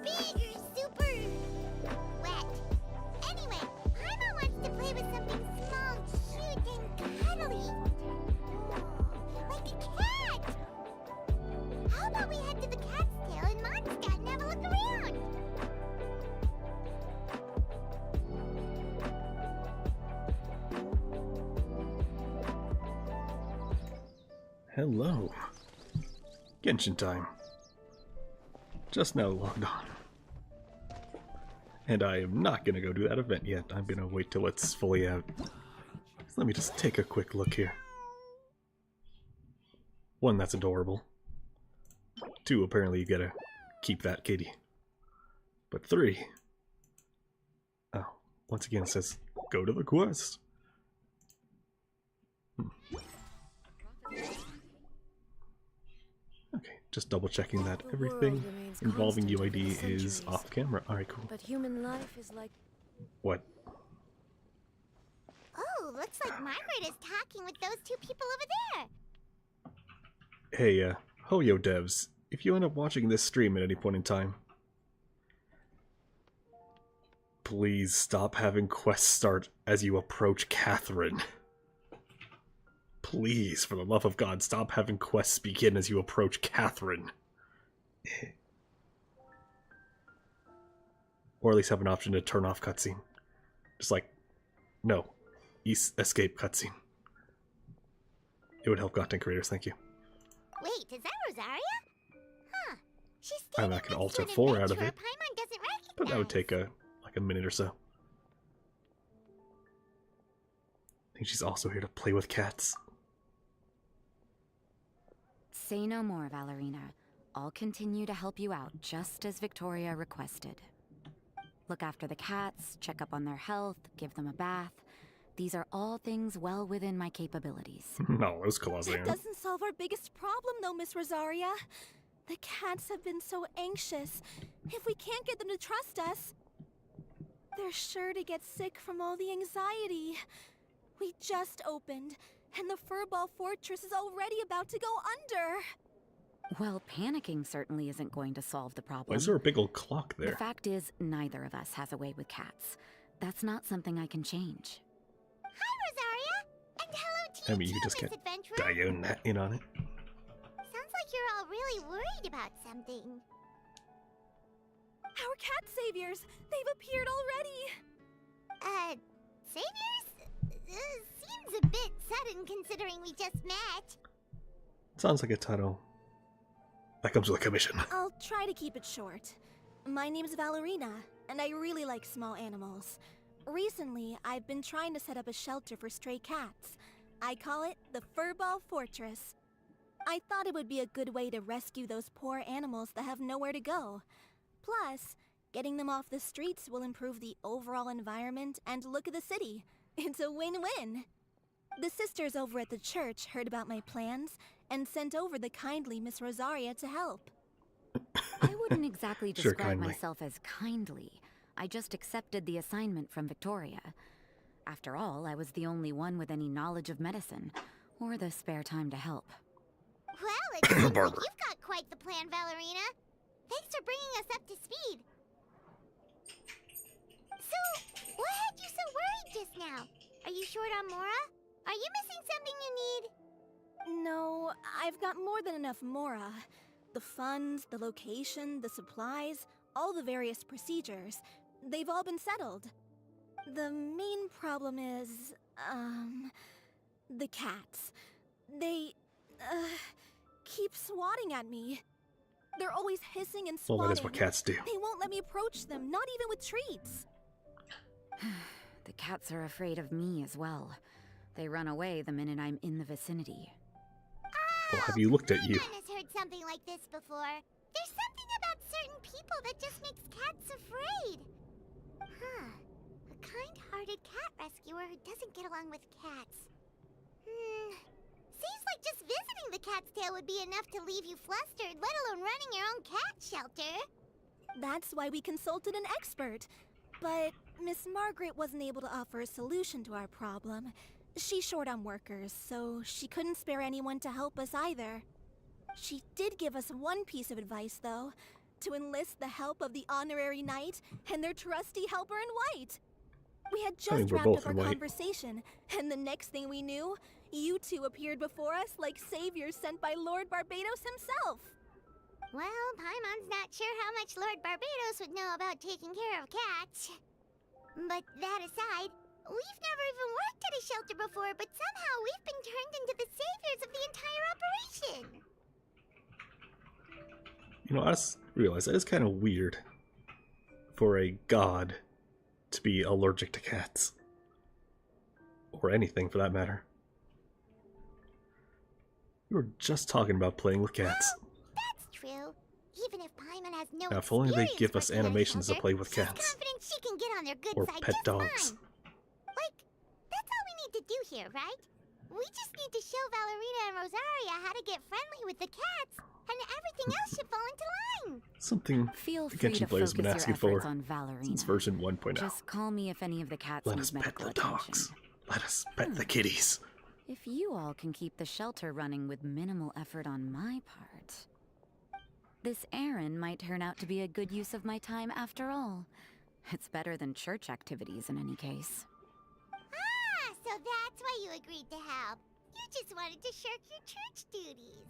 big or super wet. Anyway, Paimon wants to play with something small, cute, and cuddly. Like a cat. How about we head to the cat's tail in Mondstadt and have a look around? Hello. Genshin time. Just now logged on. And I am not gonna go do that event yet. I'm gonna wait till it's fully out. So let me just take a quick look here. 1, that's adorable. 2, apparently you gotta keep that kitty. But 3... oh, once again it says, go to the quest. Okay, just double checking that everything involving UID is off camera. Alright, cool. But human life is like... What? Oh, looks like Margaret is talking with those 2 people over there. Hey, Hoyo devs, if you end up watching this stream at any point in time, please stop having quests start as you approach Catherine. Please, for the love of God, stop having quests begin as you approach Catherine. Or at least have an option to turn off cutscene. Just like, no, escape cutscene. It would help content creators, thank you. Wait, is that Rosaria? Huh. She's I'm not gonna alter 4 out of it, Paimon doesn't recognize. but that would take like a minute or so. I think she's also here to play with cats. Say no more, Valerina. I'll continue to help you out, just as Victoria requested. Look after the cats, check up on their health, give them a bath. These are all things well within my capabilities. No, those claws That doesn't solve our biggest problem, though, Miss Rosaria. The cats have been so anxious. If we can't get them to trust us, they're sure to get sick from all the anxiety. We just opened, and the Furball Fortress is already about to go under. Well, panicking certainly isn't going to solve the problem. Why is there a big old clock there? The fact is, neither of us has a way with cats. That's not something I can change. Hi, Rosaria! And hello to you, I mean, you just Miss can't Adventurer. dione that in on it. Sounds like you're all really worried about something. Our cat saviors! They've appeared already! Saviors? Seems a bit sudden considering we just met. Sounds like a title that comes with a commission. I'll try to keep it short. My name's Valerina, and I really like small animals. Recently, I've been trying to set up a shelter for stray cats. I call it the Furball Fortress. I thought it would be a good way to rescue those poor animals that have nowhere to go. Plus, getting them off the streets will improve the overall environment and look of the city. It's a win-win. The sisters over at the church heard about my plans and sent over the kindly Miss Rosaria to help. I wouldn't exactly Sure, describe kindly. myself as kindly. I just accepted the assignment from Victoria. After all, I was the only one with any knowledge of medicine, or the spare time to help. Well, it seems like Barbara. you've got quite the plan, Valerina. Thanks for bringing us up to speed. So, what had you so worried just now? Are you short on Mora? Are you missing something you need? No, I've got more than enough Mora. The funds, the location, the supplies, all the various procedures. They've all been settled. The main problem is, the cats. They, keep swatting at me. They're always hissing and swatting. Well, that is what cats do. They won't let me approach them, not even with treats. The cats are afraid of me as well. They run away the minute I'm in the vicinity. Well, have you looked at you? Paimon has heard something like this before. There's something about certain people that just makes cats afraid. Huh. A kind-hearted cat rescuer who doesn't get along with cats. Seems like just visiting the cat's tail would be enough to leave you flustered, let alone running your own cat shelter. That's why we consulted an expert. But Miss Margaret wasn't able to offer a solution to our problem. She's short on workers, so she couldn't spare anyone to help us either. She did give us one piece of advice, though. to enlist the help of the honorary knight and their trusty helper in white. We had I mean, just we're wrapped both up our in white. conversation, and the next thing we knew, you two appeared before us like saviors sent by Lord Barbados himself. Well, Paimon's not sure how much Lord Barbados would know about taking care of cats. But that aside, we've never even worked at a shelter before, but somehow we've been turned into the saviors of the entire operation. You know, I just realized that is kind of weird for a god to be allergic to cats. Or anything, for that matter. We were just talking about playing with cats. Well, that's true. Even if Paimon has no Now, if only they experience give us working at a animations to shelter, play with she's cats. confident she can get on their good Or side pet just dogs. fine. Like, that's all we need to do here, right? We just need to show Valerina and Rosaria how to get friendly with the cats, and everything else should fall into line. Something Feel the free Genshin to players focus have been your asking efforts for on Valerina. since version 1.0. Just call me if any of the cats Let need us pet medical the attention. dogs. Let us pet the kitties. If you all can keep the shelter running with minimal effort on my part, this errand might turn out to be a good use of my time after all. It's better than church activities in any case. Ah, so that's why you agreed to help. You just wanted to shirk your church duties.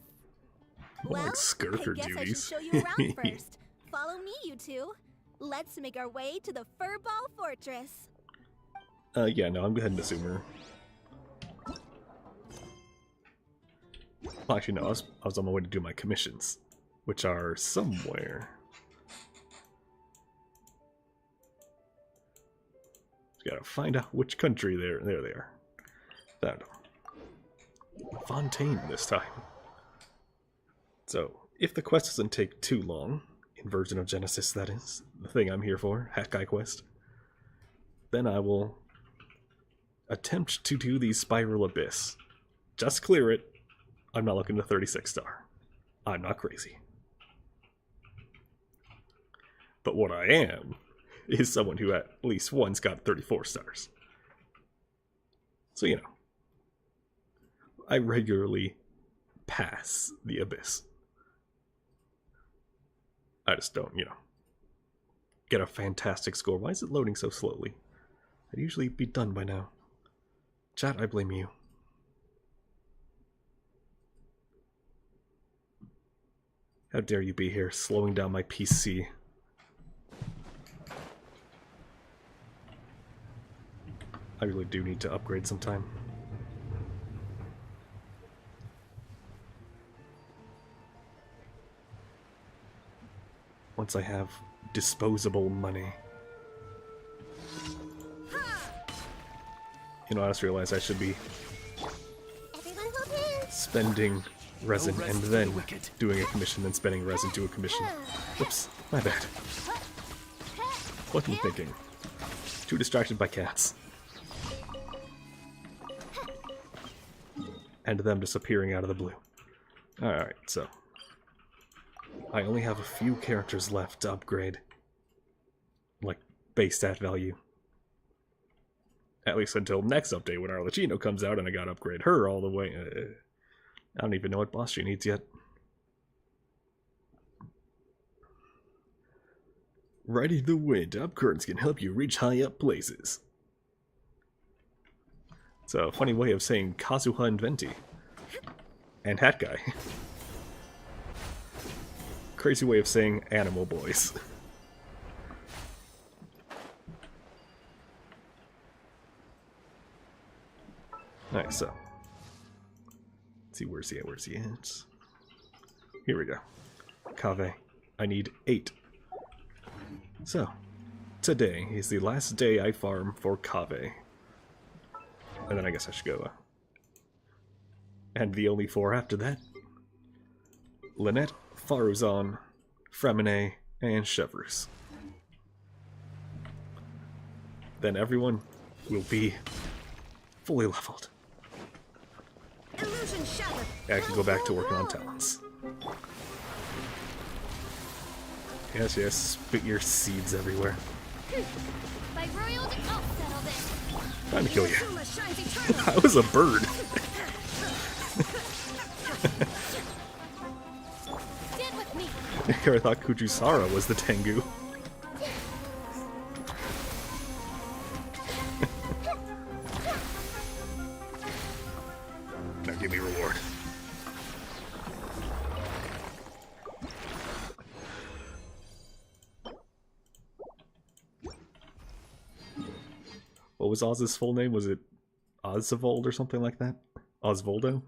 More Well, like skirker I guess I should duties. show you around first. Follow me, you two. Let's make our way to the Furball Fortress. Yeah, no, I'm heading to Sumer. Well, actually, no, I was on my way to do my commissions, which are somewhere. Just gotta find out which country they're. There they are. Found them. Fontaine this time. So, if the quest doesn't take too long, in version of Genesis, that is, the thing I'm here for, Hat Guy quest, then I will attempt to do the Spiral Abyss. Just clear it. I'm not looking to 36 star. I'm not crazy. But what I am is someone who at least once got 34 stars. So, you know, I regularly pass the Abyss. I just don't, you know, get a fantastic score. Why is it loading so slowly? I'd usually be done by now. Chat, I blame you. How dare you be here, slowing down my PC. I really do need to upgrade sometime. Once I have disposable money. You know, I just realized I should be Everyone hold hands. spending resin and then doing a commission, then spending resin to a commission. Oops, my bad. What am I thinking? Too distracted by cats. And them disappearing out of the blue. Alright, so. I only have a few characters left to upgrade. Like, base stat value. At least until next update when Arlecchino comes out and I gotta upgrade her all the way. I don't even know what boss she needs yet. Riding the wind, up currents can help you reach high up places. It's a funny way of saying Kazuha and Venti. And Hat Guy. Crazy way of saying animal boys. Alright, so. Let's see, where's he at? Here we go. Kaveh. I need 8. So, today is the last day I farm for Kaveh. And then I guess I should go. And the only 4 after that. Lynette, Faruzan, Fremine, and Chevrus. Then everyone will be fully leveled. Illusion shattered. I can go back to working on talents. Yes, yes, spit your seeds everywhere. By royal I'll settle this. Time to kill you. Inazuma shines eternal. I was a bird. Did what I thought Kujusara was the Tengu. Now give me reward. What was Oz's full name? Was it Oswald or something like that? Osvaldo?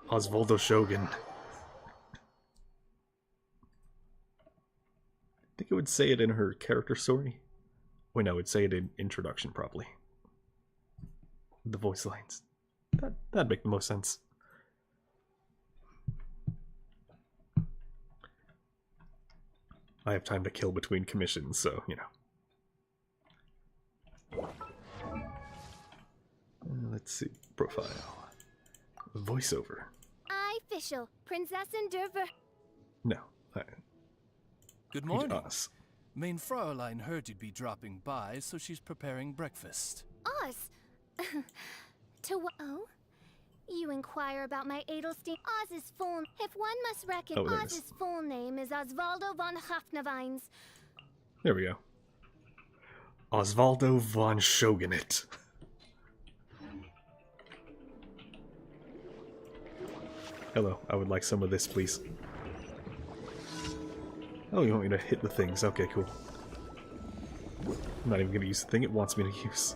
Osvaldo Shogun. I think it would say it in her character story. Wait, no, it would say it in introduction, probably. The voice lines. That'd make the most sense. I have time to kill between commissions, so, you know. Let's see. Profile. Voiceover. I official Princess Endeavor. No. Good morning. Us. Main Fraulein heard you'd be dropping by, so she's preparing breakfast. Oz. To what? Oh? You inquire about my Edelstein. Oz's full. If one must reckon, Oh, there it is. Oz's full name is Osvaldo von Hafnavines. There we go. Osvaldo von Shogunate. Hello, I would like some of this, please. Oh, you want me to hit the things? Okay, cool. I'm not even going to use the thing it wants me to use.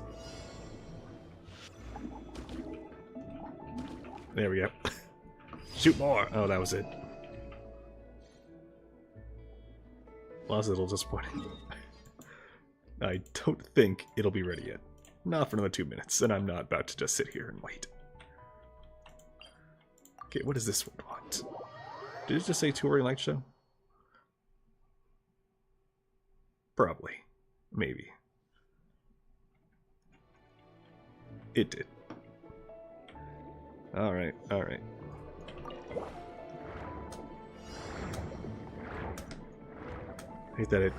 There we go. Shoot more! Oh, that was it. Well, that's a little disappointing. I don't think it'll be ready yet. Not for another 2 minutes, and I'm not about to just sit here and wait. Okay, what does this one want? Did it just say touring light show? Probably. Maybe. It did. Alright, alright. Hate that it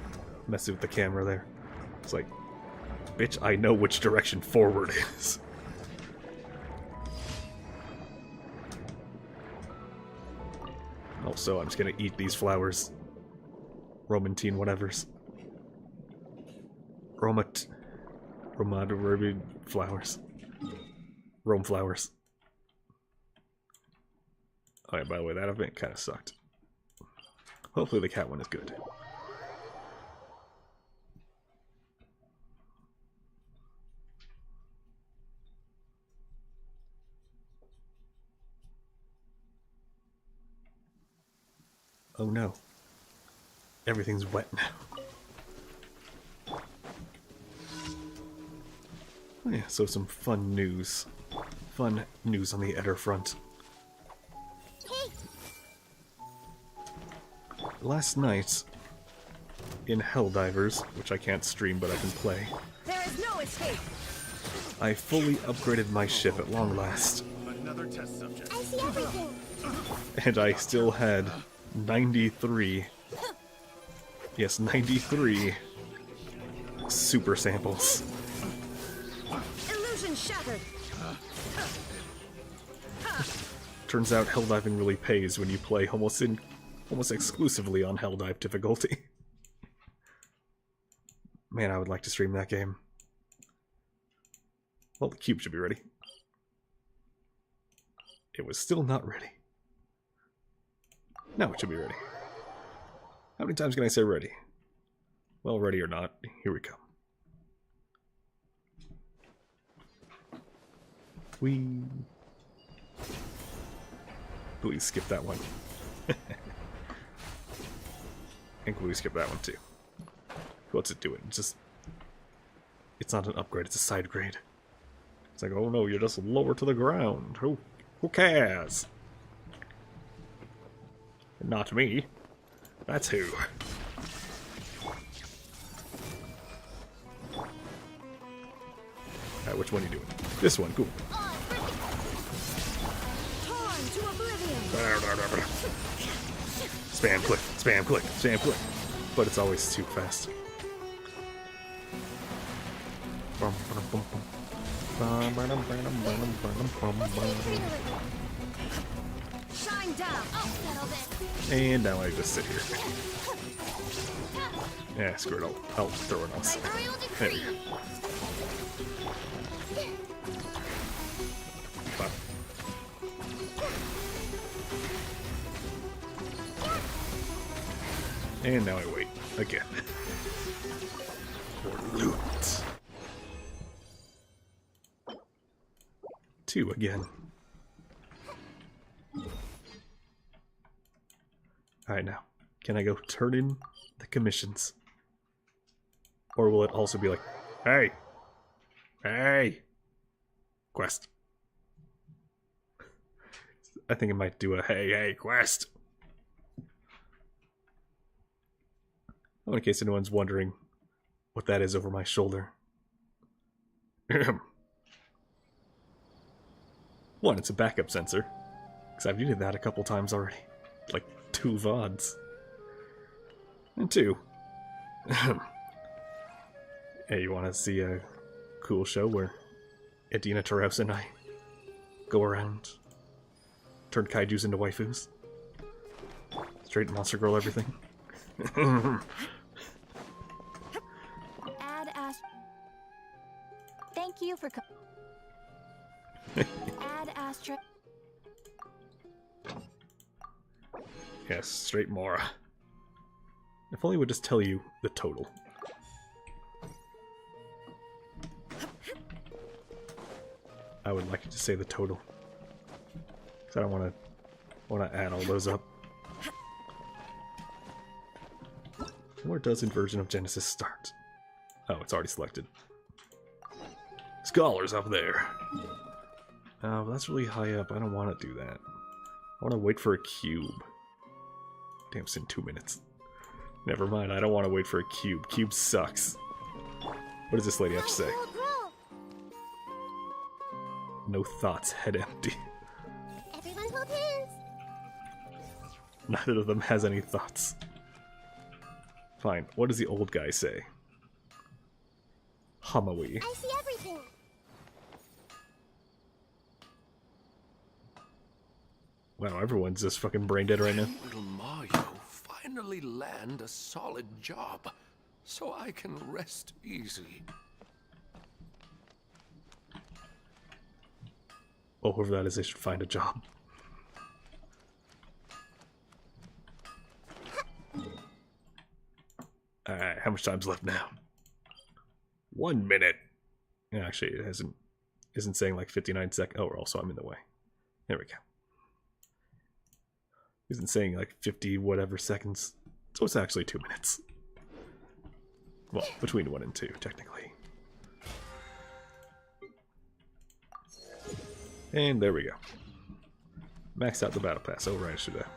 messes with the camera there. It's like, bitch, I know which direction forward is. Also, I'm just gonna eat these flowers. Romantine whatevers. Romad flowers. Rome flowers. Oh yeah, by the way, that event kind of sucked. Hopefully the cat one is good. Oh no. Everything's wet now. Oh yeah, so some fun news. Fun news on the Eder front. Hey, Last night, in Helldivers, which I can't stream but I can play, There is no escape. I fully upgraded my ship at long last. Another test subject. I see everything. And I still had 93... Yes, 93 super samples. Illusion shattered. Turns out Helldiving really pays when you play almost exclusively on Helldive difficulty. Man, I would like to stream that game. Well, the cube should be ready. It was still not ready. Now it should be ready. How many times can I say ready? Well, ready or not, here we come. Please skip that one. And please skip that one too. What's it doing? It's not an upgrade, it's a side grade. It's like, oh no, you're just lower to the ground. Who cares? Not me. That's who. Alright, which one are you doing? This one, cool. Torn to oblivion. Spam click, spam click, spam click. But it's always too fast. Shine Going down. I'll settle this. And now I just sit here. Yeah, screw it. I'll throw it else. By royal There we decree. go. Fuck. And now I wait again. For loot. 2 again. Alright, now. Can I go turn in the commissions? Or will it also be like, hey! Hey! Quest. I think it might do a hey quest. Oh, in case anyone's wondering what that is over my shoulder. One, it's a backup sensor. Because I've needed that a couple times already. Like 2 VODs. And 2. Hey, you want to see a cool show where Adina Taros and I go around, turn kaijus into waifus? Straight monster girl everything? Add Ast. Thank you for. Add Astra. Yes, straight Mora. If only it would just tell you the total. I would like it to say the total. Because I don't want to add all those up. Where does Inversion of Genesis start? Oh, it's already selected. Scholars up there. Oh, that's really high up. I don't want to do that. I want to wait for a cube. Damn, it's in 2 minutes. Never mind, I don't want to wait for a cube. Cube sucks. What does this lady have to say? No thoughts, head empty. Everyone hold hands. Neither of them has any thoughts. Fine, what does the old guy say? Hamawi. I see everything. Wow, everyone's just fucking brain dead right now. Will Mario finally land a solid job so I can rest easy? Well, whoever that is, they should find a job. Alright, how much time's left now? 1 minute. Yeah, actually, it isn't saying like 59 seconds. Oh, also I'm in the way. There we go. Isn't saying like 50 whatever seconds. So it's actually 2 minutes. Well, between 1 and 2, technically. And there we go. Maxed out the battle pass. Oh, right, I should have.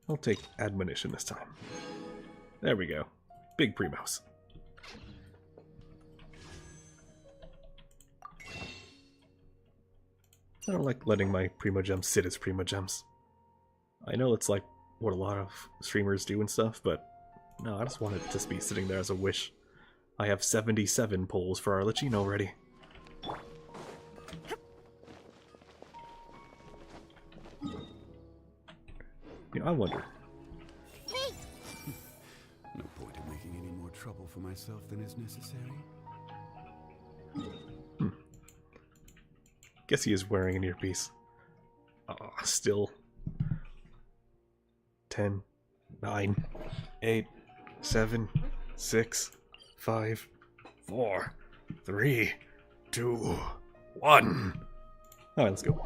I'll take admonition this time. There we go. Big Primos. I don't like letting my Primogems sit as Primogems. I know it's like what a lot of streamers do and stuff, but no, I just want it to be sitting there as a wish. I have 77 polls for our Lichin already. You know, I wonder. Hey, No point in making any more trouble for myself than is necessary. Guess he is wearing an earpiece. Still. 10, 9, 8, 7, 6, 5, 4, 3, 2, 1. Alright, let's go.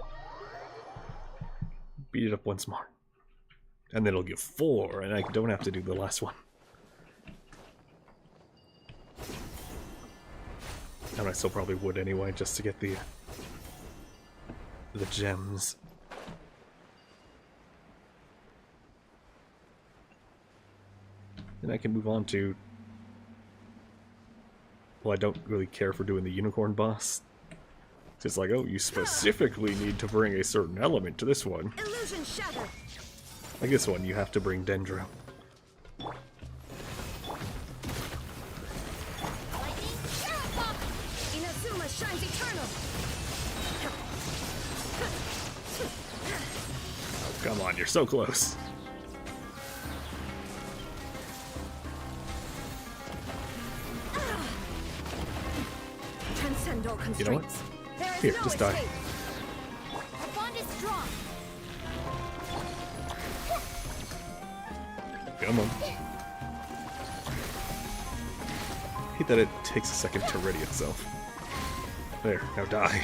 Beat it up once more. And then it'll give 4, and I don't have to do the last one. And I still probably would anyway, just to get the gems. Then I can move on to... Well, I don't really care for doing the unicorn boss. It's just like, oh, you specifically need to bring a certain element to this one. Illusion shattered. Like this one, you have to bring Dendro. Lightning. Inazuma shines eternal. Come on, you're so close. Transcend all You know what? constraints. There is Here, no just die. escape. Our bond is strong. Come on. I hate that it takes a second to ready itself. There, now die.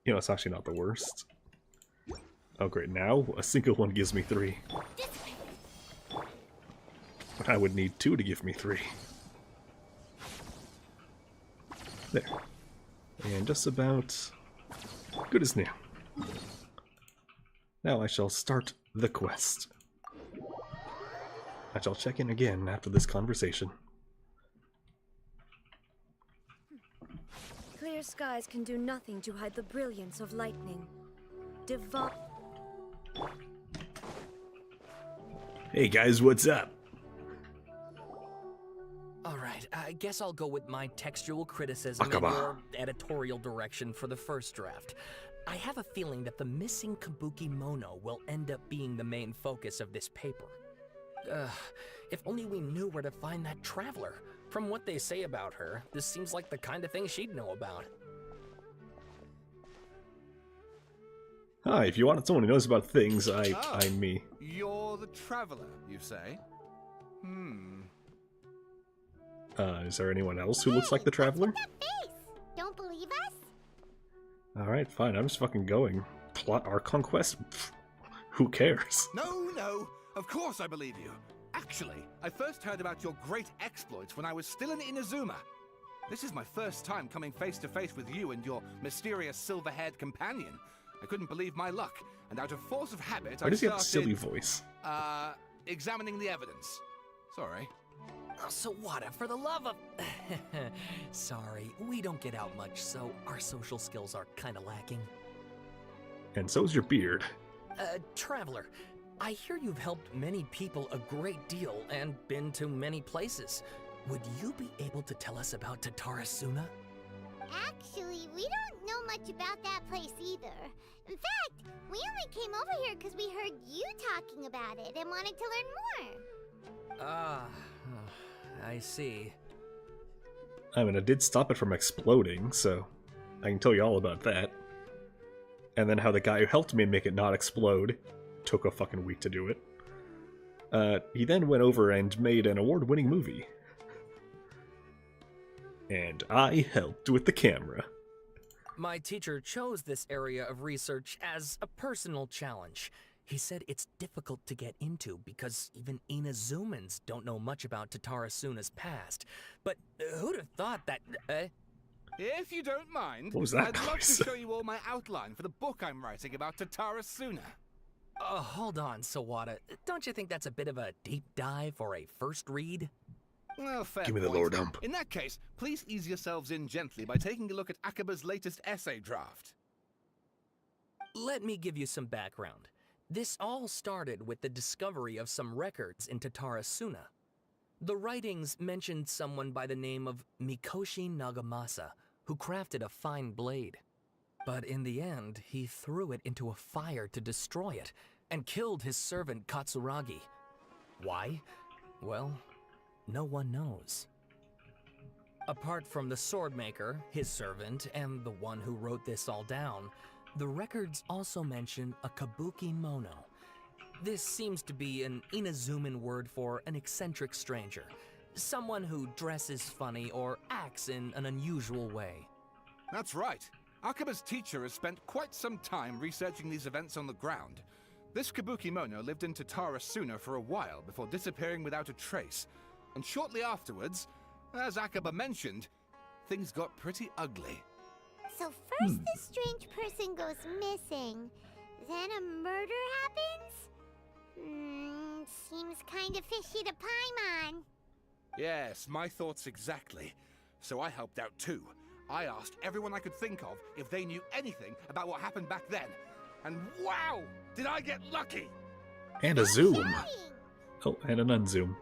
You know, it's actually not the worst. Oh great, now a single one gives me 3. But I would need 2 to give me 3. There. And just about good as new. Now I shall start the quest. I shall check in again after this conversation. Clear skies can do nothing to hide the brilliance of lightning. Divine. Hey guys, what's up? Alright, I guess I'll go with my textual criticism and your editorial direction for the first draft. I have a feeling that the missing Kabuki Mono will end up being the main focus of this paper. If only we knew where to find that traveler. From what they say about her, this seems like the kind of thing she'd know about. Hi, if you wanted someone who knows about things, I'm me. You're the traveler, you say? Is there anyone else who looks like the traveler? What's with that face? Don't believe us? Alright, fine, I'm just fucking going. Plot our conquest? Pfft, who cares? No, of course I believe you. Actually, I first heard about your great exploits when I was still in Inazuma. This is my first time coming face to face with you and your mysterious silver-haired companion. I couldn't believe my luck, and out of force of habit, Why I does he have a started... silly voice? Examining the evidence. Sorry. Oh, Sawada, for the love of... Sorry, we don't get out much, so our social skills are kinda lacking. And so's your beard. Traveler, I hear you've helped many people a great deal and been to many places. Would you be able to tell us about Tatarasuna? Actually, we don't know much about that place either. In fact, we only came over here because we heard you talking about it and wanted to learn more. Ah, I see. I mean, I did stop it from exploding, so I can tell you all about that. And then how the guy who helped me make it not explode took a fucking week to do it. He then went over and made an award-winning movie. And I helped with the camera. My teacher chose this area of research as a personal challenge. He said it's difficult to get into because even Inazumans don't know much about Tatarasuna's past. But who'd have thought that... If you don't mind, What was that I'd love noise? to show you all my outline for the book I'm writing about Tatarasuna. Hold on, Sawada. Don't you think that's a bit of a deep dive or a first read? Well, fair Give me the point. lower dump. In that case, please ease yourselves in gently by taking a look at Akaba's latest essay draft. Let me give you some background. This all started with the discovery of some records in Tatarasuna. The writings mentioned someone by the name of Mikoshi Nagamasa, who crafted a fine blade. But in the end, he threw it into a fire to destroy it, and killed his servant Katsuragi. Why? Well, no one knows. Apart from the swordmaker, his servant, and the one who wrote this all down, the records also mention a Kabuki Mono. This seems to be an Inazuman word for an eccentric stranger, someone who dresses funny or acts in an unusual way. That's right. Akaba's teacher has spent quite some time researching these events on the ground. This Kabuki Mono lived in Tatarasuna for a while before disappearing without a trace. And shortly afterwards, as Akaba mentioned, things got pretty ugly. So first this strange person goes missing, then a murder happens? Seems kind of fishy to Paimon. Yes, my thoughts exactly. So I helped out too. I asked everyone I could think of if they knew anything about what happened back then. And wow, did I get lucky! And a zoom. Exciting. Oh, and an unzoom.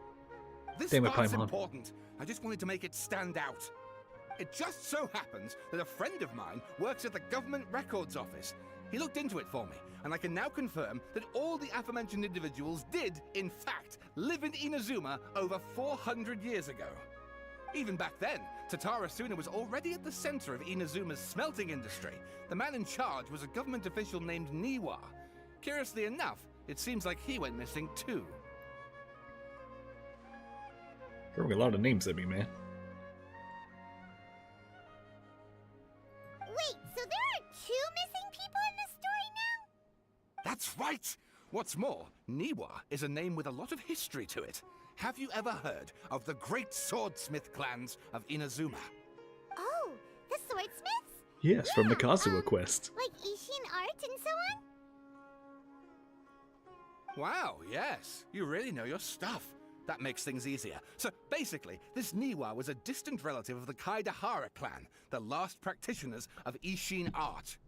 This Damn it, part's Paimon. important. I just wanted to make it stand out. It just so happens that a friend of mine works at the government records office. He looked into it for me, and I can now confirm that all the aforementioned individuals did, in fact, live in Inazuma over 400 years ago. Even back then, Tatara Suna was already at the center of Inazuma's smelting industry. The man in charge was a government official named Niwa. Curiously enough, it seems like he went missing too. Throwing a lot of names at me, man. Wait, so there are 2 missing people in the story now? That's right! What's more, Niwa is a name with a lot of history to it. Have you ever heard of the great swordsmith clans of Inazuma? Oh, the swordsmiths? Yes, from the Yeah, Kazuha quest. Like Ishin art and so on? Wow, yes. You really know your stuff. That makes things easier. So basically, this Niwa was a distant relative of the Kaidahara clan, the last practitioners of Ishin art.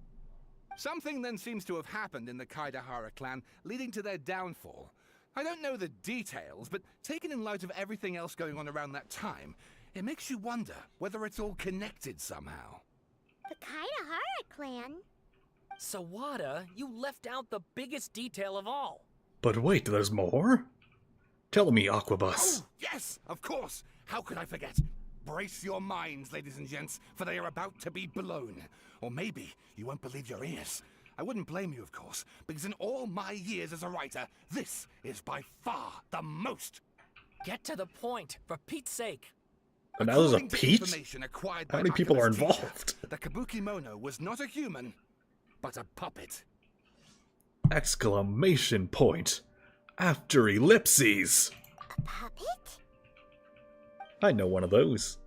Something then seems to have happened in the Kaidahara clan, leading to their downfall. I don't know the details, but taken in light of everything else going on around that time, it makes you wonder whether it's all connected somehow. The Kaidahara clan? Sawada, you left out the biggest detail of all. But wait, there's more? Tell me, Aquabus. Oh, yes, of course. How could I forget? Brace your minds, ladies and gents, for they are about to be blown. Or maybe you won't believe your ears. I wouldn't blame you, of course, because in all my years as a writer, this is by far the most. Get to the point, for Pete's sake. And now there's a According to Pete? information acquired How by many people are Akuma's teacher, involved? The Kabuki Mono was not a human, but a puppet. Exclamation point. After ellipses. A puppet? I know one of those.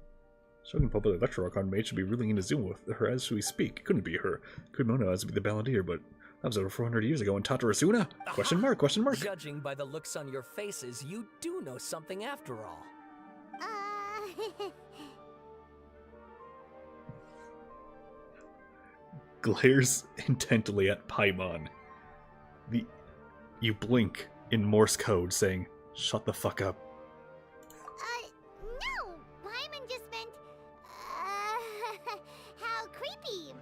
Shogun Puppet Electro Archon Maid should be ruling Inazuma with her as we speak. It couldn't be her. Kumono has to be the Balladeer, but that was over 400 years ago in Tatarasuna? Question mark, question mark. Judging by the looks on your faces, you do know something after all. Glares intently at Paimon. You blink in Morse code saying, "Shut the fuck up." No! Paimon just meant, how creepy.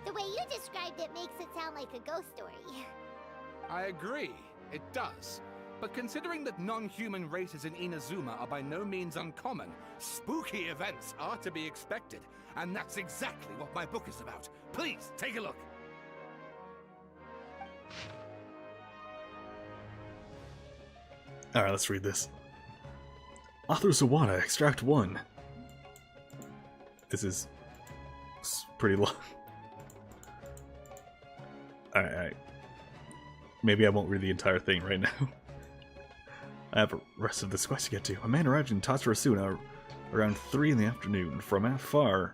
The way you described it makes it sound like a ghost story. I agree, it does. But considering that non-human races in Inazuma are by no means uncommon, spooky events are to be expected. And that's exactly what my book is about. Please, take a look. Alright, let's read this. Author Sawada, Extract 1. This is pretty long. Alright. Maybe I won't read the entire thing right now. I have the rest of this quest to get to. A man arrived in Tatsurasuna around 3 in the afternoon. From afar,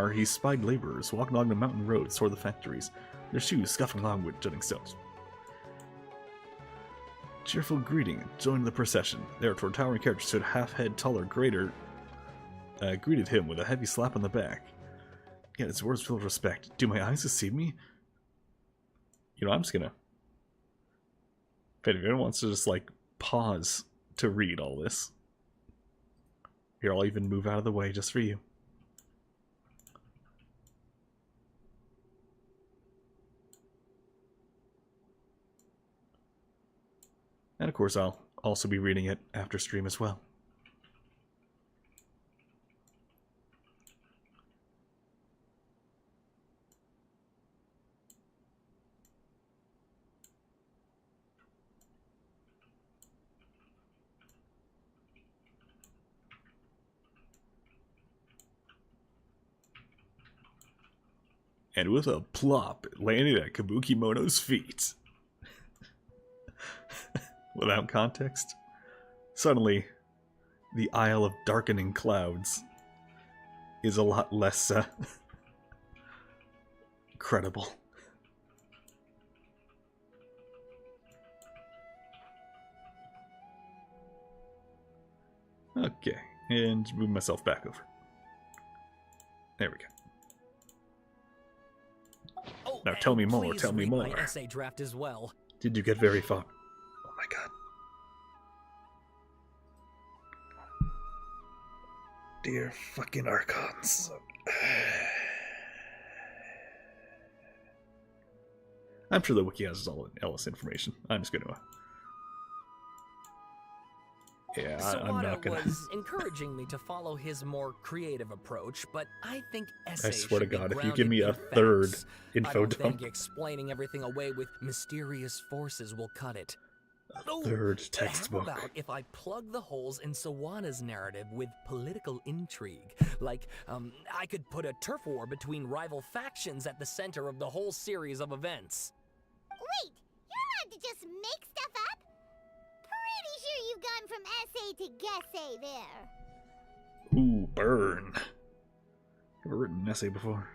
he spied laborers walking along the mountain roads toward the factories, their shoes scuffing along with jutting stones. Cheerful greeting joined the procession. There, a towering character stood half-head taller, greater, greeted him with a heavy slap on the back. Yet his words filled with respect. Do my eyes deceive me? You know, I'm just gonna... If anyone wants to just, like, pause to read all this. Here, I'll even move out of the way just for you. And of course, I'll also be reading it after stream as well. And with a plop, it landed at Kabuki Mono's feet. Without context, suddenly, the Isle of Darkening Clouds is a lot less credible. Okay, and move myself back over. There we go. Oh, Now tell me more, please tell me read more. my essay draft as well. Did you get very far? Oh my god. dear fucking Archons. I'm sure the wiki has all else information. I'm just gonna... Yeah, I'm not gonna... was encouraging me to follow his more creative approach, but I think I swear to God, if you give me a third info I don't dump... think explaining everything away with mysterious forces will cut it. Third textbook. How about if I plug the holes in Sawana's narrative with political intrigue? Like, I could put a turf war between rival factions at the center of the whole series of events. Wait, you're allowed to just make stuff up? Pretty sure you've gone from essay to guessay there. Ooh, burn. Never written an essay before.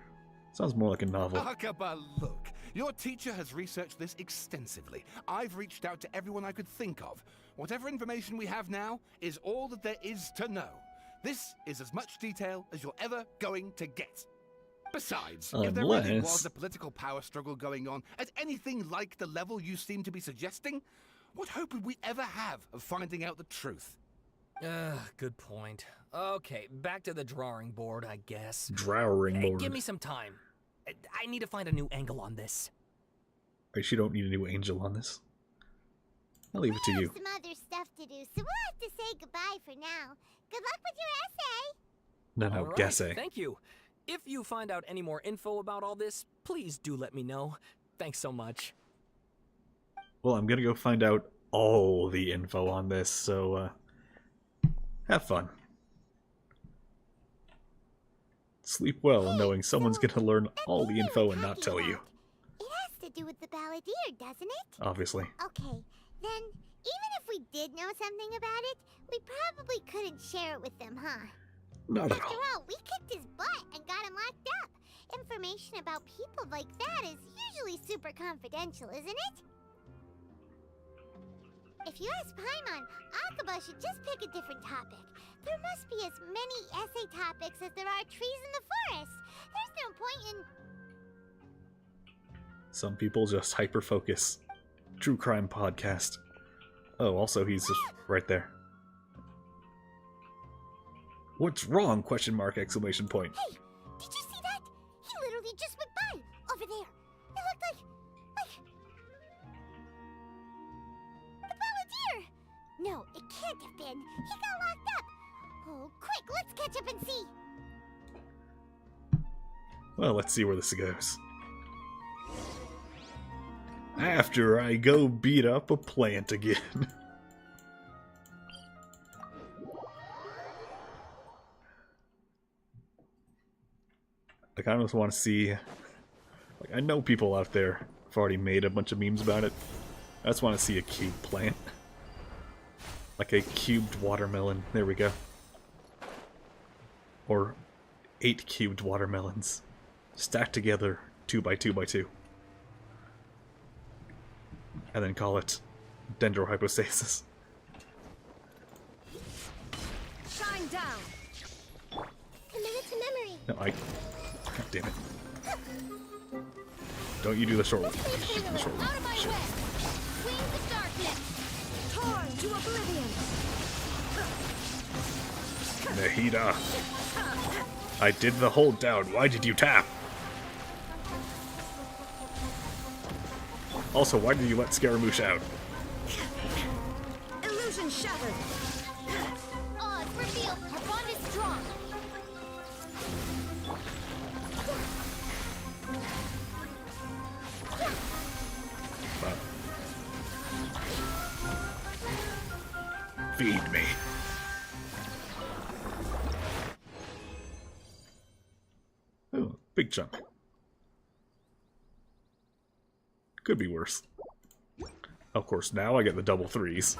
Sounds more like a novel. Akaba, look. Your teacher has researched this extensively. I've reached out to everyone I could think of. Whatever information we have now is all that there is to know. This is as much detail as you're ever going to get. Besides, if there really was a political power struggle going on at anything like the level you seem to be suggesting, what hope would we ever have of finding out the truth? Good point. Okay, back to the drawing board, I guess. Drawing board. Give me some time. I need to find a new angle on this. I actually don't need a new angel on this. I'll leave it to you. We have some other stuff to do, so we'll have to say goodbye for now. Good luck with your essay. No, All right, guessing. Thank you. If you find out any more info about all this, please do let me know. Thanks so much. Well, I'm gonna go find out all the info on this, so have fun. Sleep well knowing someone's gonna learn all the info and not tell you. It has to do with the balladeer, doesn't it? Obviously. Okay, then even if we did know something about it, we probably couldn't share it with them, huh? Not at After all. all, we kicked his butt and got him locked up. Information about people like that is usually super confidential, isn't it? If you ask Paimon, Akaba should just pick a different topic. There must be as many essay topics as there are trees in the forest. There's no point in... Some people just hyper-focus. True crime podcast. Oh, also he's just right there. What's wrong? Question mark, exclamation point. Hey, did you see that? He literally just went by, over there. It looked like... the balladeer! No, it can't have been. He got locked up. Oh, quick, let's catch up and see. Well, let's see where this goes. After I go beat up a plant again. I kind of just want to see... Like, I know people out there have already made a bunch of memes about it. I just want to see a cube plant. Like a cubed watermelon. There we go. Or 8 cubed watermelons. Stacked together 2 by 2 by 2. And then call it dendrohypostasis. Shine down. Commit it to memory. No, God damn it. Don't you do the short one. Shoot the short one. Out of my Shit. way. Wings of darkness. Torn to oblivion. Nahida. I did the hold down. Why did you tap? Also, why did you let Scaramouche out? Illusion shattered. Odds revealed. Our bond is strong. Wow. Feed me. Oh, big chunk. Could be worse. Of course, now I get the double 3s.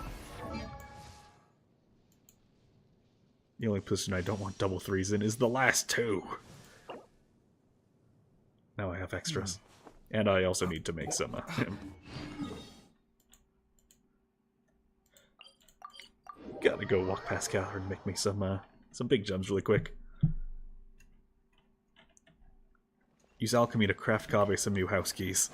The only position I don't want double 3s in is the last 2. Now I have extras. And I also need to make some... Gotta go walk past Catherine and make me some big jumps really quick. Use alchemy to craft Kaveh some new house keys.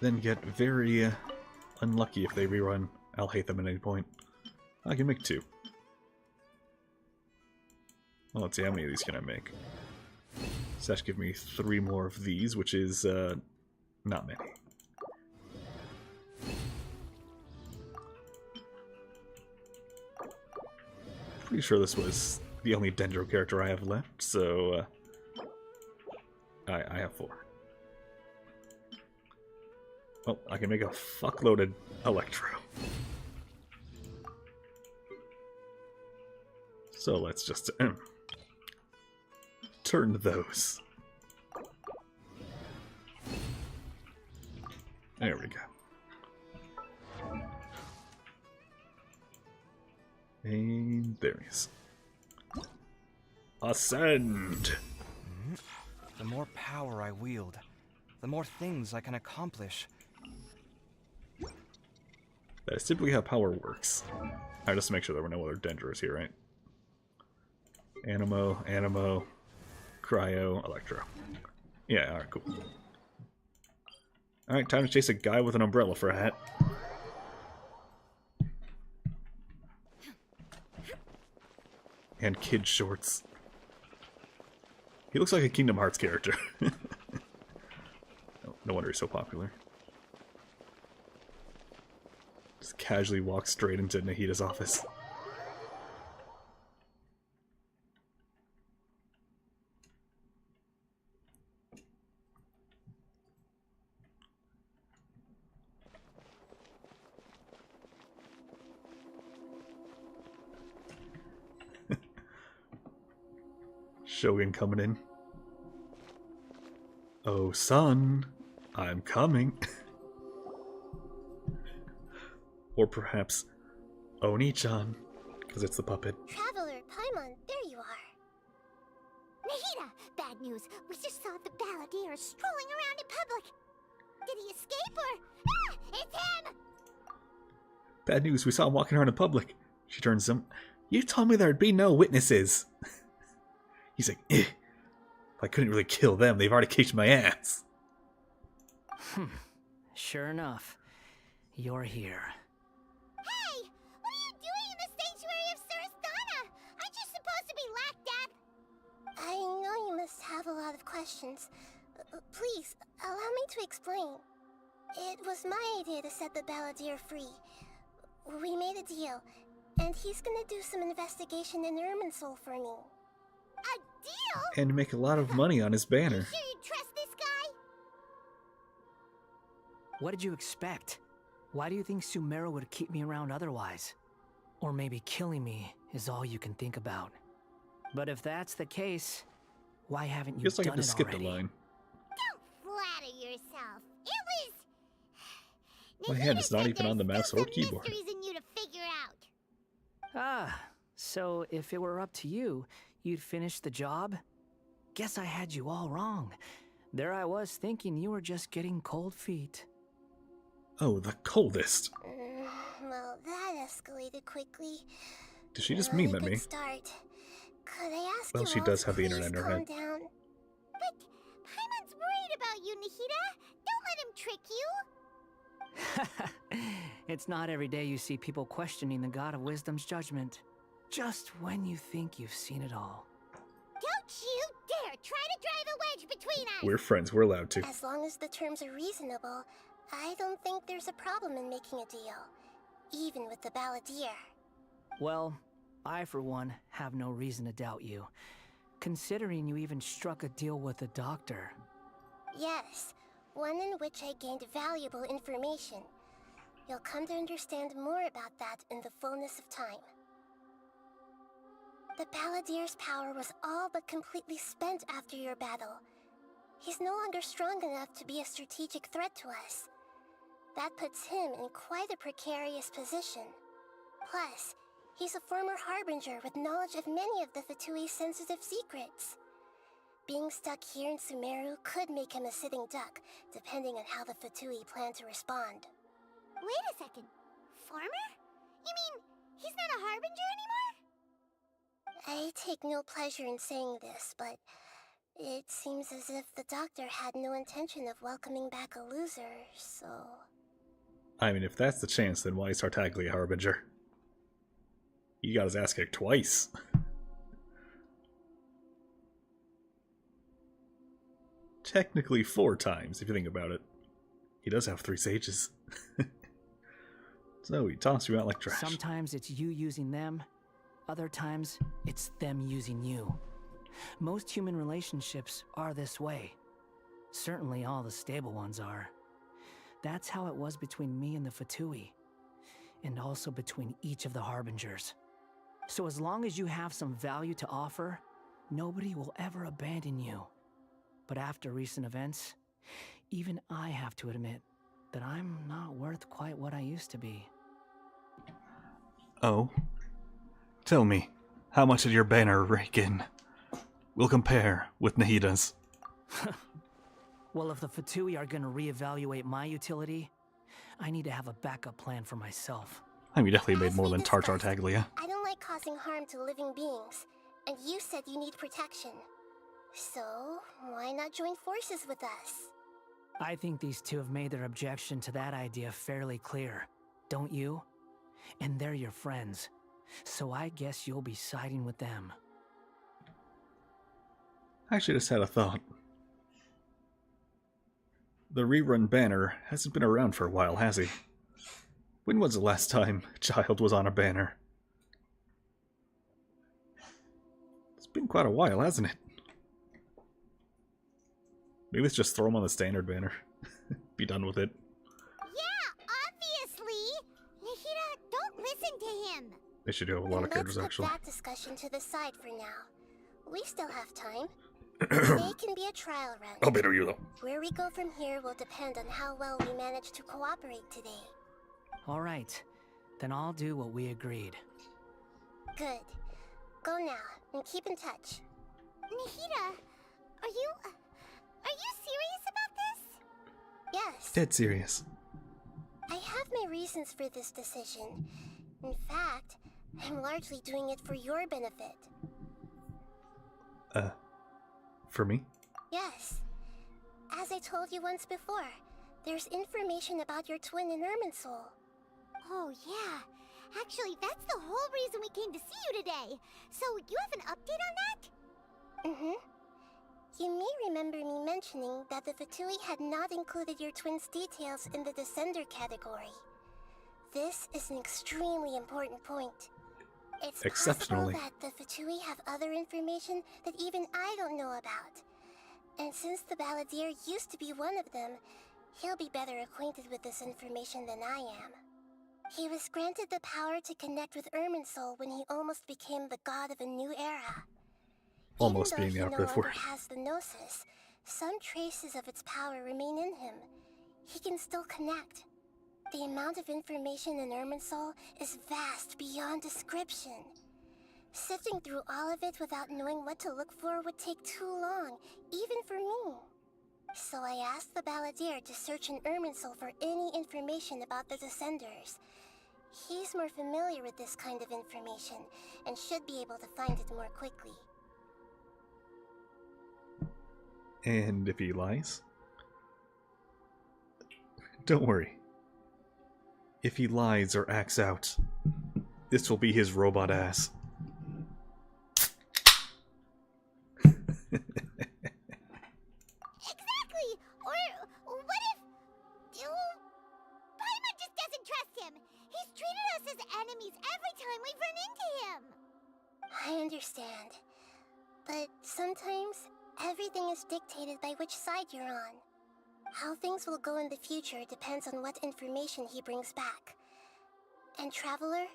then get very unlucky if they rerun. I'll hate them at any point. I can make 2. Well, let's see, how many of these can I make? So that should give me 3 more of these, which is not many. Pretty sure this was the only Dendro character I have left, so I have 4. Well, I can make a fuckload of Electro. So let's just turn those. There we go. And there he is. Ascend! The more power I wield, the more things I can accomplish. That is typically how power works. Alright, just to make sure there were no other Dendros here, right? Animo, Cryo, Electro. Yeah, alright, cool. Alright, time to chase a guy with an umbrella for a hat. And kid shorts. He looks like a Kingdom Hearts character. No wonder he's so popular. Just casually walks straight into Nahida's office. Shogun coming in. Oh, son, I'm coming. Or perhaps Oni-chan, because it's the puppet. Traveler, Paimon, there you are. Nahida, bad news. We just saw the balladeer strolling around in public. Did he escape or... Ah, it's him! Bad news, we saw him walking around in public. She turns to him. You told me there'd be no witnesses. He's like, eh. I couldn't really kill them. They've already kicked my ass. Sure enough, you're here. Hey! What are you doing in the sanctuary of Surasthana? Aren't you supposed to be locked up? I know you must have a lot of questions. Please, allow me to explain. It was my idea to set the balladeer free. We made a deal, and he's gonna do some investigation in Irminsul for me. A deal? And make a lot of money on his banner. Sure you trust this guy? What did you expect? Why do you think Sumeru would keep me around otherwise? Or maybe killing me is all you can think about. But if that's the case, why haven't you Feels like I done have to it skip already? the line. Don't flatter yourself. It was... My hand is not said even on the there's mouse still or some keyboard. mysteries in you to figure out. Ah, so if it were up to you, you'd finish the job? Guess I had you all wrong. There I was thinking you were just getting cold feet. Oh, the coldest. Well, that escalated quickly. Did she just Not a meme at good me? Start. Could I ask Well, you she all does to have the please internet in her calm head. down? But Paimon's worried about you, Nahida. Don't let him trick you. It's not every day you see people questioning the God of Wisdom's judgment. Just when you think you've seen it all. Don't you dare try to drive a wedge between us. We're friends, we're allowed to. As long as the terms are reasonable, I don't think there's a problem in making a deal. Even with the balladeer. Well, I for one have no reason to doubt you. Considering you even struck a deal with the doctor. Yes, one in which I gained valuable information. You'll come to understand more about that in the fullness of time. The balladeer's power was all but completely spent after your battle. He's no longer strong enough to be a strategic threat to us. That puts him in quite a precarious position. Plus, he's a former harbinger with knowledge of many of the Fatui's sensitive secrets. Being stuck here in Sumeru could make him a sitting duck, depending on how the Fatui plan to respond. Wait a second. Former? You mean he's not a harbinger anymore? I take no pleasure in saying this, but It seems as if the doctor had no intention of welcoming back a loser, so... I mean, if that's the chance, then why is Tartaglia Harbinger? He got his ass kicked twice. Technically 4 times, if you think about it. He does have 3 sages. So he tossed you out like trash. Sometimes it's you using them, other times it's them using you. Most human relationships are this way. Certainly all the stable ones are. That's how it was between me and the Fatui, and also between each of the Harbingers. So as long as you have some value to offer, nobody will ever abandon you. But after recent events, even I have to admit that I'm not worth quite what I used to be. Oh? Tell me, how much did your banner rake in? We'll compare with Nahida's. Well, if the Fatui are gonna reevaluate my utility, I need to have a backup plan for myself. I mean, you definitely made more than Tartaglia. I don't like causing harm to living beings, and you said you need protection. So, why not join forces with us? I think these two have made their objection to that idea fairly clear, don't you? And they're your friends, so I guess you'll be siding with them. I actually just had a thought. The rerun banner hasn't been around for a while, has he? When was the last time a child was on a banner? It's been quite a while, hasn't it? Maybe let's just throw him on the standard banner. Be done with it. Yeah, obviously! Nahida, don't listen to him! They should do have a lot of characters, Let's actually. put that discussion to the side for now. We still have time. Today can be a trial run. I'll beat you, though. Where we go from here will depend on how well we manage to cooperate today. All right, then I'll do what we agreed. Good. Go now, and keep in touch. Nahida, are you serious about this? Yes. Dead serious. I have my reasons for this decision. In fact, I'm largely doing it for your benefit. For me? Yes. As I told you once before, there's information about your twin in Irminsul. Oh, yeah. Actually, that's the whole reason we came to see you today. So, you have an update on that? Mm-hmm. You may remember me mentioning that the Fatui had not included your twin's details in the Descender category. This is an extremely important point. It's Exceptionally. possible that the Fatui have other information that even I don't know about. And since the Balladeer used to be one of them, he'll be better acquainted with this information than I am. He was granted the power to connect with Irminsul when he almost became the god of a new era. Almost Even being the though he no operative longer word. has the Gnosis, some traces of its power remain in him. He can still connect. The amount of information in Irminsul is vast beyond description. Sifting through all of it without knowing what to look for would take too long, even for me. So I asked the Balladeer to search in Irminsul for any information about the Descenders. He's more familiar with this kind of information, and should be able to find it more quickly. And if he lies? Don't worry. If he lies or acts out, this will be his robot ass. Exactly! Or what if... Paimon just doesn't trust him! He's treated us as enemies every time we've run into him! I understand. But sometimes, everything is dictated by which side you're on. How things will go in the future depends on what information he brings back. And Traveler,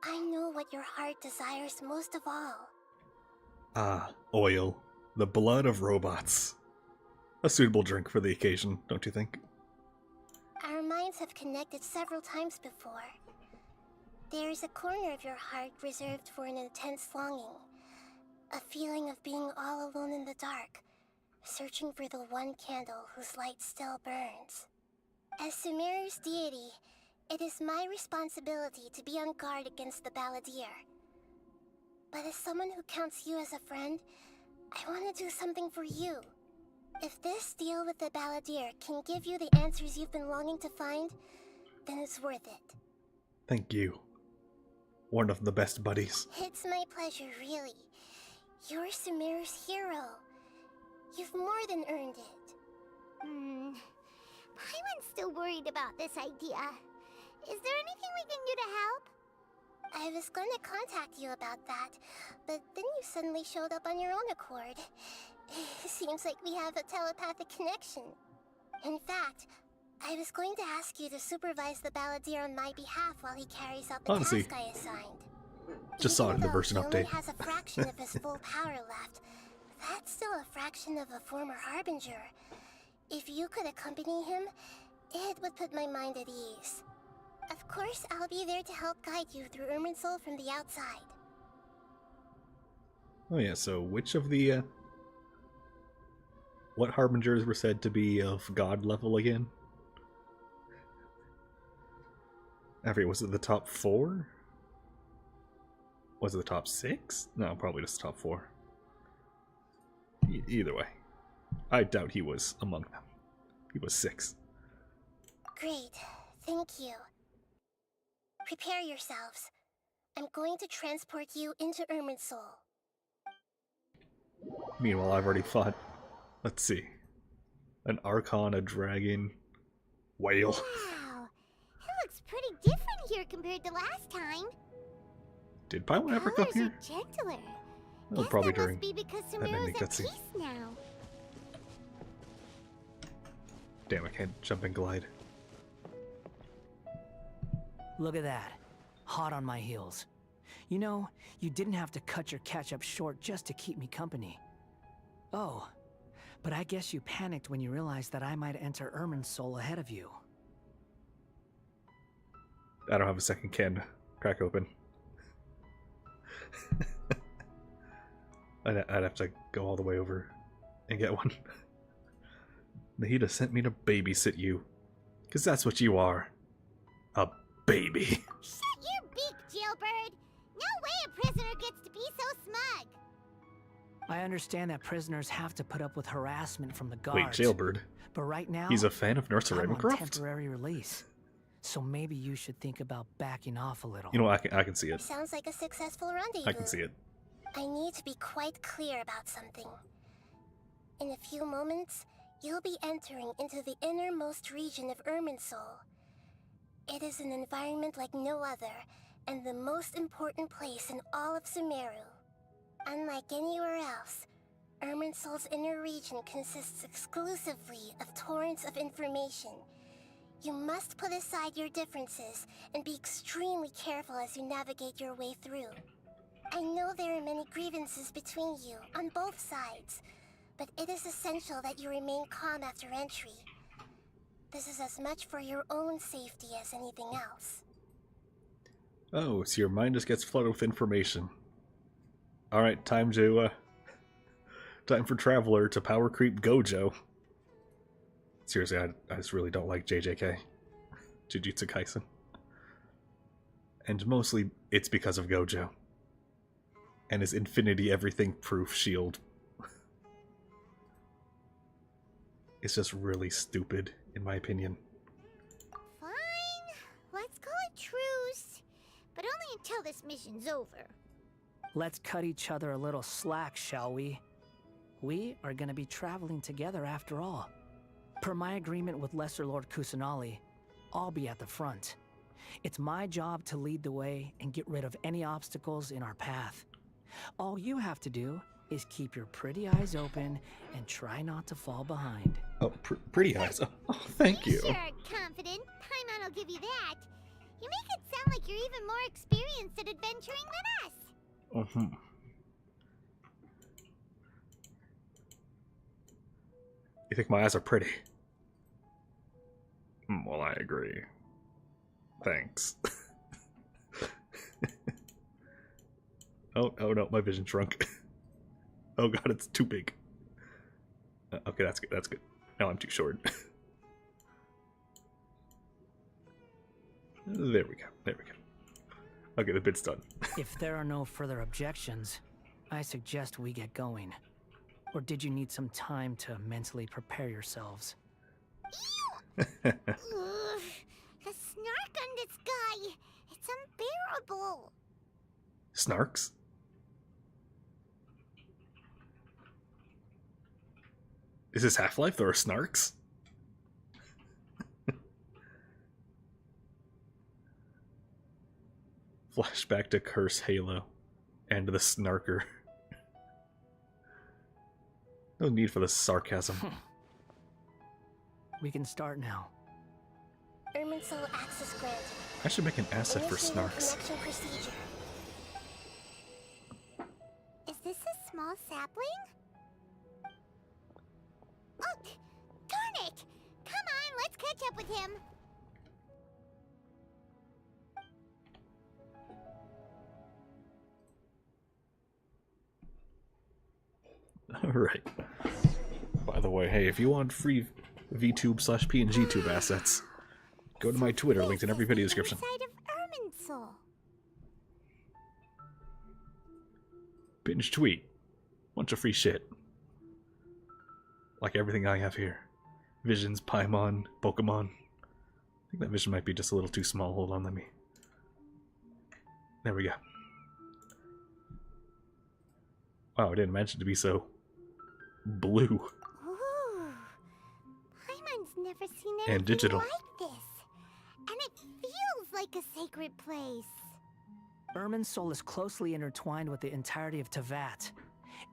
I know what your heart desires most of all. Ah, oil. The blood of robots. A suitable drink for the occasion, don't you think? Our minds have connected several times before. There is a corner of your heart reserved for an intense longing. A feeling of being all alone in the dark, searching for the one candle whose light still burns. As Sumeru's deity, it is my responsibility to be on guard against the Balladeer. But as someone who counts you as a friend, I want to do something for you. If this deal with the Balladeer can give you the answers you've been longing to find, then it's worth it. Thank you. One of the best buddies. It's my pleasure, really. You're Sumeru's hero. You've more than earned it. Paimon's still worried about this idea. Is there anything we can do to help? I was going to contact you about that, but then you suddenly showed up on your own accord. Seems like we have a telepathic connection. In fact, I was going to ask you to supervise the Balladeer on my behalf while he carries out the task I assigned. Just saw it in the version Even though update. he has a fraction of his full power left, that's still a fraction of a former Harbinger. If you could accompany him, it would put my mind at ease. Of course, I'll be there to help guide you through Irminsul from the outside. Oh yeah, so which of the what Harbingers were said to be of God level again? I forget, was it the top 4? Was it the top 6? No, probably just top 4. Either way, I doubt he was among them. He was 6. Great, thank you. Prepare yourselves. I'm going to transport you into Irminsul. Meanwhile, I've already fought, let's see, an Archon, a dragon, whale. Wow, it looks pretty different here compared to last time. Did Paimon ever come Colors here? are gentler. Well, Guess probably that during must be because an Sumeru's ending at cutscene. peace now. Damn, I can't jump and glide. Look at that. Hot on my heels. You know, you didn't have to cut your catch-up short just to keep me company. Oh, but I guess you panicked when you realized that I might enter Irminsul ahead of you. I don't have a second can to crack open. I'd have to go all the way over and get one. Nahida sent me to babysit you. Because that's what you are. A baby. Shut your beak, jailbird! No way a prisoner gets to be so smug! I understand that prisoners have to put up with harassment from the Wait, guards. Jailbird? But right now, He's a fan of Nurse I'm on Ravencroft? temporary release. So maybe you should think about backing off a little. You know, I can see it. Sounds like a successful rendezvous. I can see it. I need to be quite clear about something. In a few moments, you'll be entering into the innermost region of Irminsul. It is an environment like no other, and the most important place in all of Sumeru. Unlike anywhere else, Irminsul's inner region consists exclusively of torrents of information. You must put aside your differences and be extremely careful as you navigate your way through. I know there are many grievances between you on both sides, but it is essential that you remain calm after entry. This is as much for your own safety as anything else. Oh, so your mind just gets flooded with information. Alright, time to, time for Traveler to power creep Gojo. Seriously, I just really don't like JJK. Jujutsu Kaisen. And mostly, it's because of Gojo. And his infinity everything proof shield. It's just really stupid, in my opinion. Fine, let's call it truce. But only until this mission's over. Let's cut each other a little slack, shall we? We are going to be traveling together after all. Per my agreement with Lesser Lord Kusanali, I'll be at the front. It's my job to lead the way and get rid of any obstacles in our path. All you have to do is keep your pretty eyes open and try not to fall behind. Oh, pretty eyes. Oh, thank you. Sure, confident. Paimon will give you that. You make it sound like you're even more experienced at adventuring than us. You think my eyes are pretty? Well, I agree. Thanks. Oh no, my vision shrunk. Oh god, it's too big. Okay, that's good, that's good. Now I'm too short. There we go, there we go. Okay, the bit's done. If there are no further objections, I suggest we get going. Or did you need some time to mentally prepare yourselves? Ugh, the snark on this guy. It's unbearable. Snarks? Is this Half-Life? There are snarks? Flashback to Curse Halo and the Snarker. No need for the sarcasm. We can start now. Irminsul access granted. I should make an asset for Initiating snarks. connection procedure. Is this a small sapling? Oh, darn it! Come on, let's catch up with him. Alright. By the way, hey, if you want free VTube/PNGTube assets, go to my Twitter, linked in every video description. Inside of Irminsul. Binge tweet. Bunch of free shit. Like everything I have here. Visions, Paimon, Pokemon. I think that vision might be just a little too small. Hold on, let me... There we go. Wow, I didn't imagine it to be so... blue. Ooh. Paimon's never seen And anything digital. like this. And it feels like a sacred place. Irminsul is closely intertwined with the entirety of Teyvat.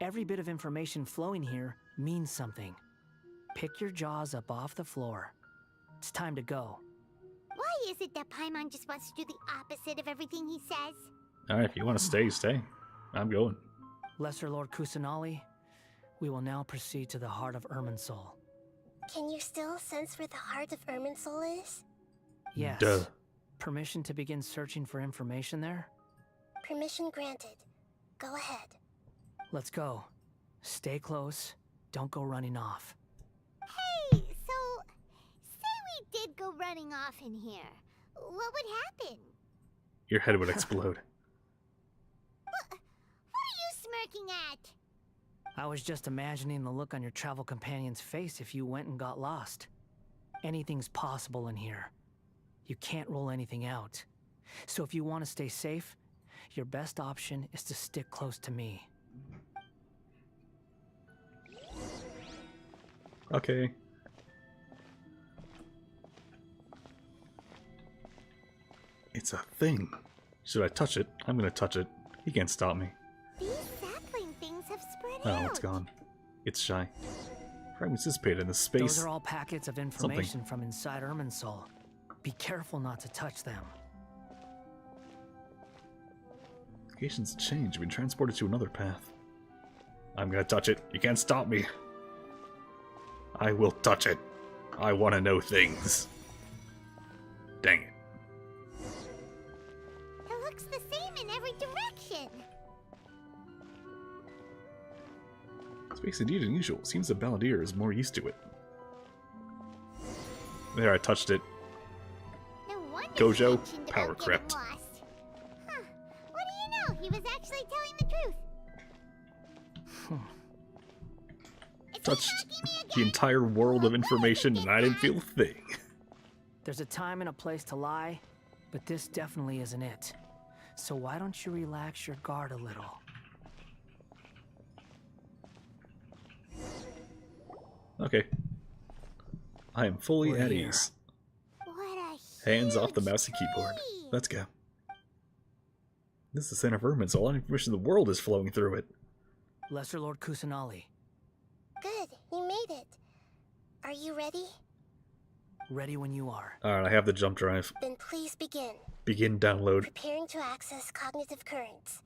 Every bit of information flowing here means something. Pick your jaws up off the floor. It's time to go. Why is it that Paimon just wants to do the opposite of everything he says? Alright, if you want to stay, stay. I'm going. Lesser Lord Kusanali, we will now proceed to the heart of Irminsul. Can you still sense where the heart of Irminsul is? Yes. Duh. Permission to begin searching for information there? Permission granted. Go ahead. Let's go. Stay close. Don't go running off. Hey, so say we did go running off in here. What would happen? Your head would explode. What are you smirking at? I was just imagining the look on your travel companion's face if you went and got lost. Anything's possible in here. You can't rule anything out. So if you want to stay safe, your best option is to stick close to me. Okay. It's a thing. Should I touch it? I'm gonna touch it. He can't stop me. These sapling things have spread Oh, out. it's gone. It's shy. Fragments dissipated in the space. Those are all packets of information from inside Irminsul. Be careful not to touch them. Locations change. You've been transported to another path. I'm gonna touch it. You can't stop me. I will touch it. I want to know things. Dang it. It looks the same in every direction. Space indeed unusual. Seems the Balladeer is more used to it. There, I touched it. No wonder Gojo, he mentioned power about getting crept. lost. Huh. What do you know? He was actually telling the truth. It's like Touched knocking me the again. entire world of information and I didn't feel a thing. There's a time and a place to lie, but this definitely isn't it. So why don't you relax your guard a little? Okay. I am fully We're at here. ease. What a Hands off the huge mouse and keyboard. tree. Let's go. This is the center of Irmin, so all the information in the world is flowing through it. Lesser Lord Kusanali, Good, you made it. Are you ready? ready when you are. Alright, I have the jump drive. Then please begin. Begin download. Preparing to access cognitive currents.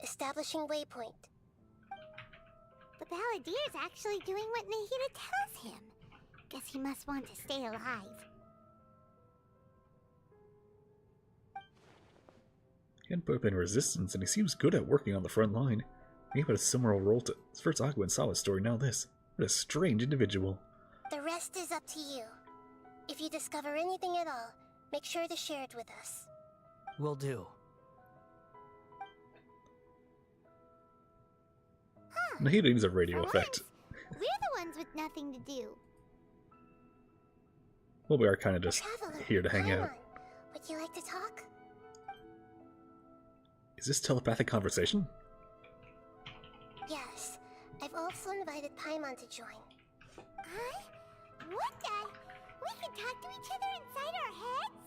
Establishing waypoint. The Balladier's actually doing what Nahida tells him. Guess he must want to stay alive. He hadn't put up any resistance, and he seems good at working on the front line. He had a similar role to first Aqua and Sawa's story, now this. What a strange individual. The rest is up to you. If you discover anything at all, make sure to share it with us. Will do. Nahida needs a radio For effect. once, we're the ones with nothing to do. Well, we are kind of just Traveler, here to hang out. Paimon, would you like to talk? Is this telepathic conversation? Yes. I've also invited Paimon to join. Huh? What the? We can talk to each other inside our heads?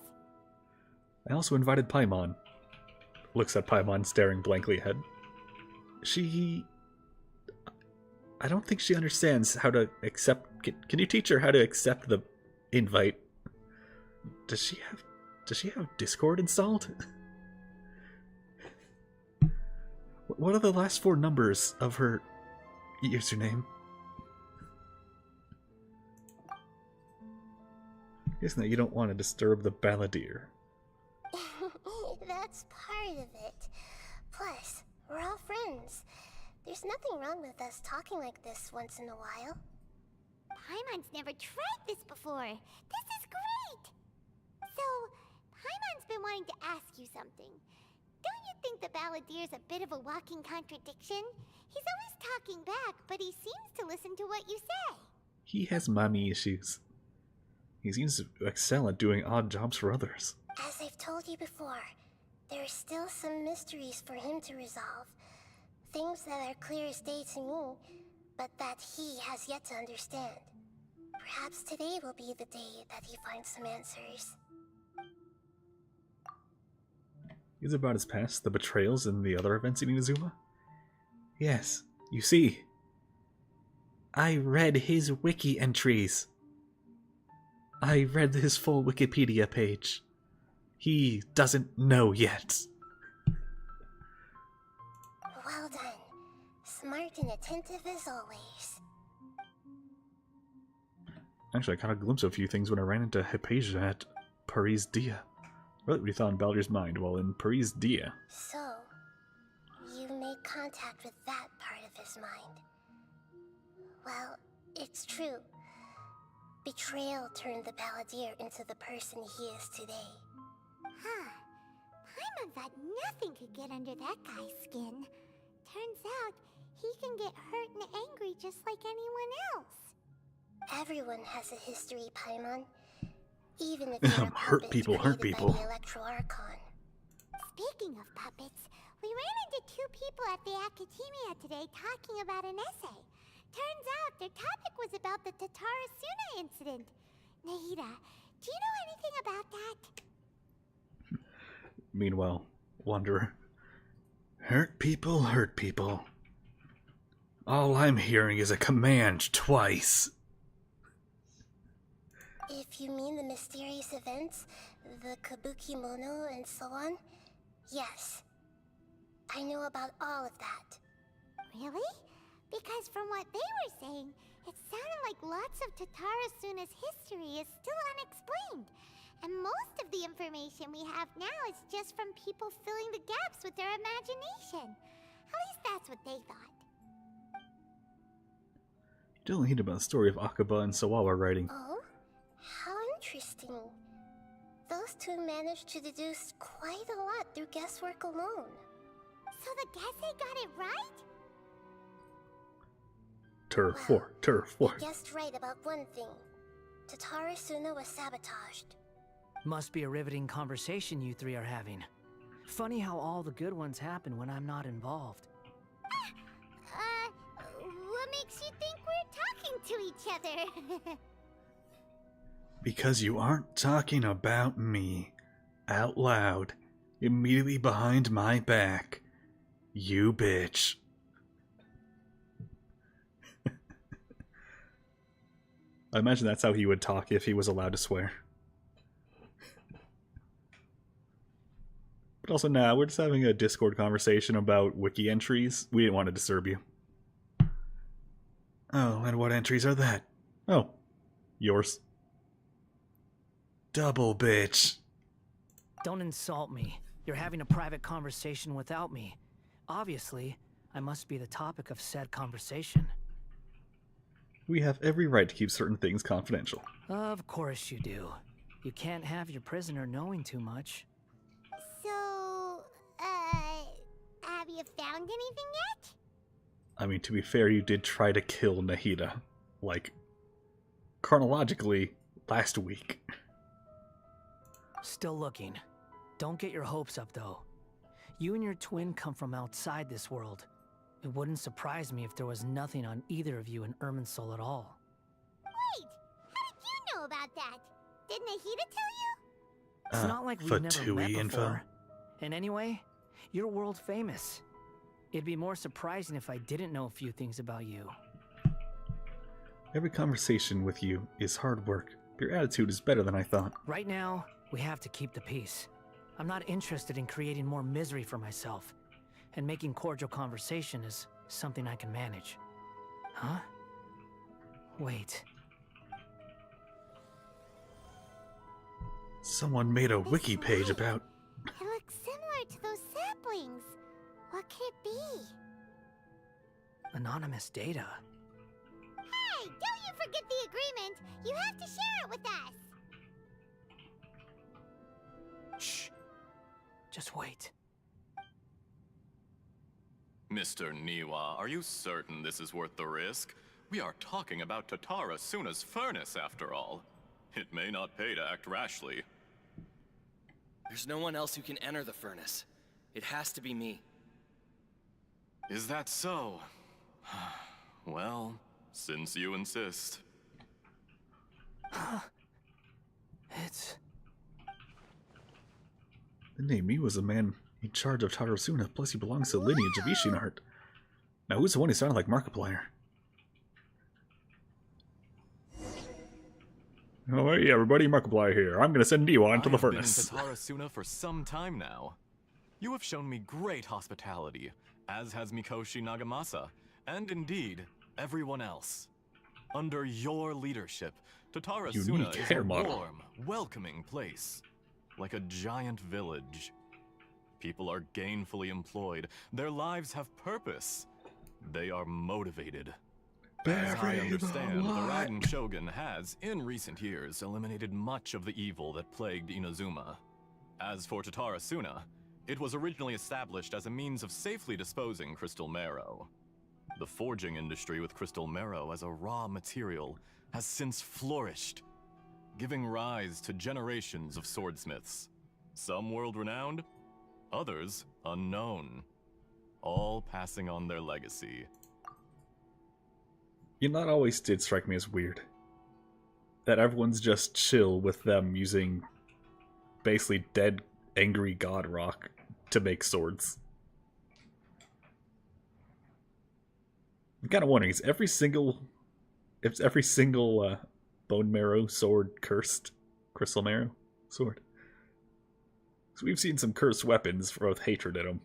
I also invited Paimon. Looks at Paimon staring blankly ahead. I don't think she understands how to accept... Can you teach her how to accept the invite? Does she have Discord installed? What are the last 4 numbers of her username? Isn't that you don't want to disturb the balladeer? That's part of it. Plus, we're all friends. There's nothing wrong with us talking like this once in a while. Paimon's never tried this before. This is great! So, Paimon's been wanting to ask you something. Don't you think the balladeer's a bit of a walking contradiction? He's always talking back, but he seems to listen to what you say. He has mommy issues. He seems to excel at doing odd jobs for others. As I've told you before, there are still some mysteries for him to resolve. Things that are clear as day to me, but that he has yet to understand. Perhaps today will be the day that he finds some answers. Is it about his past, the betrayals, and the other events in Inazuma? Yes, you see. I read his wiki entries. I read his full Wikipedia page. He doesn't know yet. Well done. Smart and attentive as always. Actually, I caught a glimpse of a few things when I ran into Hypatia at Paris Dia. What we thought in Baldur's mind while in Paris Dia. So, you made contact with that part of his mind. Well, it's true. Betrayal turned the balladeer into the person he is today. Huh. Paimon thought nothing could get under that guy's skin. Turns out, he can get hurt and angry just like anyone else. Everyone has a history, Paimon. Even if you're a Hurt people, hurt people. By the Electro Archon. Speaking of puppets, we ran into 2 people at the Academia today talking about an essay. Turns out their topic was about the Tatarasuna incident. Nahida, do you know anything about that? Meanwhile, Wanderer. Hurt people, hurt people. All I'm hearing is a command twice. If you mean the mysterious events, the Kabuki Mono and so on, yes. I know about all of that. Really? Because from what they were saying, it sounded like lots of Tatarasuna's history is still unexplained. And most of the information we have now is just from people filling the gaps with their imagination. At least that's what they thought. You don't hear about the story of Akaba and Sawawa writing. Oh? How interesting. Those 2 managed to deduce quite a lot through guesswork alone. So the Gesse got it right? Turf 4, Turf 4. They guessed right about one thing. Tatarasuna was sabotaged. Must be a riveting conversation you 3 are having. Funny how all the good ones happen when I'm not involved. What makes you think we're talking to each other? Because you aren't talking about me out loud, immediately behind my back. You bitch. I imagine that's how he would talk if he was allowed to swear. But also, nah, we're just having a Discord conversation about wiki entries. We didn't want to disturb you. Oh, and what entries are that? Oh, yours. Double bitch. Don't insult me. You're having a private conversation without me. Obviously, I must be the topic of said conversation. We have every right to keep certain things confidential. Of course you do. You can't have your prisoner knowing too much. So, have you found anything yet? I mean, to be fair, you did try to kill Nahida, like, chronologically, last week. Still looking. Don't get your hopes up, though. You and your twin come from outside this world. It wouldn't surprise me if there was nothing on either of you in Irminsul at all. Wait, how did you know about that? Did Nahida tell you? It's not like we've never met before. And anyway, you're world famous. It'd be more surprising if I didn't know a few things about you. Every conversation with you is hard work. Your attitude is better than I thought. Right now, we have to keep the peace. I'm not interested in creating more misery for myself. And making cordial conversation is something I can manage. Huh? Wait. Someone made a wiki page about... It looks similar to those saplings. What could it be? Anonymous data. Hey, don't you forget the agreement. You have to share it with us. Shh. Just wait. Mr. Niwa, are you certain this is worth the risk? We are talking about Tatara Suna's furnace, after all. It may not pay to act rashly. There's no one else who can enter the furnace. It has to be me. Is that so? Well, since you insist. It's... The name me was a man in charge of Tatarasuna, plus he belongs to the lineage of Ishinart. Now who's the one who sounded like Markiplier? Oh hey everybody, Markiplier here. I'm gonna send Niwa into the furnace. I've been in Tatarasuna for some time now. You have shown me great hospitality, as has Mikoshi Nagamasa, and indeed, everyone else. Under your leadership, Tatarasuna is a warm, welcoming place. Like a giant village. People are gainfully employed. Their lives have purpose. They are motivated. As I understand, the Raiden Shogun has, in recent years, eliminated much of the evil that plagued Inazuma. As for Tatarasuna, it was originally established as a means of safely disposing crystal marrow. The forging industry with crystal marrow as a raw material has since flourished, giving rise to generations of swordsmiths. Some world-renowned, others unknown, all passing on their legacy. You know, that always did strike me as weird. That everyone's just chill with them using basically dead, angry god rock to make swords. I'm kind of wondering, is every single bone marrow sword cursed? Crystal marrow sword? So we've seen some cursed weapons with hatred in them.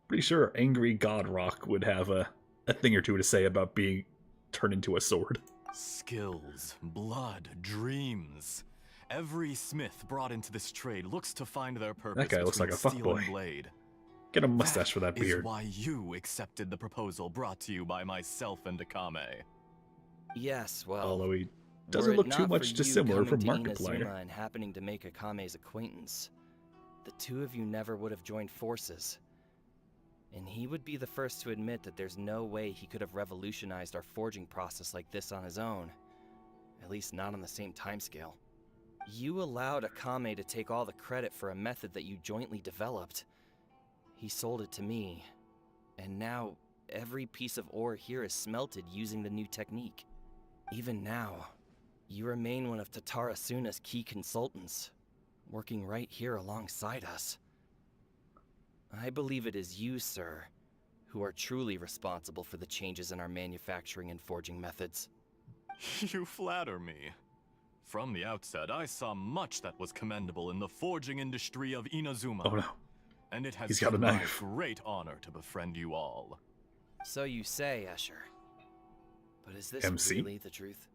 Pretty sure angry god rock would have a thing or two to say about being turned into a sword. Skills, blood, dreams. Every smith brought into this trade looks to find their purpose. That guy looks like a fuckboy. Get a mustache for that beard. Is why you accepted the proposal brought to you by myself and Akame. Yes, well... Although he doesn't look too much dissimilar from Markiplier. And happening to make Akame's acquaintance, the two of you never would have joined forces. And he would be the first to admit that there's no way he could have revolutionized our forging process like this on his own. At least not on the same timescale. You allowed Akame to take all the credit for a method that you jointly developed. He sold it to me. And now, every piece of ore here is smelted using the new technique. Even now, you remain one of Tatarasuna's key consultants, working right here alongside us. I believe it is you, sir, who are truly responsible for the changes in our manufacturing and forging methods. You flatter me. From the outset, I saw much that was commendable in the forging industry of Inazuma. Oh no. And it has He's got a been my knife. great honor to befriend you all. So you say, Escher. But is this MC? really the truth?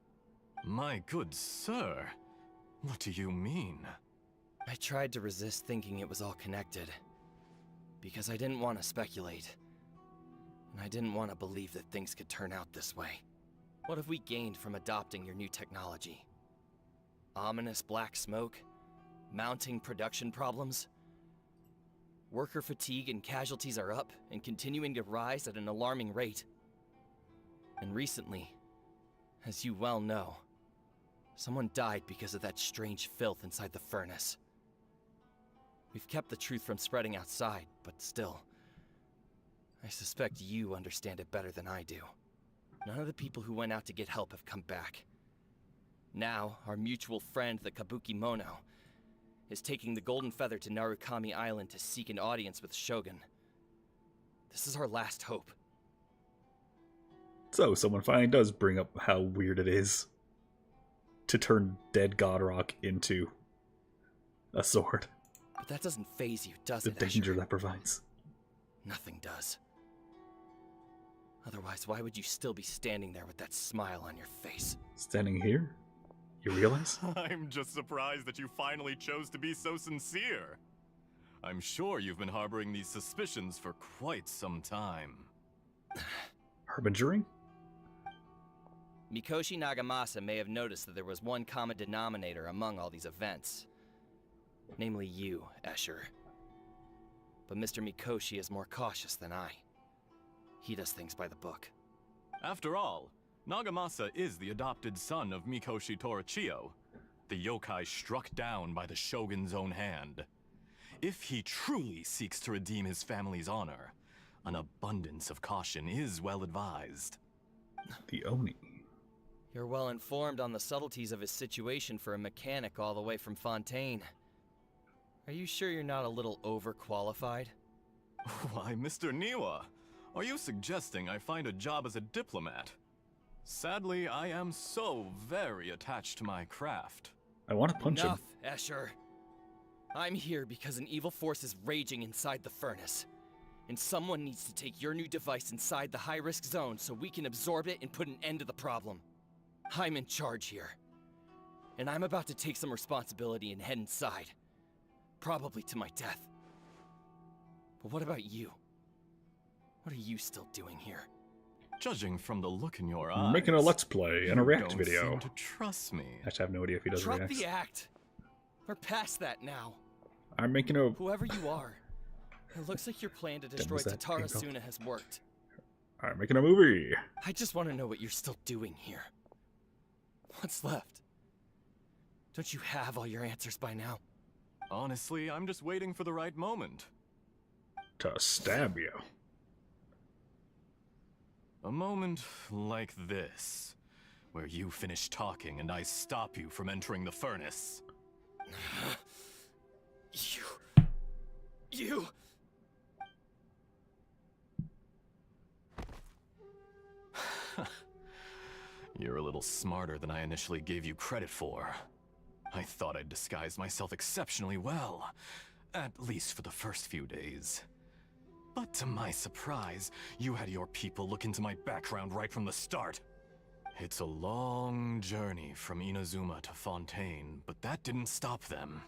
My good sir, what do you mean? I tried to resist thinking it was all connected. Because I didn't want to speculate. And I didn't want to believe that things could turn out this way. What have we gained from adopting your new technology? Ominous black smoke? Mounting production problems? Worker fatigue and casualties are up and continuing to rise at an alarming rate. And recently, as you well know, someone died because of that strange filth inside the furnace. We've kept the truth from spreading outside, but still, I suspect you understand it better than I do. None of the people who went out to get help have come back. Now, our mutual friend, the Kabuki Mono, is taking the Golden Feather to Narukami Island to seek an audience with Shogun. This is our last hope. So, someone finally does bring up how weird it is to turn dead Godrock into a sword. But that doesn't faze you, does The it, danger Escher? that provides. Nothing does. Otherwise, why would you still be standing there with that smile on your face? Standing here? You realize? I'm just surprised that you finally chose to be so sincere. I'm sure you've been harboring these suspicions for quite some time. Harbingering? Mikoshi Nagamasa may have noticed that there was one common denominator among all these events. Namely you, Escher. But Mr. Mikoshi is more cautious than I. He does things by the book. After all, Nagamasa is the adopted son of Mikoshi Torichio, the yokai struck down by the Shogun's own hand. If he truly seeks to redeem his family's honor, an abundance of caution is well advised. The Oni. You're well informed on the subtleties of his situation for a mechanic all the way from Fontaine. Are you sure you're not a little overqualified? Why, Mr. Niwa, are you suggesting I find a job as a diplomat? Sadly, I am so very attached to my craft. I want to punch Enough, him. Escher. I'm here because an evil force is raging inside the furnace. And someone needs to take your new device inside the high-risk zone so we can absorb it and put an end to the problem. I'm in charge here. And I'm about to take some responsibility and head inside. Probably to my death. But what about you? What are you still doing here? Judging from the look in your eyes, Making a Let's Play and a you React don't video. seem to trust me. Actually, I have no idea if he does Drop reacts. the act. We're past that now. I'm making a... Whoever you are, it looks like your plan to destroy was that Tatara game called? Suna has worked. I'm making a movie. I just want to know what you're still doing here. What's left? Don't you have all your answers by now? Honestly, I'm just waiting for the right moment. To stab you. A moment like this, where you finish talking and I stop you from entering the furnace. You... You're a little smarter than I initially gave you credit for. I thought I'd disguised myself exceptionally well, at least for the first few days. But to my surprise, you had your people look into my background right from the start. It's a long journey from Inazuma to Fontaine, but that didn't stop them.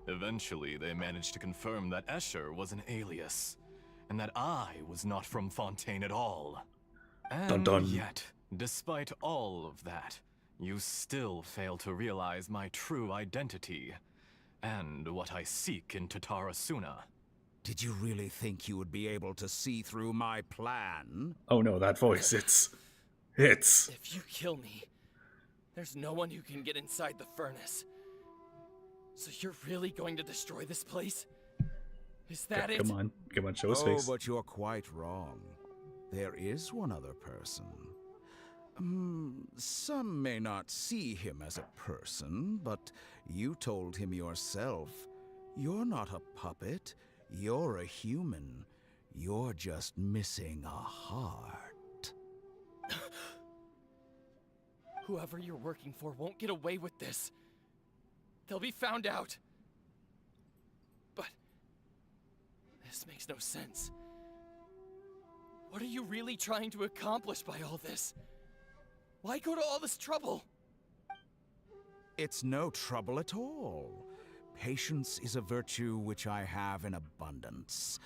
Eventually, they managed to confirm that Escher was an alias, and that I was not from Fontaine at all. And Dun dun. yet, despite all of that, you still fail to realize my true identity, and what I seek in Tatara Suna. Did you really think you would be able to see through my plan? Oh no, that voice, it's... If you kill me, there's no one who can get inside the furnace. So you're really going to destroy this place? Is that it? Come on, show his face. Oh, but you're quite wrong. There is one other person. Some may not see him as a person, but you told him yourself. You're not a puppet. You're a human. You're just missing a heart. Whoever you're working for won't get away with this. They'll be found out. But this makes no sense. What are you really trying to accomplish by all this? Why go to all this trouble? It's no trouble at all. Patience is a virtue which I have in abundance.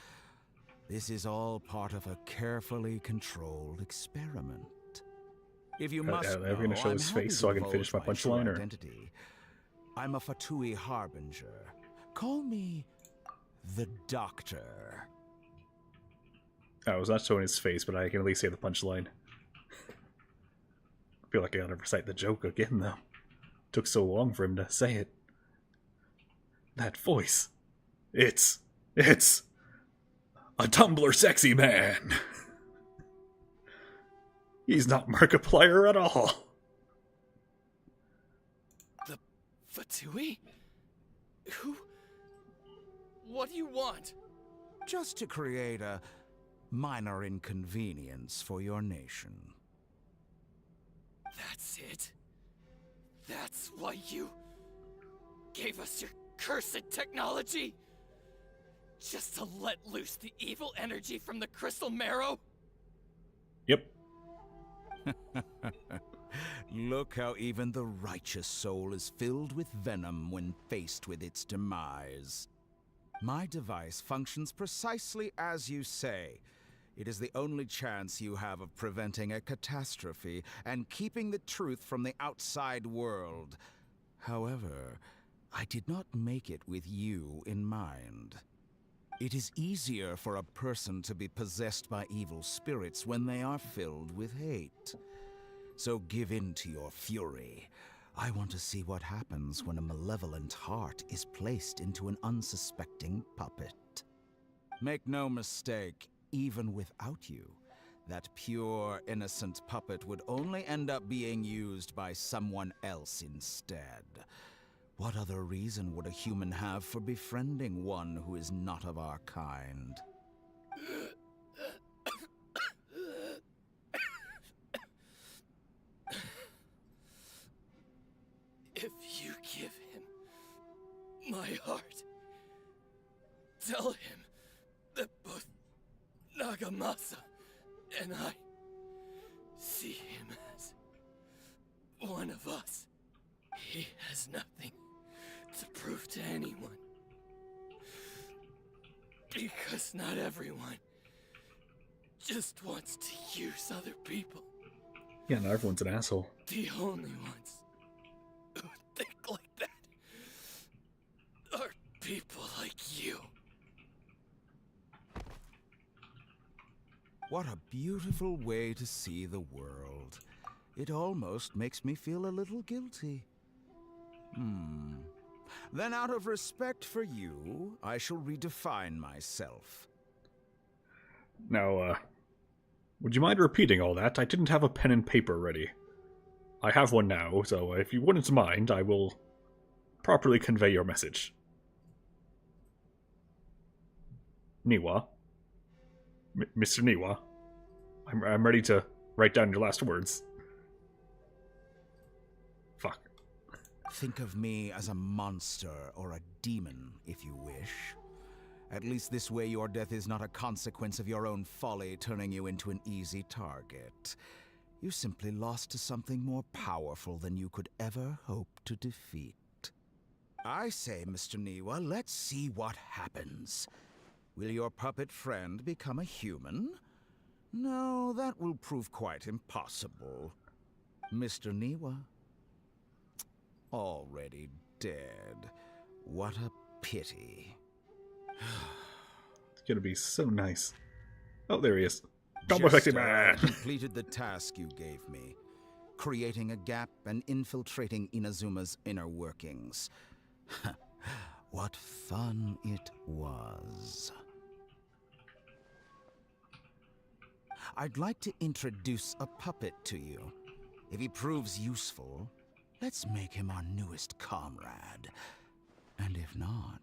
This is all part of a carefully controlled experiment. If you must Are we going to show I'm his happy face to so I can divulge finish my true punchline, or...? identity. I'm a Fatui Harbinger. Call me the Doctor. I was not showing his face, but I can at least say the punchline. feel like I gotta recite the joke again, though. Took so long for him to say it. That voice. It's a Tumblr sexy man. He's not Markiplier at all. The Fatui? Who? What do you want? Just to create a minor inconvenience for your nation. That's it? That's why you gave us your cursed technology? Just to let loose the evil energy from the crystal marrow? Yep. Look how even the righteous soul is filled with venom when faced with its demise. My device functions precisely as you say. It is the only chance you have of preventing a catastrophe and keeping the truth from the outside world. However, I did not make it with you in mind. It is easier for a person to be possessed by evil spirits when they are filled with hate. So give in to your fury. I want to see what happens when a malevolent heart is placed into an unsuspecting puppet. Make no mistake, even without you, that pure, innocent puppet would only end up being used by someone else instead. What other reason would a human have for befriending one who is not of our kind? If you give him my heart, tell him that both Nagamasa and I see him as one of us. He has nothing to prove to anyone. Because not everyone just wants to use other people. Yeah, not everyone's an asshole. The only ones who think like that are people like you. What a beautiful way to see the world. It almost makes me feel a little guilty. Then out of respect for you, I shall redefine myself. Now, would you mind repeating all that? I didn't have a pen and paper ready. I have one now, so if you wouldn't mind, I will properly convey your message. Niwa. Mr. Niwa. I'm ready to write down your last words. Fuck. Think of me as a monster or a demon, if you wish. At least this way your death is not a consequence of your own folly turning you into an easy target. You simply lost to something more powerful than you could ever hope to defeat. I say, Mr. Niwa, let's see what happens. Will your puppet friend become a human? No, that will prove quite impossible. Mr. Niwa? Already dead. What a pity. It's gonna be so nice. Oh, there he is. Double effective man! Completed the task you gave me. Creating a gap and infiltrating Inazuma's inner workings. What fun it was. I'd like to introduce a puppet to you. If he proves useful, let's make him our newest comrade. And if not,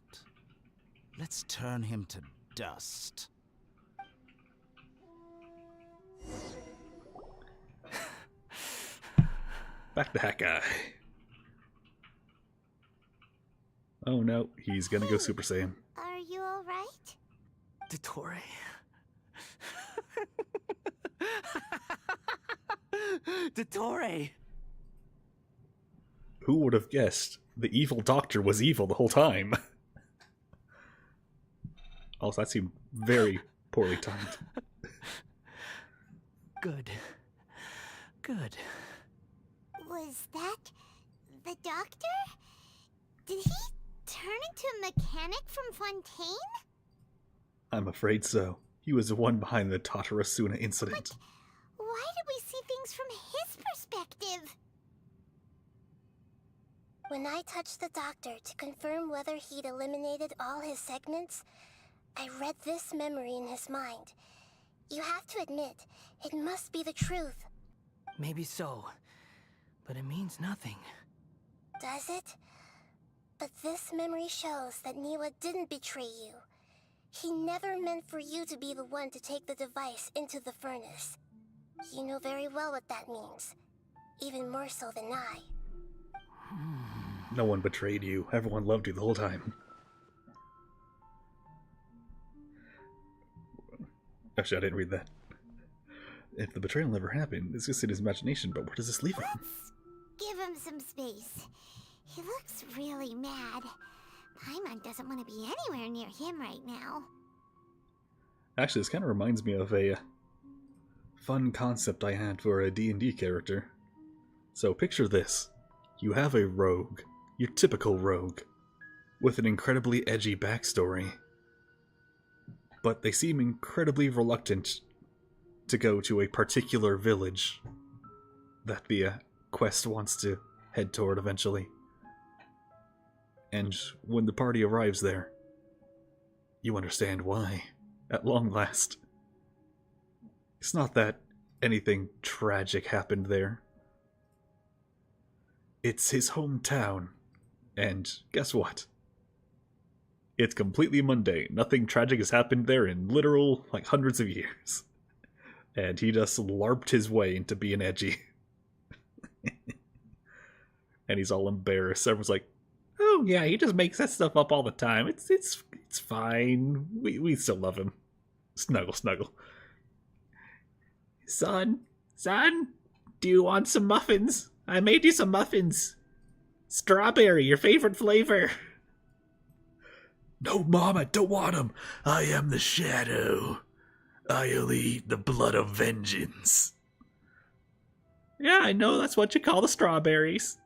let's turn him to dust. Back to that guy. Oh no, he's gonna go Super Saiyan. Are you alright? Dottore. Dottore! Who would have guessed the evil doctor was evil the whole time? Also, that seemed very poorly timed. Good. Good. Was that the doctor? Did he turn into a mechanic from Fontaine? I'm afraid so. He was the one behind the Tatarasuna incident. Why did we see things things from his perspective. When I touched the doctor to confirm whether he'd eliminated all his segments, I read this memory in his mind. You have to admit, it must be the truth. Maybe so, but it means nothing. Does it? But this memory shows that Niwa didn't betray you. He never meant for you to be the one to take the device into the furnace. You know very well what that means. Even more so than I. No one betrayed you. Everyone loved you the whole time. Actually, I didn't read that. If the betrayal never happened, it's just in his imagination, but where does this leave him? Give him some space. He looks really mad. Paimon doesn't want to be anywhere near him right now. Actually, this kind of reminds me of a fun concept I had for a D&D character. So picture this. You have a rogue, your typical rogue, with an incredibly edgy backstory. But they seem incredibly reluctant to go to a particular village that the quest wants to head toward eventually. And when the party arrives there, you understand why, at long last. It's not that anything tragic happened there. It's his hometown, and guess what? It's completely mundane. Nothing tragic has happened there in literal, hundreds of years. And he just LARPed his way into being edgy. And he's all embarrassed. Everyone's like, oh yeah, he just makes that stuff up all the time. It's fine. We still love him. Snuggle, snuggle. Son, do you want some muffins? I made you some muffins. Strawberry, your favorite flavor. No, Mom, I don't want them. I am the Shadow. I only eat the blood of vengeance. Yeah, I know, that's what you call the strawberries.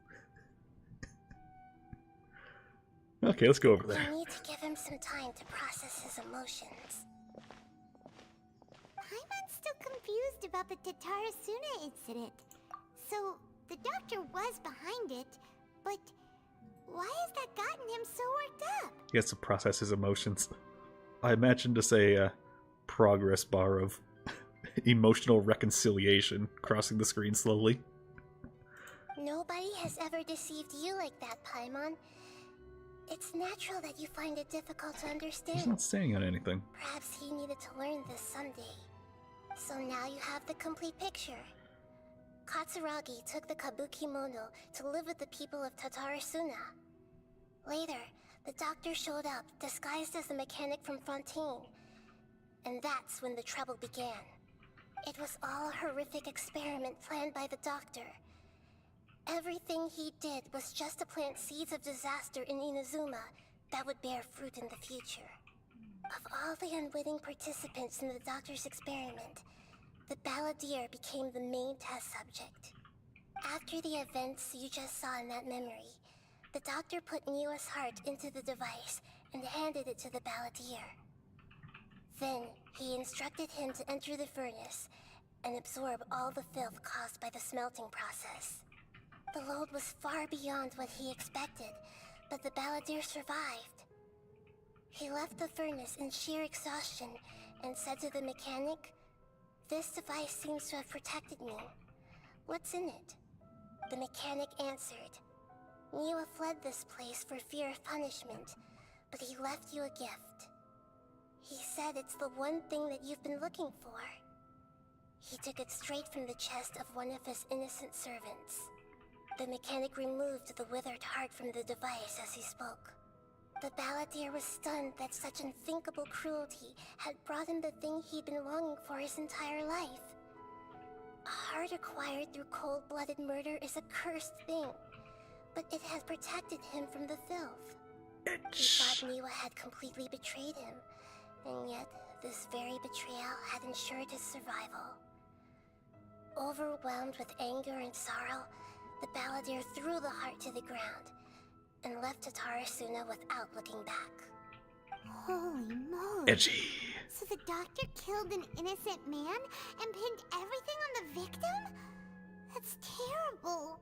Okay, let's go over there. You need to give him some time to process his emotions. Paimon's still confused about the Tatarasuna incident. So, the doctor was behind it, but why has that gotten him so worked up? He has to process his emotions. I imagine just a progress bar of emotional reconciliation crossing the screen slowly. Nobody has ever deceived you like that, Paimon. It's natural that you find it difficult to understand. He's not saying on anything. Perhaps he needed to learn this someday. So now you have the complete picture. Katsuragi took the Kabukimono to live with the people of Tatarasuna. Later, the doctor showed up, disguised as a mechanic from Fontaine. And that's when the trouble began. It was all a horrific experiment planned by the doctor. Everything he did was just to plant seeds of disaster in Inazuma that would bear fruit in the future. Of all the unwitting participants in the doctor's experiment, the balladeer became the main test subject. After the events you just saw in that memory, the doctor put Niwa's heart into the device and handed it to the balladeer. Then, he instructed him to enter the furnace and absorb all the filth caused by the smelting process. The load was far beyond what he expected, but the balladeer survived. He left the furnace in sheer exhaustion and said to the mechanic, "This device seems to have protected me. What's in it?" The mechanic answered, "Niwa fled this place for fear of punishment, but he left you a gift. He said it's the one thing that you've been looking for." He took it straight from the chest of one of his innocent servants. The mechanic removed the withered heart from the device as he spoke. The balladeer was stunned that such unthinkable cruelty had brought him the thing he'd been longing for his entire life. A heart acquired through cold-blooded murder is a cursed thing, but it has protected him from the filth. He thought Niwa had completely betrayed him, and yet this very betrayal had ensured his survival. Overwhelmed with anger and sorrow, the balladeer threw the heart to the ground and left Tatarasuna without looking back. Holy moly. Edgy. So the doctor killed an innocent man and pinned everything on the victim? That's terrible.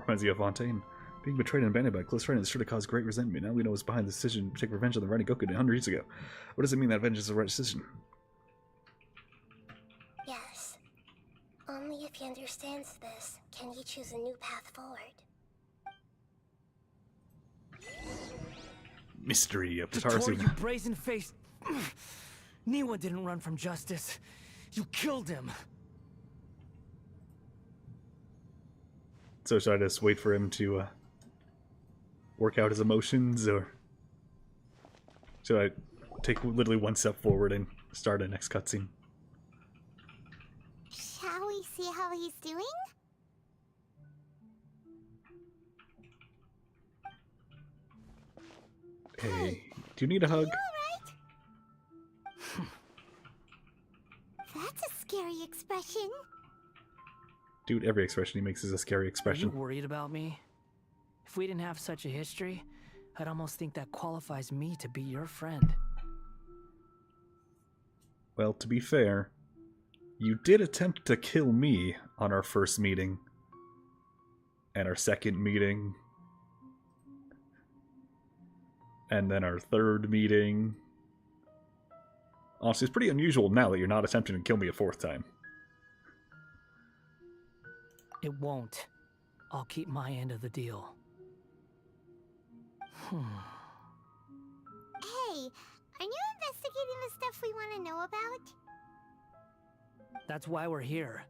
Reminds you of Fontaine. Being betrayed and abandoned by a close friend is sure to cause great resentment. Now we know what's behind the decision to take revenge on the Running Goku 100 years ago. What does it mean that vengeance is the right decision? Yes. Only if he understands this can he choose a new path forward. Mystery of Victoria, Tarsuna. you brazen-faced... Niwa didn't run from justice. You killed him. So should I just wait for him to work out his emotions, or should I take literally one step forward and start a next cutscene? Shall we see how he's doing? Hey, do you need a hug? That's a scary expression. Dude, every expression he makes is a scary Are expression. you worried about me? If we didn't have such a history, I'd almost think that qualifies me to be your friend. Well, to be fair, you did attempt to kill me on our first meeting. And our second meeting. And then our third meeting. Honestly, it's pretty unusual now that you're not attempting to kill me a fourth time. It won't. I'll keep my end of the deal. Hey, are you investigating the stuff we want to know about? That's why we're here.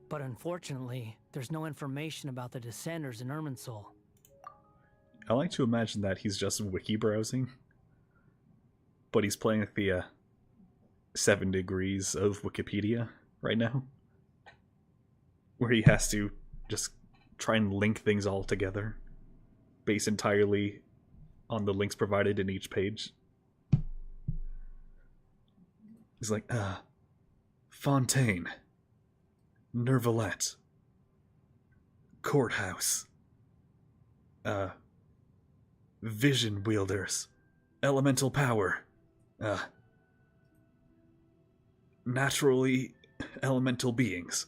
But unfortunately, there's no information about the Descenders in Irminsul. I like to imagine that he's just wiki browsing. But he's playing at the 7 degrees of Wikipedia right now. Where he has to just try and link things all together. Based entirely on the links provided in each page. He's like, Fontaine. Nervalette. Courthouse. Vision wielders. Elemental power. Naturally elemental beings.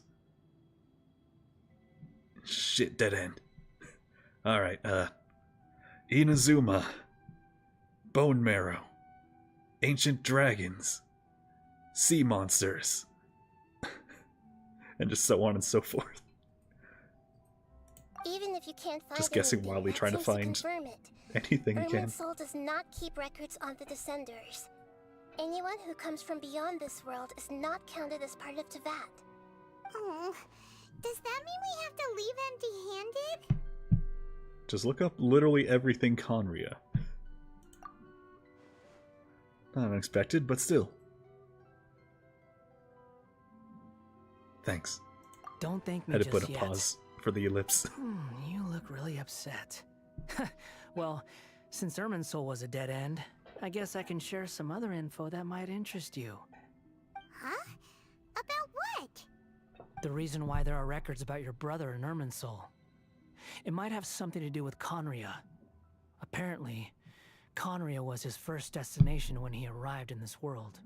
Shit, dead end. Alright, Inazuma. Bone marrow. Ancient dragons. Sea monsters. And just so on and so forth. Even if you can't find Just guessing anything, wildly that trying to seems find confirm it. anything he can. Irminsul does not keep records on the Descenders. Anyone who comes from beyond this world is not counted as part of Tevat. Oh, does that mean we have to leave empty-handed? Just look up literally everything Conria. Not unexpected, but still. Thanks. Don't thank me Had to just put a yet. pause for the ellipse. You look really upset. Well, since Irminsul was a dead end, I guess I can share some other info that might interest you. Huh? About what? The reason why there are records about your brother in Irminsul. It might have something to do with Conria. Apparently, Conria was his first destination when he arrived in this world.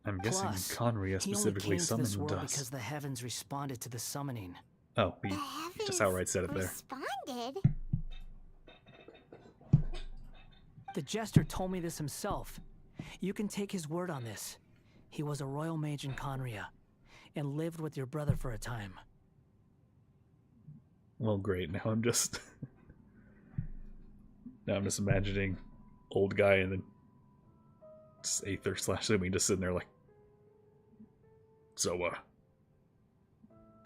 I'm guessing Plus, Conria he only specifically came to this summoned world us. because the heavens responded to the summoning. Oh, he just outright said it there. Responded? The Jester told me this himself. You can take his word on this. He was a royal mage in Conria, and lived with your brother for a time. Well, great. Now I'm just... now I'm just imagining old guy and then just Aether / Sumi just sitting there like... So, you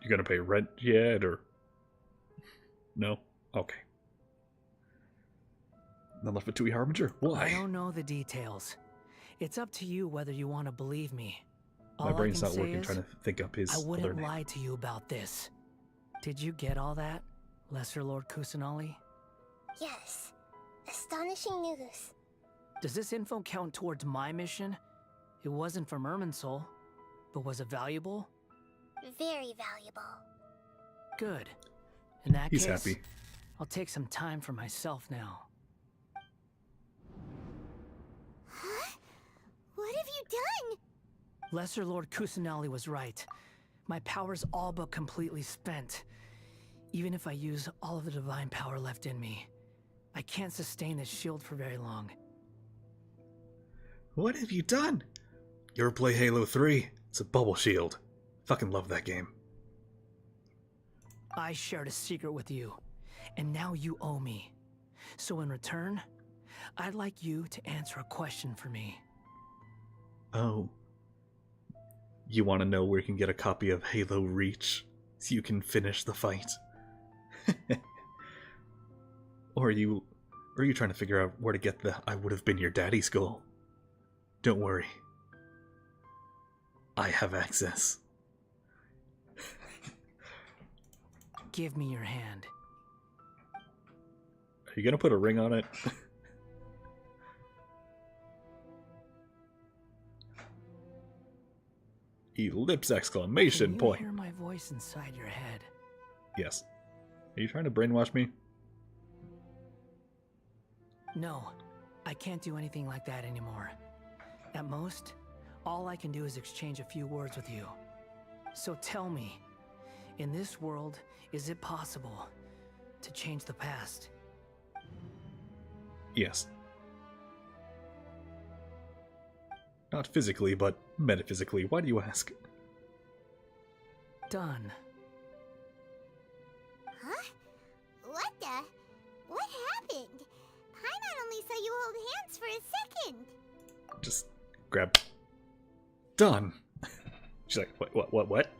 gonna pay rent yet, or... No? Okay. Then left with Tui Harbinger. Why? I don't know the details. It's up to you whether you want to believe me. My All brain's I not can say working is, trying to think up his I other wouldn't name. lie to you about this. Did you get all that, Lesser Lord Kusanali? Yes. Astonishing news. Does this info count towards my mission? It wasn't from Irminsul, but was it valuable? Very valuable. Good. In that He's case, happy. I'll take some time for myself now. Huh? What have you Lesser Lord Kusanali was right. My power's all but completely spent. Even if I use all of the divine power left in me, I can't sustain this shield for very long. What have you done? You ever play Halo 3? It's a bubble shield. Fucking love that game. I shared a secret with you, and now you owe me. So in return, I'd like you to answer a question for me. Oh. You want to know where you can get a copy of Halo Reach so you can finish the fight? Or are you trying to figure out where to get the I would have been your daddy skull? Don't worry. I have access. Give me your hand. Are you gonna put a ring on it? Ellipse exclamation point. Can you hear my voice inside your head? Yes. Are you trying to brainwash me? No, I can't do anything like that anymore. At most, all I can do is exchange a few words with you. So tell me, in this world, is it possible to change the past? Yes. Not physically, but metaphysically. Why do you ask? Done. Huh? What the? What happened? Paimon only saw you hold hands for a second. Just grab. Done. She's like, what?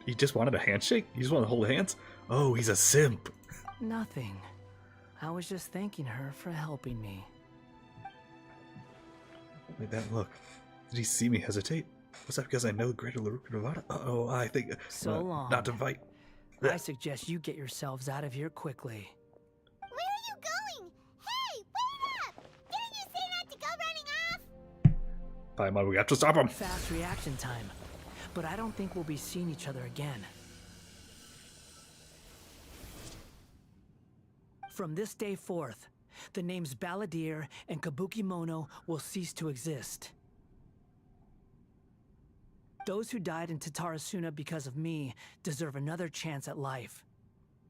He just wanted a handshake? He just wanted to hold hands? Oh, he's a simp. Nothing. I was just thanking her for helping me. Wait, that look. Did he see me hesitate? Was that because I know Greater Laruka Nevada? Uh-oh, I think... So long. Not to fight. I suggest you get yourselves out of here quickly. Where are you going? Hey, wait up! Didn't you say not to go running off? Paimon, we got to stop him! Fast reaction time. But I don't think we'll be seeing each other again. From this day forth, the names Balladeer and Kabuki Mono will cease to exist. Those who died in Tatarasuna because of me deserve another chance at life.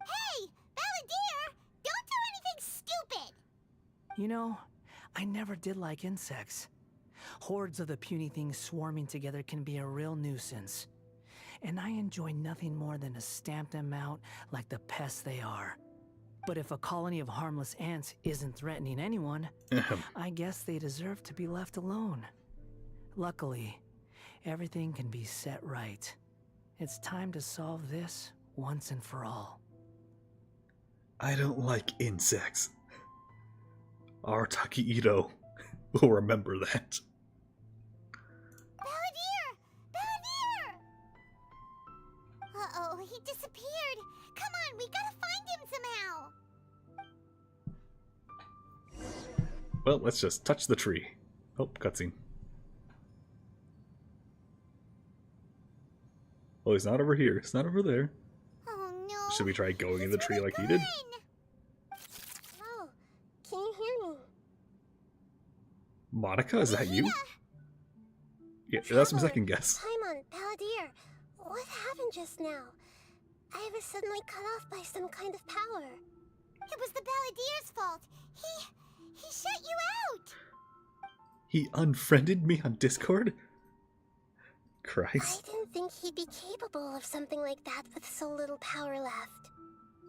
Hey, Balladeer! Don't do anything stupid! You know, I never did like insects. Hordes of the puny things swarming together can be a real nuisance. And I enjoy nothing more than to stamp them out like the pests they are. But if a colony of harmless ants isn't threatening anyone, I guess they deserve to be left alone. Luckily, everything can be set right. It's time to solve this once and for all. I don't like insects. Our Takiito will remember that. Balladeer! Balladeer! Uh-oh, he disappeared. Come on, we gotta find him somehow. Well, let's just touch the tree. Oh, cutscene. Oh, he's not over here. He's not over there. Oh no. Should we try going in the tree like he did? Oh, can you hear me? Monica, is that you? Yeah, that's my second guess. Paimon, Balladeer, what happened just now? I was suddenly cut off by some kind of power. It was the Balladeer's fault. He shut you out. He unfriended me on Discord? Christ. I didn't think he'd be capable of something like that with so little power left.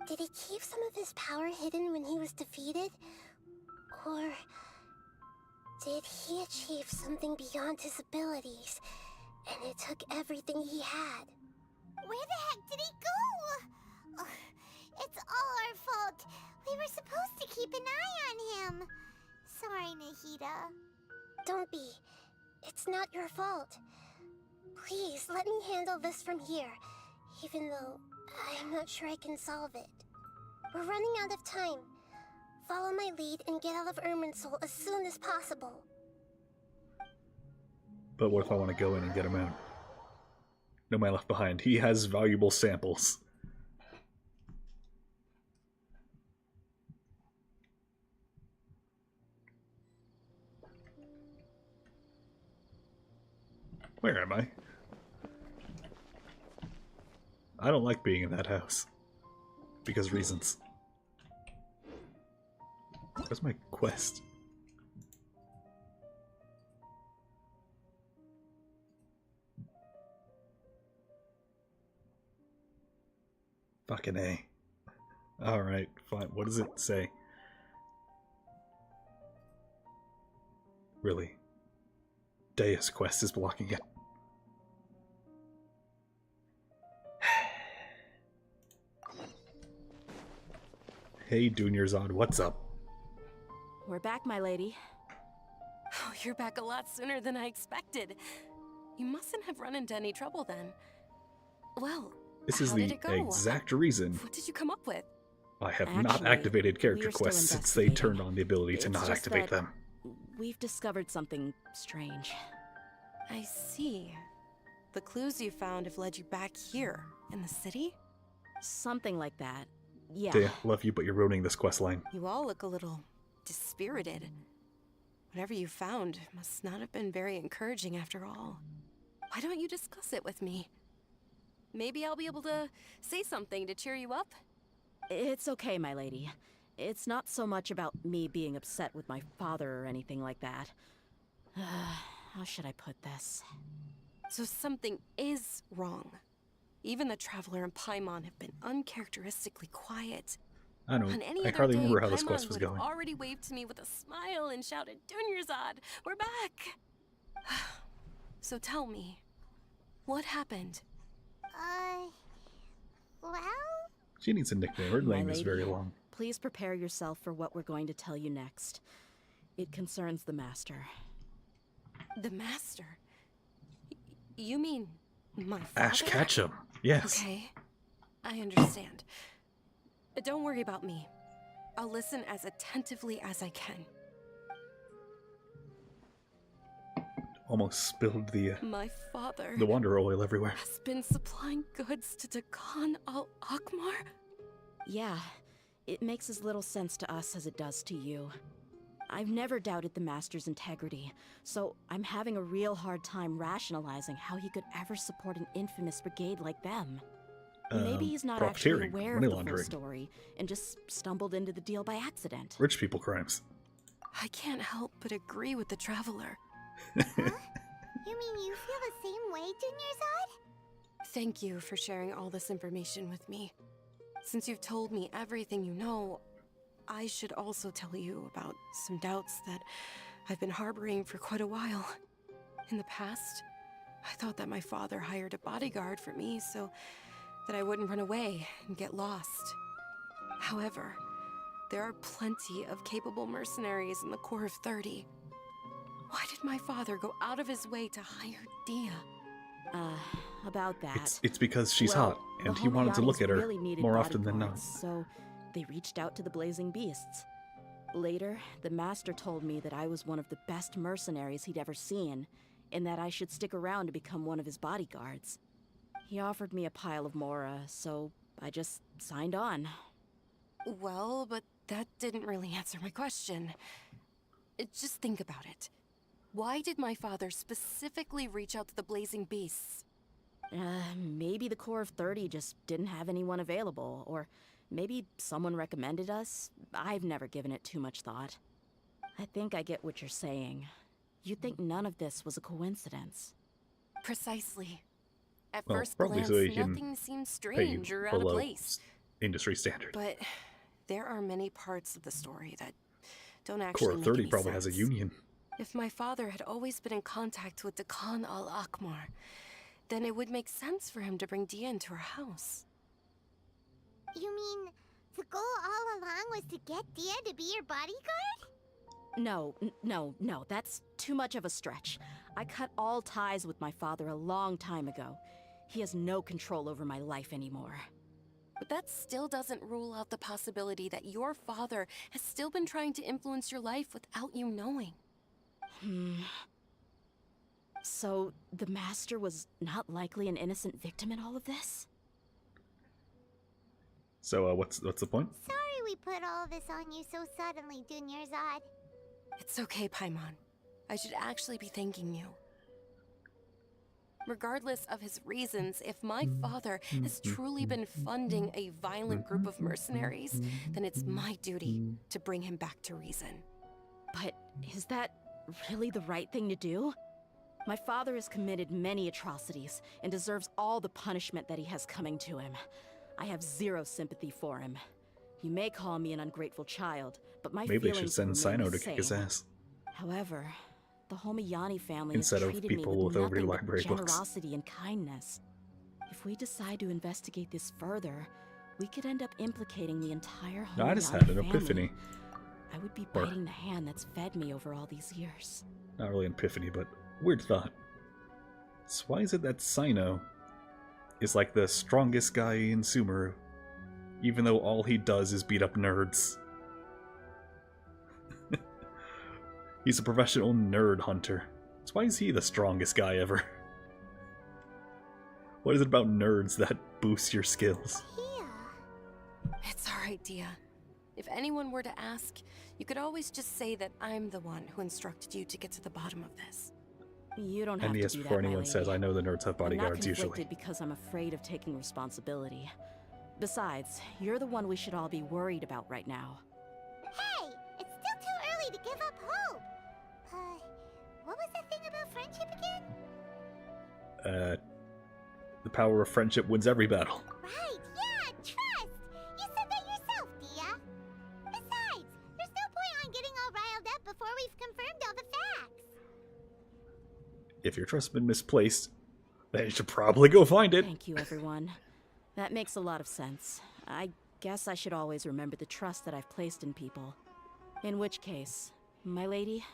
Did he keep some of his power hidden when he was defeated? Or did he achieve something beyond his abilities, and it took everything he had? Where the heck did he go? Ugh, it's all our fault. We were supposed to keep an eye on him. Sorry, Nahida. Don't be. It's not your fault. Please, let me handle this from here, even though I'm not sure I can solve it. We're running out of time. Follow my lead and get out of Irminsul as soon as possible. But what if I want to go in and get him out? No man left behind. He has valuable samples. Where am I? I don't like being in that house. Because reasons. Where's my quest? Fucking A. Alright, fine. What does it say? Really? Deus quest is blocking it. Hey, Dunyarzad, what's up? We're back, my lady. Oh, you're back a lot sooner than I expected. You mustn't have run into any trouble then. Well, This is how the did it go? exact reason What did you come up with? I have not activated character quests since they turned on the ability to not activate them. We've discovered something strange. I see. The clues you found have led you back here, in the city? Something like that. Yeah. Dea, love you, but you're ruining this quest line. You all look a little dispirited. Whatever you found must not have been very encouraging after all. Why don't you discuss it with me? Maybe I'll be able to say something to cheer you up? It's okay, my lady. It's not so much about me being upset with my father or anything like that. How should I put this? So something is wrong. Even the Traveler and Paimon have been uncharacteristically quiet. I don't On any I other hardly day, remember how this Paimon quest was would have going. already waved to me with a smile and shouted, "Dunyarzad, we're back!" So tell me, what happened? Well? She needs a nickname. Her My name is lady, very long. Please prepare yourself for what we're going to tell you next. It concerns the Master. The Master? You mean my father? Ash Ketchum. Yes. Okay, I understand. Don't worry about me. I'll listen as attentively as I can. Almost spilled the My father Wanderer oil everywhere. has been supplying goods to Dakan al-Akmar? Yeah, it makes as little sense to us as it does to you. I've never doubted the Master's integrity, so I'm having a real hard time rationalizing how he could ever support an infamous brigade like them. Maybe he's not actually profiteering, aware of money the full laundering. story and just stumbled into the deal by accident. Rich people crimes. I can't help but agree with the Traveler. You mean you feel the same way, Dunyarzad? Thank you for sharing all this information with me. Since you've told me everything you know, I should also tell you about some doubts that I've been harboring for quite a while. In the past, I thought that my father hired a bodyguard for me so that I wouldn't run away and get lost. However, there are plenty of capable mercenaries in the Corps of 30. Why did my father go out of his way to hire Dia? About that. It's because she's Well, hot, and the he wanted to look at her really needed more often than not. bodyguards, So they reached out to the Blazing Beasts. Later, the Master told me that I was one of the best mercenaries he'd ever seen, and that I should stick around to become one of his bodyguards. He offered me a pile of Mora, so I just signed on. Well, but that didn't really answer my question. Just think about it. Why did my father specifically reach out to the Blazing Beasts? Maybe the Corps of 30 just didn't have anyone available, or maybe someone recommended us. I've never given it too much thought. I think I get what you're saying. You think none of this was a coincidence. Precisely. At Well, first probably glance, so he can nothing seems pay strange or out of below place. industry standard. But there are many parts of the story that don't Corps actually of make 30 any probably has a sense. union. If my father had always been in contact with Dakan al-Akmar, then it would make sense for him to bring Dia into our house. You mean the goal all along was to get Dia to be your bodyguard? No, that's too much of a stretch. I cut all ties with my father a long time ago. He has no control over my life anymore. But that still doesn't rule out the possibility that your father has still been trying to influence your life without you knowing. So, the Master was not likely an innocent victim in all of this? So, what's the point? Sorry we put all this on you so suddenly, Dunyarzad. It's okay, Paimon. I should actually be thanking you. Regardless of his reasons, if my father has truly been funding a violent group of mercenaries, then it's my duty to bring him back to reason. But is that really the right thing to do? My father has committed many atrocities and deserves all the punishment that he has coming to him. I have zero sympathy for him. You may call me an ungrateful child, but my Maybe they should feelings send remain Sino the to kick his same. ass However, the Homiyani family instead has of treated people me with with overly nothing but library books. generosity and kindness. If we decide to investigate this further, we could end up implicating the entire Homiyani No, I just had an family. epiphany. I would be Or- biting the hand that's fed me over all these years. Not really an epiphany, but weird thought. So why is it that Sino is like the strongest guy in Sumeru, even though all he does is beat up nerds? He's a professional nerd hunter. So why is he the strongest guy ever? What is it about nerds that boosts your skills? It's our idea. If anyone were to ask, you could always just say that I'm the one who instructed you to get to the bottom of this. You don't have And to yes, do before that, my anyone lady. says, I know the nerds have I'm not bodyguards usually. conflicted because I'm afraid of taking responsibility. Besides, you're the one we should all be worried about right now. Hey, it's still too early to give up hope. What was that thing about friendship again? The power of friendship wins every battle. Right, yeah, trust! You said that yourself, Dia. Besides, there's no point on getting all riled up before we've confirmed all the facts. If your trust's been misplaced, then you should probably go find it. Thank you, everyone. That makes a lot of sense. I guess I should always remember the trust that I've placed in people. In which case, my lady,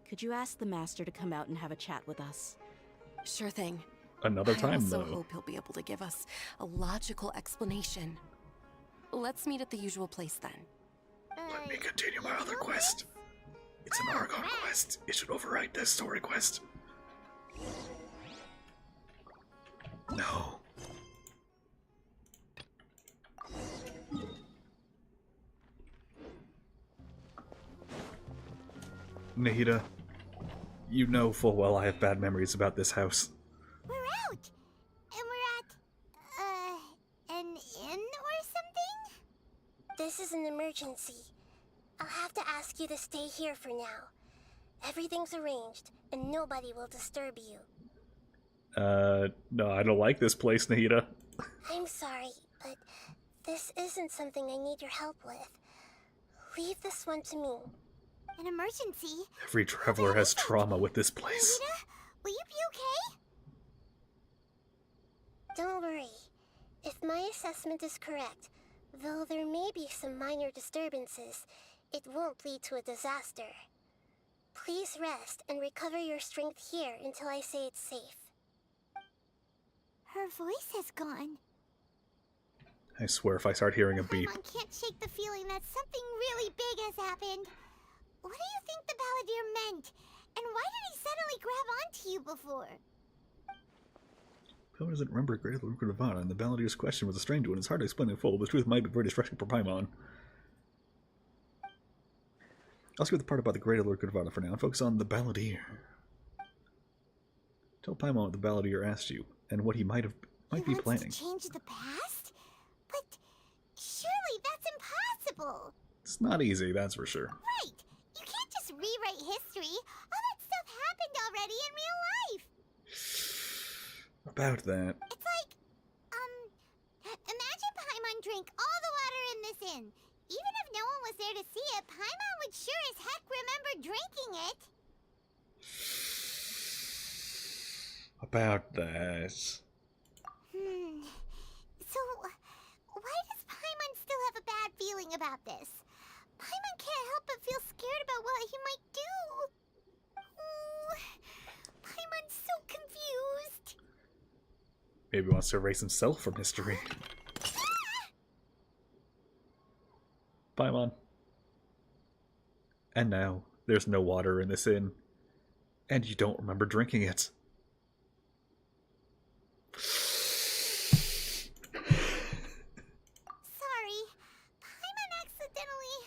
could you ask the master to come out and have a chat with us? Sure thing. Another I time, also though. hope he'll be able to give us a logical explanation. Let's meet at the usual place then. Let me continue my other quest. It's an Argon quest. It should override this story quest. No. Nahida, you know full well I have bad memories about this house. We're out! And we're at, an inn or something? This is an emergency. I'll have to ask you to stay here for now. Everything's arranged, and nobody will disturb you. No, I don't like this place, Nahida. I'm sorry, but this isn't something I need your help with. Leave this one to me. An emergency? Every traveler has trauma with this place. Rita, will you be okay? Don't worry. If my assessment is correct, though there may be some minor disturbances, it won't lead to a disaster. Please rest and recover your strength here until I say it's safe. Her voice has gone. I swear if I start hearing a beep. Paimon can't shake the feeling that something really big has happened. What do you think the Balladeer meant? And why did he suddenly grab onto you before? Paimon doesn't remember Great Lucre Nirvana, and the Balladier's question was a strange one. It's hard to explain in full, but the truth might be very distressing for Paimon. I'll skip the part about the Great Lucre Nirvana for now and focus on the Balladier. Tell Paimon what the Balladier asked you, and what he might be planning. To change the past? But surely that's impossible. It's not easy, that's for sure. Right. You can't just rewrite history. All that stuff happened already in real life. About that. It's like, imagine Paimon drank all the water in this inn. Even if no one was there to see it, Paimon would sure as heck remember drinking it. About that. So, why does Paimon still have a bad feeling about this? Paimon can't help but feel scared about what he might do. Oh, Paimon's so confused. Maybe he wants to erase himself from history. Paimon. And now, there's no water in this inn. And you don't remember drinking it. Sorry, Paimon accidentally...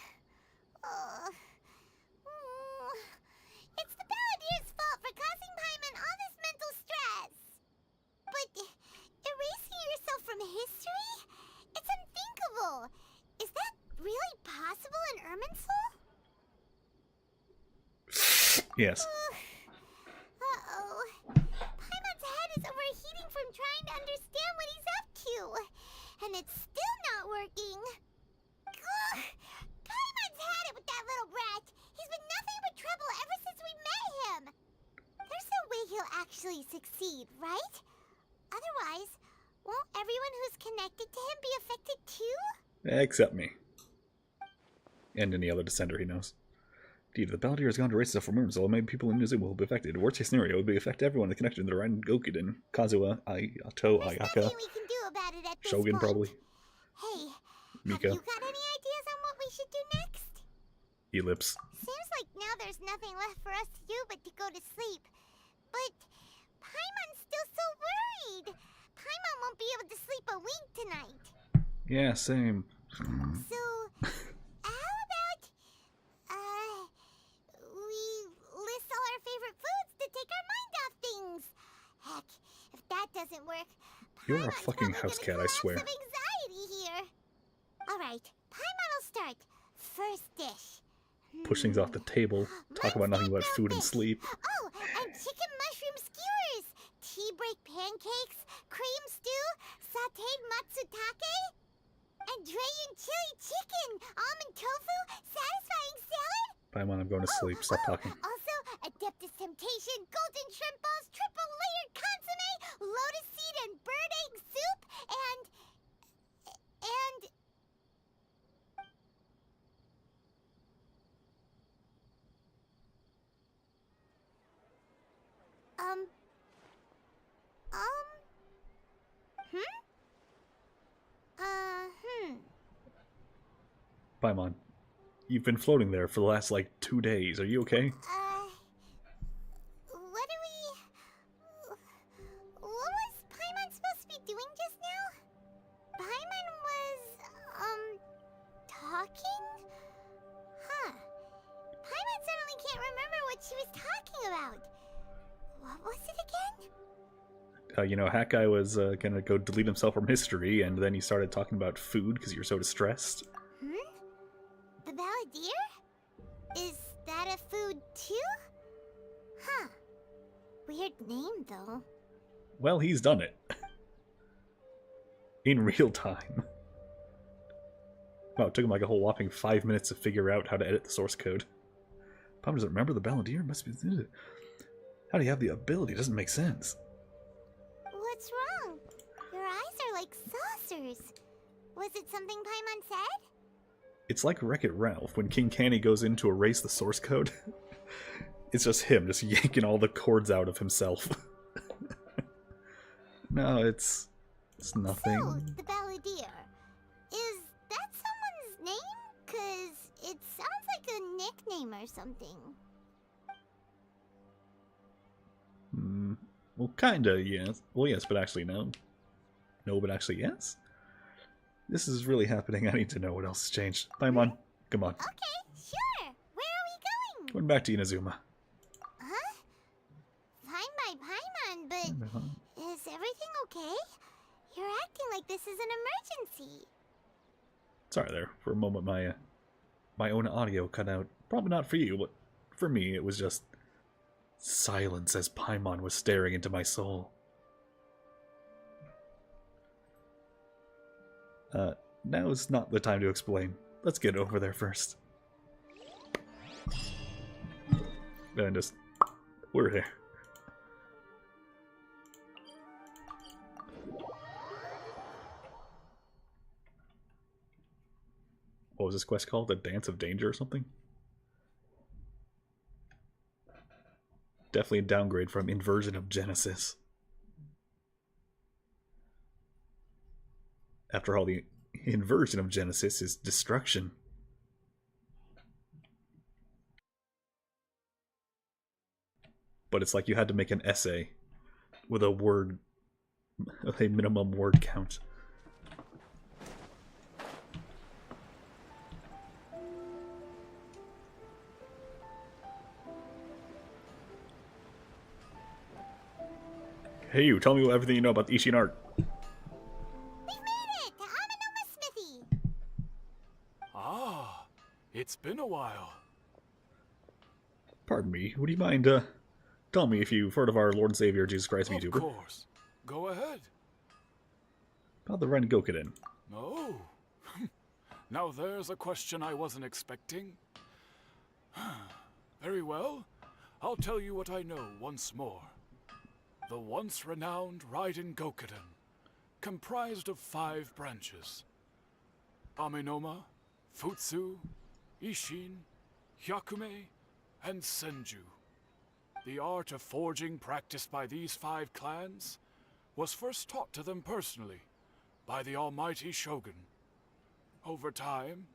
It's the Balladier's fault for causing Paimon all this mental stress. possible in Irminsul? Yes. Uh-oh. Paimon's head is overheating from trying to understand what he's up to. And it's still not working. Ugh. Paimon's had it with that little brat. He's been nothing but trouble ever since we met him. There's no way he'll actually succeed, right? Otherwise, won't everyone who's connected to him be affected too? Except me. And any other descender he knows. Indeed, if the Balladeer has gone to races for moons, so maybe people in Inazuma will be affected. Worst case scenario would be affect everyone connected to the Raiden Gokuden, Kazuha, Ayato, Ayaka, We can do about it at this Shogun point. probably. Hey, Mika. have you got any ideas on what we should do next? Ellipse. Seems like now there's nothing left for us to do but to go to sleep. But Paimon's still so worried. Paimon won't be able to sleep a wink tonight. Yeah, same. So, how about, we list all our favorite foods to take our mind off things? Heck, if that doesn't work, You're a fucking house cat, I swear. some anxiety here. Alright, Paimon will start. First dish. Push things off the table. Talk about nothing but food and sleep. Oh, and chicken mushroom skewers, tea break pancakes, cream stew, sauteed matsutake, and dragon chili chicken, almond tofu, satisfying salad. Paimon, I'm going to sleep. Stop talking. Also, Adeptus Temptation, golden shrimp balls, triple layered consomme, lotus seed and bird egg soup, and Paimon, you've been floating there for the last, like, 2 days. Are you okay? What was Paimon supposed to be doing just now? Paimon was, talking? Huh. Paimon suddenly can't remember what she was talking about. What was it again? You know, Hat Guy was gonna go delete himself from history, and then he started talking about food because you were so distressed. The Balladeer? Is that a food too? Huh. Weird name, though. Well, he's done it. In real time. Wow, it took him like a whole whopping 5 minutes to figure out how to edit the source code. Pom doesn't remember the Balladeer? Must be... How do you have the ability? It doesn't make sense. What's wrong? Your eyes are like saucers. Was it something Paimon said? It's like Wreck-It Ralph when King Canny goes in to erase the source code. It's just him just yanking all the cords out of himself. No, it's nothing. So, the Balladeer. Is that someone's name? 'Cause it sounds like a nickname or something. Well, kinda, yes. Well, yes, but actually no. No, but actually yes. This is really happening. I need to know what else has changed. Paimon, come on. Okay, sure. Where are we going? Going back to Inazuma. Huh? Fine by Paimon, but is everything okay? You're acting like this is an emergency. Sorry there. For a moment, my own audio cut out. Probably not for you, but for me, it was just silence as Paimon was staring into my soul. Now is not the time to explain. Let's get over there first. And just... we're here. What was this quest called? The Dance of Danger or something? Definitely a downgrade from Inversion of Genesis. After all, the inversion of Genesis is destruction. But it's like you had to make an essay with a minimum word count. Hey you, tell me everything you know about the Ishin art. We've made it! To Amanoma Smithy! Ah, It's been a while. Pardon me, would you mind, tell me if you've heard of our Lord and Savior Jesus Christ VTuber? Of course. Go ahead. About the Ren Gokuden. Oh. Now there's a question I wasn't expecting. Very well. I'll tell you what I know once more. The once renowned Raiden Gokuden, comprised of 5 branches. Amenoma, Futsu, Ishin, Hyakume, and Senju. The art of forging practiced by these 5 clans was first taught to them personally by the almighty Shogun. Over time,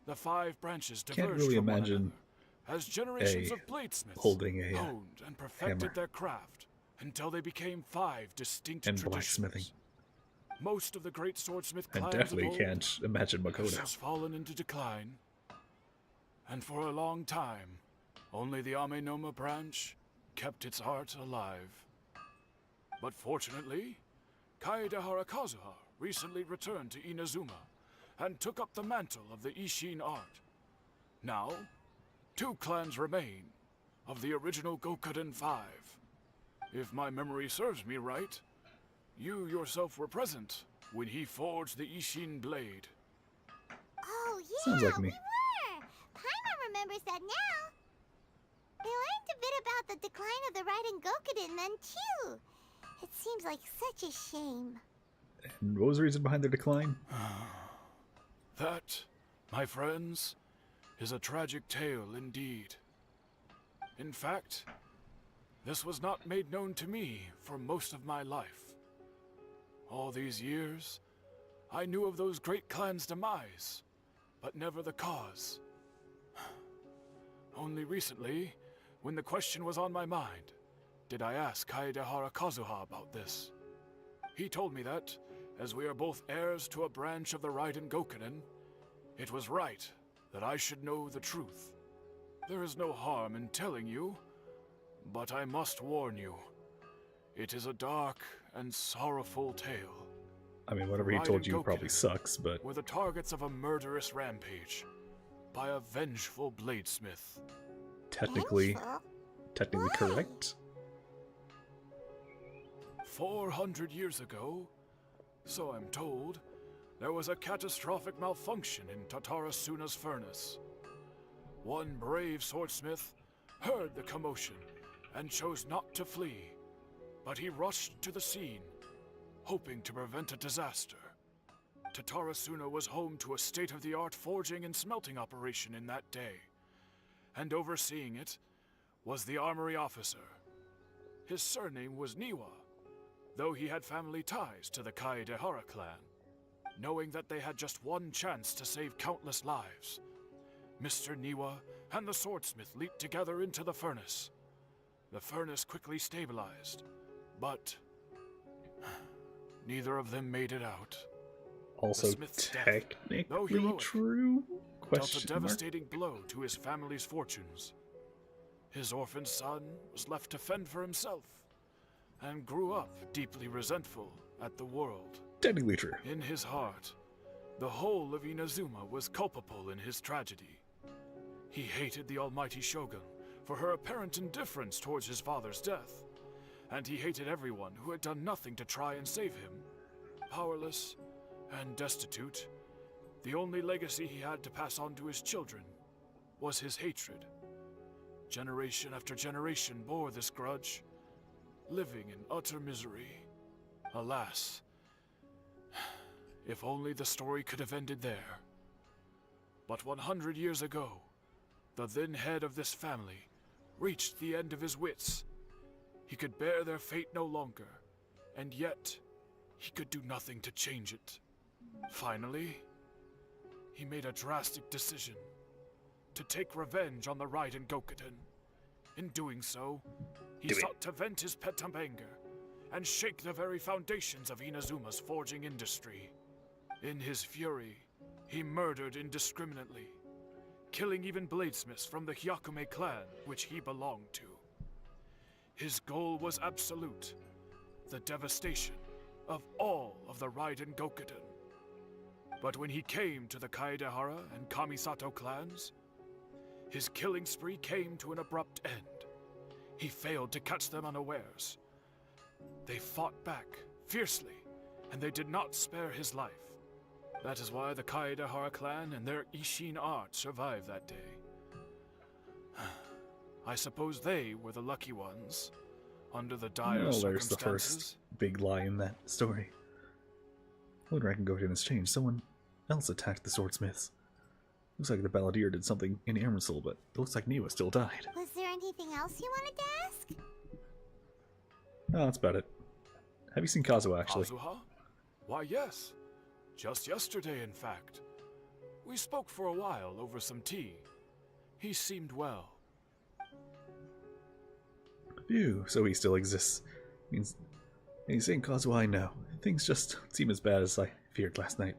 the 5 branches diverged Can't really from one imagine another as generations of bladesmiths holding a honed and perfected hammer their craft until they became 5 distinct and traditions. blacksmithing. Most of the great swordsmith And clans definitely of old can't imagine have Makoto. since fallen into decline, and for a long time, only the Amenoma branch kept its art alive. But fortunately, Kaede Harakazuha recently returned to Inazuma and took up the mantle of the Ishin art. Now, 2 clans remain of the original Gokuden 5. If my memory serves me right, you yourself were present when he forged the Ishin blade. Oh, yeah, Sounds like me. we were! Paimon remembers that now. We learned a bit about the decline of the Raiden Gokuden then, too. It seems like such a shame. And what was the reason behind their decline? That, my friends, is a tragic tale indeed. In fact, this was not made known to me for most of my life. All these years, I knew of those great clans' demise, but never the cause. Only recently, when the question was on my mind, did I ask Kaede Harakazuha about this. He told me that, as we are both heirs to a branch of the Raiden Gokuden, it was right that I should know the truth. There is no harm in telling you, but I must warn you. It is a dark and sorrowful tale. I mean, whatever he told you probably sucks, but Were the targets of a murderous rampage by a vengeful bladesmith. technically correct. 400 years ago, so I'm told, there was a catastrophic malfunction in Tatarasuna's furnace. One brave swordsmith heard the commotion and chose not to flee, but he rushed to the scene, hoping to prevent a disaster. Tatarasuna was home to a state-of-the-art forging and smelting operation in that day, and overseeing it was the armory officer. His surname was Niwa, though he had family ties to the Kaedehara clan. Knowing that they had just one chance to save countless lives, Mr. Niwa and the swordsmith leaped together into the furnace. The furnace quickly stabilized, but neither of them made it out. Also The smith's death, technically though heroic, true? dealt a Question mark? devastating blow to his family's fortunes. His orphan son was left to fend for himself, and grew up deeply resentful at the world. Technically true. In his heart, the whole of Inazuma was culpable in his tragedy. He hated the almighty Shogun for her apparent indifference towards his father's death, and he hated everyone who had done nothing to try and save him. Powerless and destitute, the only legacy he had to pass on to his children was his hatred. Generation after generation bore this grudge, living in utter misery. Alas, if only the story could have ended there. But 100 years ago, the then head of this family reached the end of his wits. He could bear their fate no longer, and yet he could do nothing to change it. Finally, he made a drastic decision to take revenge on the Raiden Gokuden. In doing so, he sought to vent his pent up anger and shake the very foundations of Inazuma's forging industry. In his fury, he murdered indiscriminately, killing even bladesmiths from the Hyakume clan which he belonged to. His goal was absolute, the devastation of all of the Raiden Gokuden. But when he came to the Kaedehara and Kamisato clans, his killing spree came to an abrupt end. He failed to catch them unawares. They fought back fiercely, and they did not spare his life. That is why the Kaedehara clan and their Ishin art survived that day. I suppose they were the lucky ones, under the dire Oh, there's the circumstances. first big lie in that story. I wonder I can go to this change. Someone else attacked the swordsmiths. Looks like the balladeer did something in Emerald, but it looks like Niwa still died. Was there anything else you wanted to ask? Oh, that's about it. Have you seen Kazuha, actually? Kazuha? Why, yes. Just yesterday, in fact. We spoke for a while over some tea. He seemed well. Phew, so he still exists. Means anything Kazuha I know. Things just don't seem as bad as I feared last night.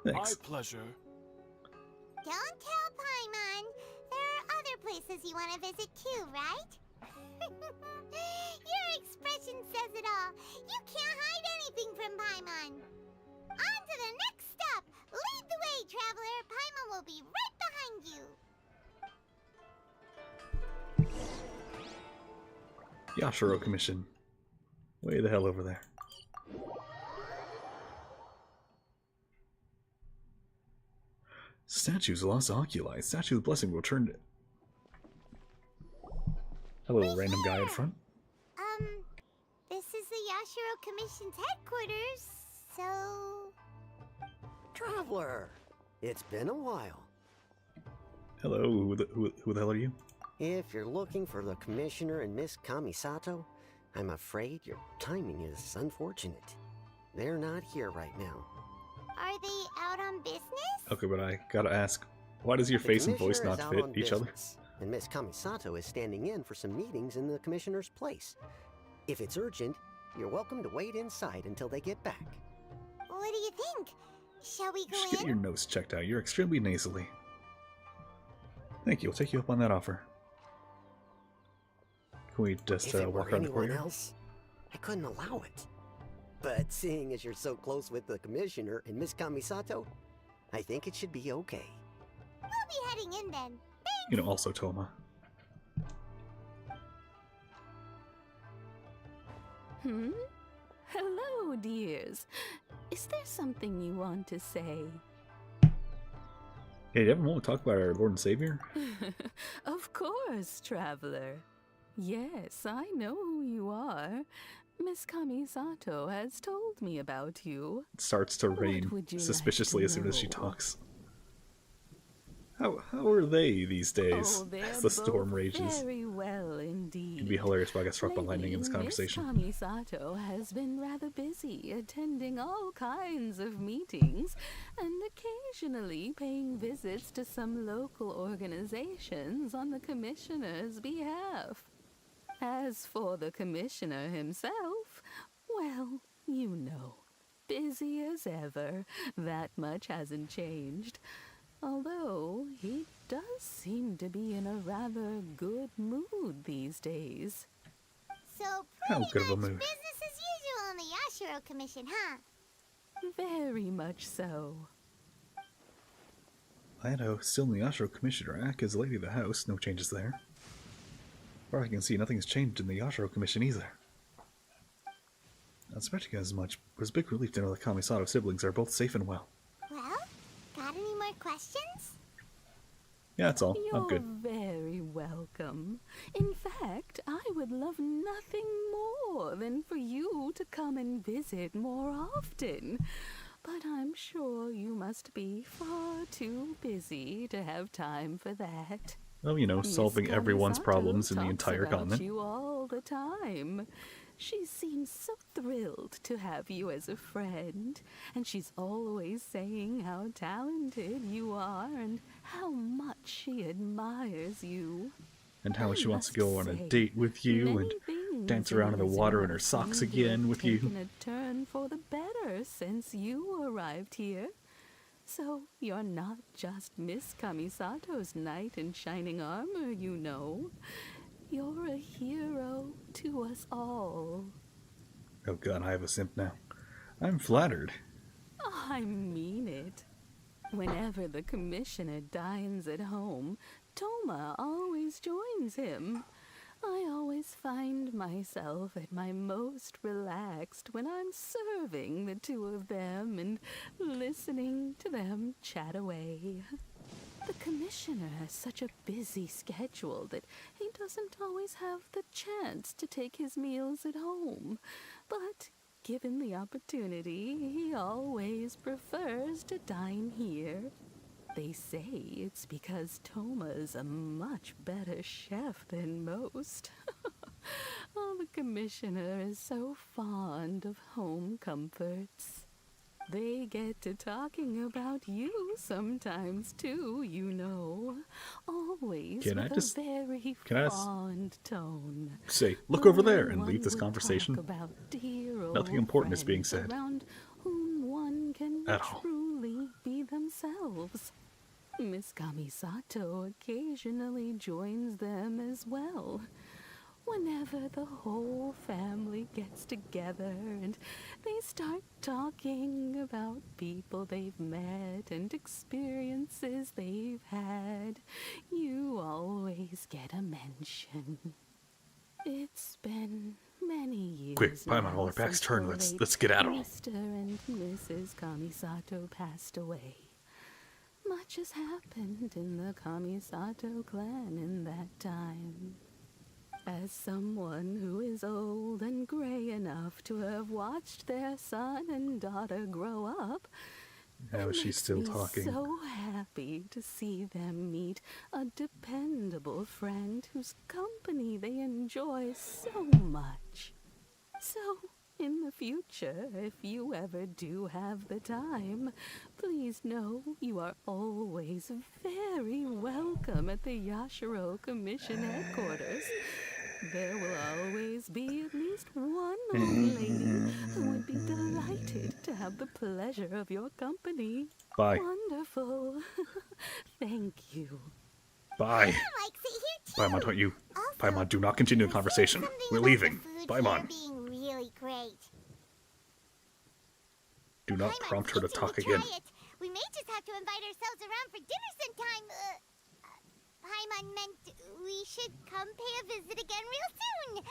Thanks. My pleasure. Don't tell Paimon. There are other places you want to visit too, right? Your expression says it all. You can't hide anything from Paimon. On to the next stop. Lead the way, traveler. Paimon will be right behind you. Yashiro Commission. Way the hell over there. Statues lost oculi. Statue of Blessing will turn. Hello, random guy in front. This is the Yashiro Commission's headquarters, so... Traveler, it's been a while. Hello, who the hell are you? If you're looking for the Commissioner and Miss Kamisato, I'm afraid your timing is unfortunate. They're not here right now. Are they out on business? Okay, but I gotta ask, why does your The face and voice Commissioner not is out fit on each other? business, and Miss Kamisato is standing in for some meetings in the Commissioner's place. If it's urgent, you're welcome to wait inside until they get back. What do you think? Shall we go Just in? get your nose checked out. You're extremely nasally. Thank you. I'll take you up on that offer. Can we just If it walk were around the anyone courtyard? else, I couldn't allow it. But seeing as you're so close with the Commissioner and Miss Kamisato, I think it should be okay. We'll be heading in then. You know, also Toma. Hello, dears. Is there something you want to say? Hey, do you ever want to talk about our Lord and Savior? Of course, traveler. Yes, I know who you are. Miss Kamisato has told me about you. It starts to rain would you like suspiciously to as soon as she know? talks. How are they these days Oh, they're as the storm both rages? very well indeed. It'd be hilarious if I got struck by lightning in this Lately, conversation. Miss Kamisato has been rather busy attending all kinds of meetings and occasionally paying visits to some local organizations on the Commissioner's behalf. As for the Commissioner himself, well, you know, busy as ever. That much hasn't changed. Although, he does seem to be in a rather good mood these days. So How pretty good of a much mood. business as usual in the Yashiro Commission, huh? Very much so. Idaho still in the Yashiro Commissioner. Ak is lady of the house. No changes there. Far I can see, nothing's changed in the Yashiro Commission either. Not expecting as much, but it was a big relief to know the Kamisato siblings are both safe and well. Well, got any more questions? Yeah, that's all. I'm You're good. very welcome. In fact, I would love nothing more than for you to come and visit more often. But I'm sure you must be far too busy to have time for that. Well, you know, Miss solving everyone's Kamisato problems in the talks entire about continent. you all the time. She seems so thrilled to have you as a friend, and she's always saying how talented you are and how much she admires you. And how she wants to must go on a say, date with you many and things dance around in the water in her life socks seem to again have with you. taken a turn for the better since you arrived here. So you're not just Miss Kamisato's knight in shining armor, you know. You're a hero to us all. Oh god, I have a simp now. I'm flattered. I mean it. Whenever the commissioner dines at home, Toma always joins him. I always find myself at my most relaxed when I'm serving the two of them and listening to them chat away. The commissioner has such a busy schedule that he doesn't always have the chance to take his meals at home. But given the opportunity, he always prefers to dine here. They say it's because Toma's a much better chef than most. Oh, the commissioner is so fond of home comforts. They get to talking about you sometimes too, you know. Always Can I with just- a very can I fond tone. Say, look over there and One leave this would conversation. talk about dear Nothing old important is being friends said. around whom one can At all. truly be themselves. Miss Kamisato occasionally joins them as well. Whenever the whole family gets together and they start talking about people they've met and experiences they've had, you always get a mention. It's been many years Quick, Paimon, now while our backs since turn, the let's late get at 'em. Mr. and Mrs. Kamisato passed away. Much has happened in the Kamisato clan in that time. As someone who is old and gray enough to have watched their son and daughter grow up, How is she still makes me talking? so happy to see them meet a dependable friend whose company they enjoy so much. So, in the future, if you ever do have the time, please know you are always very welcome at the Yashiro Commission headquarters. There will always be at least one old lady who would be delighted to have the pleasure of your company. Bye. Wonderful. Thank you. Bye. Paimon, don't you... Paimon, do not continue the conversation. We're leaving. Paimon. Being really great. Do not prompt her to talk Try again. it. We may just have to invite ourselves around for dinner sometime. Paimon meant we should come pay a visit again real soon.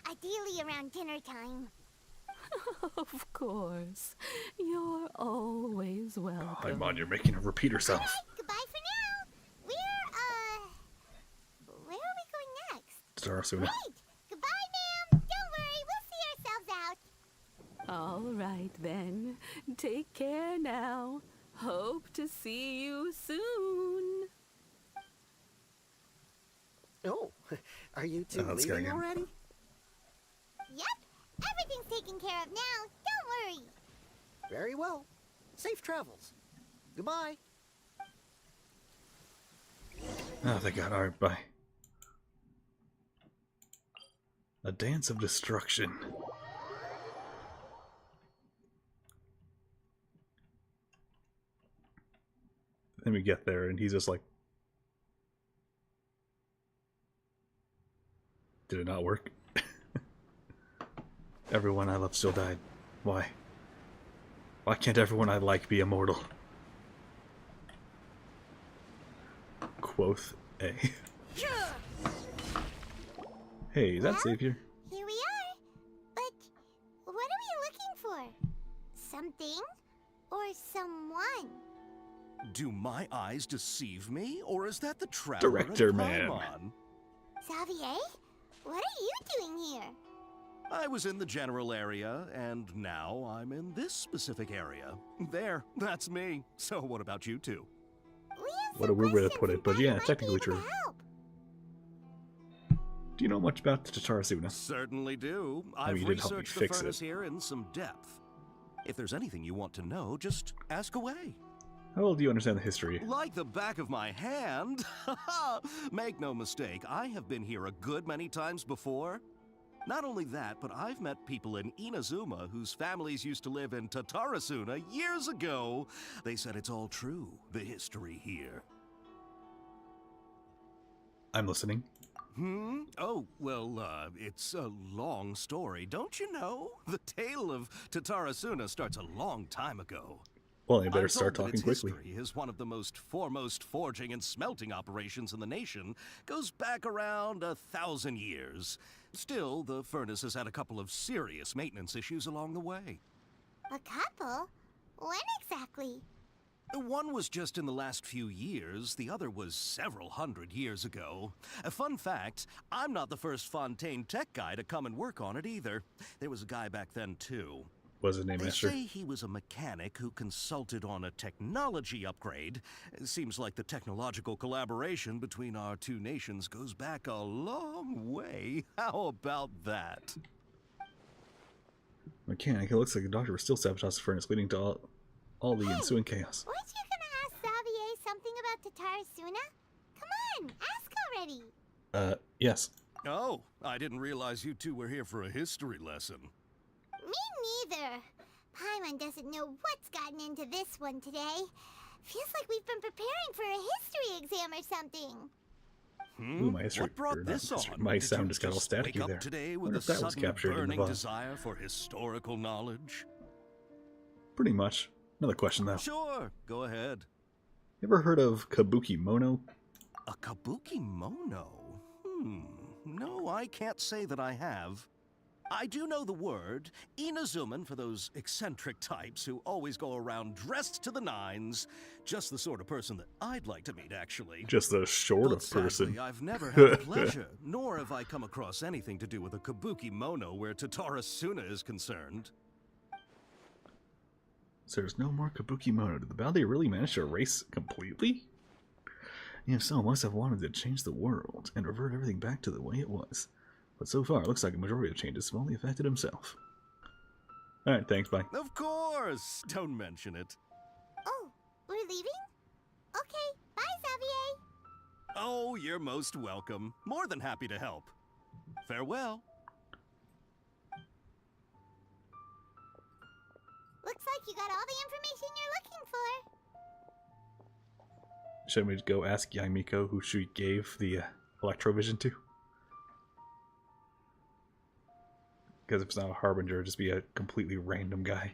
Ideally around dinner time. Of course. You're always welcome. Paimon, you're making her repeat herself. Goodbye for now. Where are we going next? Tarasuna. Right. Goodbye, ma'am. Don't worry. We'll see ourselves out. All right, then. Take care now. Hope to see you soon. Oh, are you two let's go leaving again. already? Yep. Everything's taken care of now. Don't worry. Very well. Safe travels. Goodbye. Oh, thank God. Alright, bye. A dance of destruction. Then we get there, and he's just like... Did it not work? Everyone I love still died. Why? Why can't everyone I like be immortal? Quoth A. Hey, is that Savior? Here we are. But what are we looking for? Something or someone? Do my eyes deceive me, or is that the traveler Director at man. Paimon? Xavier? What are you doing here? I was in the general area, and now I'm in this specific area. There, that's me. So what about you two? What a weird way to put it, but yeah, technically true. Do you know much about Tatarasuna? Certainly do. I mean, I've you did help me researched the fix furnace it. here in some depth. If there's anything you want to know, just ask away. How well do you understand the history? Like the back of my hand. Make no mistake, I have been here a good many times before. Not only that, but I've met people in Inazuma whose families used to live in Tatarasuna years ago. They said it's all true, the history here. I'm listening. Oh, well, it's a long story, don't you know? The tale of Tatarasuna starts a long time ago. Well, they better I'm start told that talking its quickly. history is one of the most foremost forging and smelting operations in the nation. Goes back around 1,000 years. Still, the furnace has had a couple of serious maintenance issues along the way. A couple? When exactly? One was just in the last few years, the other was several hundred years ago. A fun fact, I'm not the first Fontaine tech guy to come and work on it either. There was a guy back then too. What's his name, They Master? say he was a mechanic who consulted on a technology upgrade. It seems like the technological collaboration between our two nations goes back a long way. How about that? Mechanic, it looks like the doctor was still sabotaging the furnace, leading to all the ensuing chaos. Weren't you gonna ask Xavier something about Tatarasuna? Come on, ask already. Yes. Oh, I didn't realize you two were here for a history lesson. Me neither. Paimon doesn't know what's gotten into this one today. Feels like we've been preparing for a history exam or something. Ooh, my history. What brought this on? My Did sound you just got all wake staticky up there. today I with wonder a if that was sudden captured in the burning VOD. desire for historical knowledge? Pretty much. Another question, though. Sure, go ahead. You ever heard of Kabuki Mono? A Kabuki Mono? No, I can't say that I have. I do know the word, Inazuman for those eccentric types who always go around dressed to the nines. Just the sort of person that I'd like to meet, actually. Just a sort But of person. sadly, I've never had the pleasure, nor have I come across anything to do with a Kabuki Mono where Tatarasuna is concerned. So there's no more Kabuki Mono. Did the Balde really manage to erase completely? If so, must have wanted to change the world and revert everything back to the way it was. But so far, it looks like a majority of changes have only affected himself. Alright, thanks, bye. Of course! Don't mention it. Oh, we're leaving? Okay, bye, Xavier. Oh, you're most welcome. More than happy to help. Farewell. Looks like you got all the information you're looking for. Should we go ask Yamiko who she gave the Electrovision to? Because if it's not a Harbinger, it'll just be a completely random guy.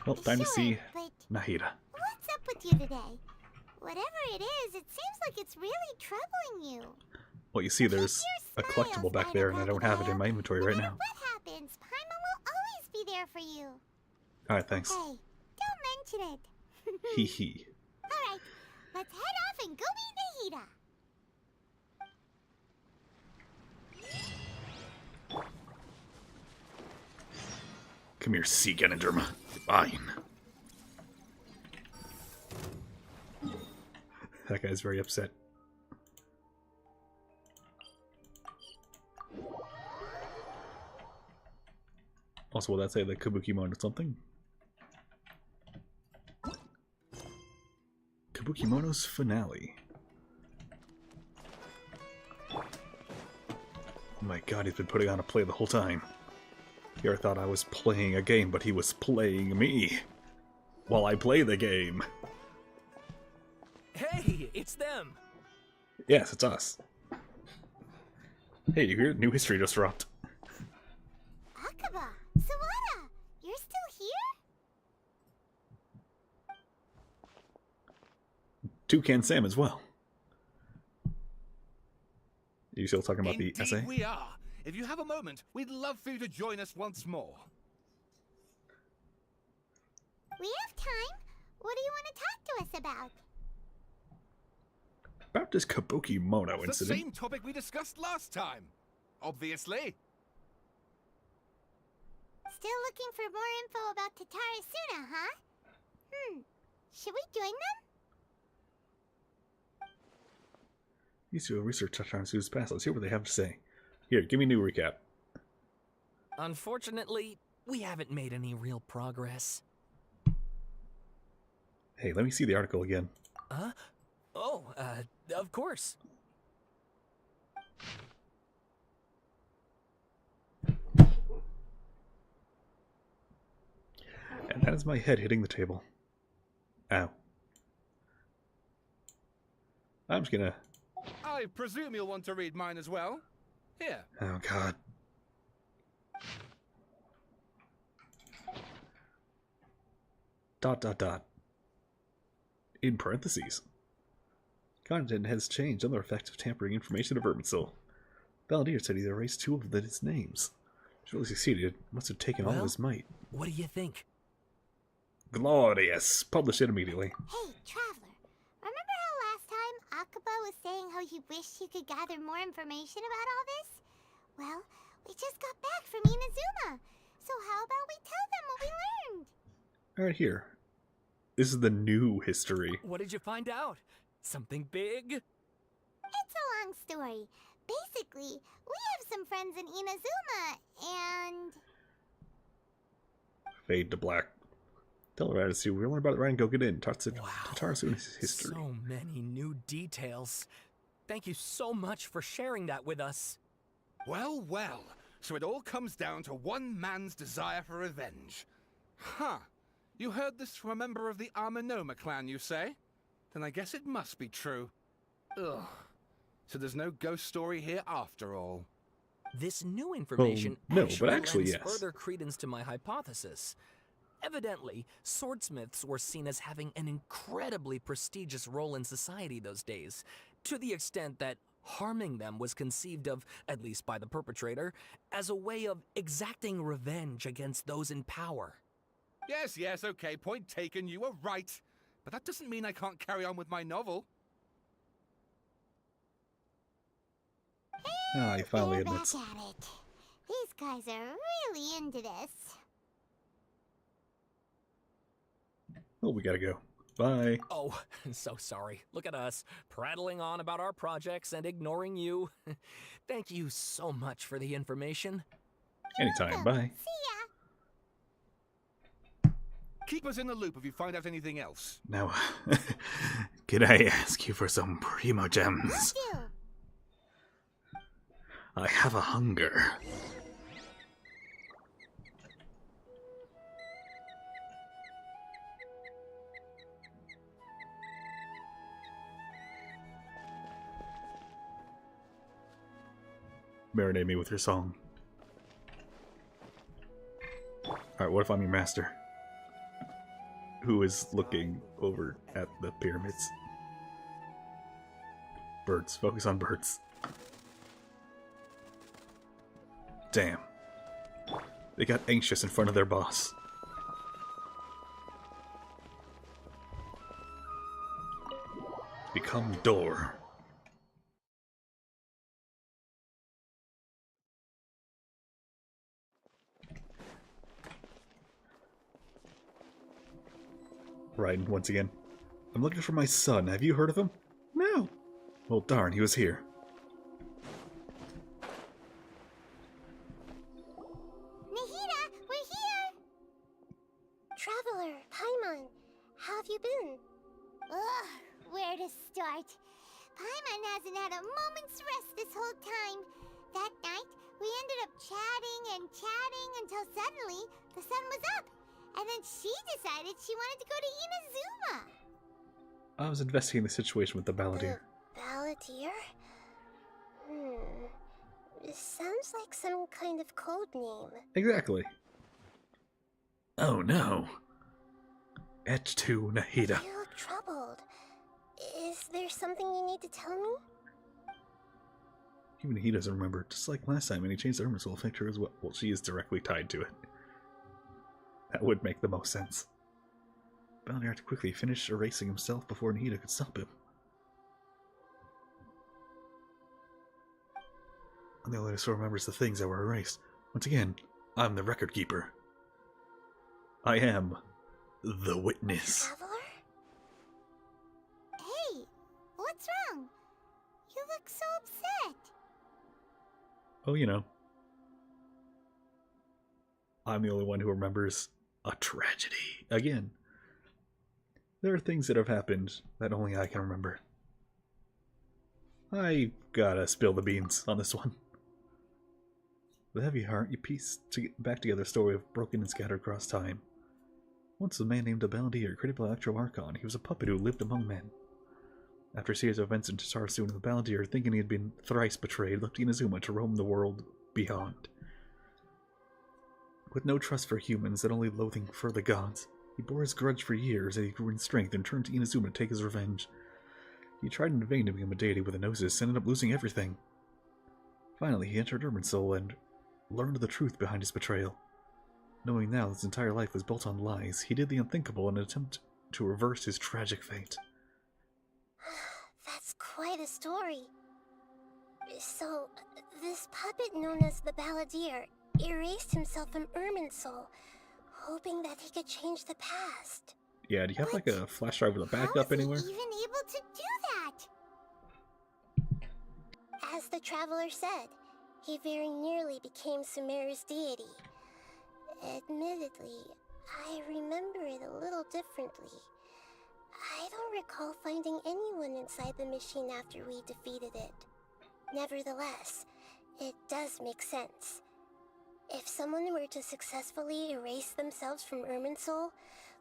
Well, time to see but Nahida. what's up with you today? Whatever it is, it seems like it's really troubling you. Well, you see, there's a collectible back there, and I don't have it in my inventory right now. What happens? Paimon will always be there for you. Alright, thanks. Hey, don't mention it. Hee hee. Alright, let's head off and go meet Nahida. Come here, Sea Ganoderma. Fine. That guy's very upset. Also, will that say the Kabuki Mono something? Kabuki Mono's finale. Oh my god, he's been putting on a play the whole time. Here I thought I was playing a game, but he was playing me while I play the game. Hey, it's them. Yes, it's us. Hey, you hear? New history just dropped. Akaba, Sawada, you're still here? Toucan Sam as well. Are you still talking about Indeed the essay? we are. If you have a moment, we'd love for you to join us once more. We have time. What do you want to talk to us about? About this Kabuki Mono It's the incident. same topic we discussed last time. Obviously. Still looking for more info about Tatarasuna, huh? Should we join them? Used to research Tatarasuna's past. Let's hear what they have to say. Here, give me a new recap. Unfortunately, we haven't made any real progress. Hey, let me see the article again. Huh? Oh, of course. And that is my head hitting the table. Ow. I'm just gonna... I presume you'll want to read mine as well. Here. Oh, God. ... In parentheses. Content has changed. Other effects of tampering information of Irminsul. Balladeer said he erased 2 of its names. He really succeeded. Must have taken all of his might. What do you think? Glorious. Publish it immediately. Hey, Traveler. Remember how last time Akaba was saying how he wished he could gather more information about all this? Well, we just got back from Inazuma. So how about we tell them what we learned? Right here. This is the new history. What did you find out? Something big? It's a long story. Basically, we have some friends in Inazuma, and... Fade to black. Tell her attitude. We learn about it right and go get in. Tatarasuna's history. So many new details. Thank you so much for sharing that with us. Well, well. So it all comes down to one man's desire for revenge. Huh. You heard this from a member of the Armanoma clan, you say? Then I guess it must be true. Ugh. So there's no ghost story here after all. This new information lends further credence to my hypothesis. Evidently, swordsmiths were seen as having an incredibly prestigious role in society those days, to the extent that harming them was conceived of, at least by the perpetrator, as a way of exacting revenge against those in power. Yes, okay, point taken, you were right. But that doesn't mean I can't carry on with my novel. Ah, he finally They're admits. back at it. These guys are really into this. Oh, we gotta go. Bye. Oh, so sorry. Look at us, prattling on about our projects and ignoring you. Thank you so much for the information. Anytime, bye. Keep us in the loop if you find out anything else. Now, could I ask you for some primo gems? I have a hunger. Marinate me with your song. Alright, what if I'm your master? Who is looking over at the pyramids? Birds. Focus on birds. Damn. They got anxious in front of their boss. Become door. Raiden, once again. I'm looking for my son. Have you heard of him? No. Well, darn, he was here. Nahida, we're here! Traveler, Paimon, how have you been? Ugh, where to start? Paimon hasn't had a moment's rest this whole time. That night, we ended up chatting until suddenly the sun was up. And then she decided she wanted to go to Inazuma. I was investigating the situation with the Balladeer. Balladeer? This sounds like some kind of code name. Exactly. Oh no. Et2 Nahida. You look troubled. Is there something you need to tell me? Even he doesn't remember. Just like last time, any change to Irminsul will affect her as well. Well, she is directly tied to it. That would make the most sense. Balladeer had to quickly finish erasing himself before Nahida could stop him. I'm the only one who still remembers the things that were erased. Once again, I'm the record keeper. I am the witness. Traveler? Hey, what's wrong? You look so upset. Oh, you know. I'm the only one who remembers a tragedy. Again. There are things that have happened that only I can remember. I gotta spill the beans on this one. With a heavy heart, you piece back together a story of broken and scattered across time. Once a man named Balladeer, created by Electro Archon, he was a puppet who lived among men. After a series of events in Tatarasuna, the Balladeer, thinking he had been thrice betrayed, left Inazuma to roam the world beyond. With no trust for humans and only loathing for the gods, He bore his grudge for years as he grew in strength and turned to Inazuma to take his revenge. He tried in vain to become a deity with a gnosis and ended up losing everything. Finally, he entered Irminsul and learned the truth behind his betrayal. Knowing now his entire life was built on lies, he did the unthinkable in an attempt to reverse his tragic fate. That's quite a story. So, this puppet known as the Balladeer erased himself from Irminsul, hoping that he could change the past. Yeah, do you have like a flash drive with a backup anywhere? Even able to do that? As the traveler said, he very nearly became Sumeru's deity. Admittedly, I remember it a little differently. I don't recall finding anyone inside the machine after we defeated it. Nevertheless, it does make sense. If someone were to successfully erase themselves from Irminsul,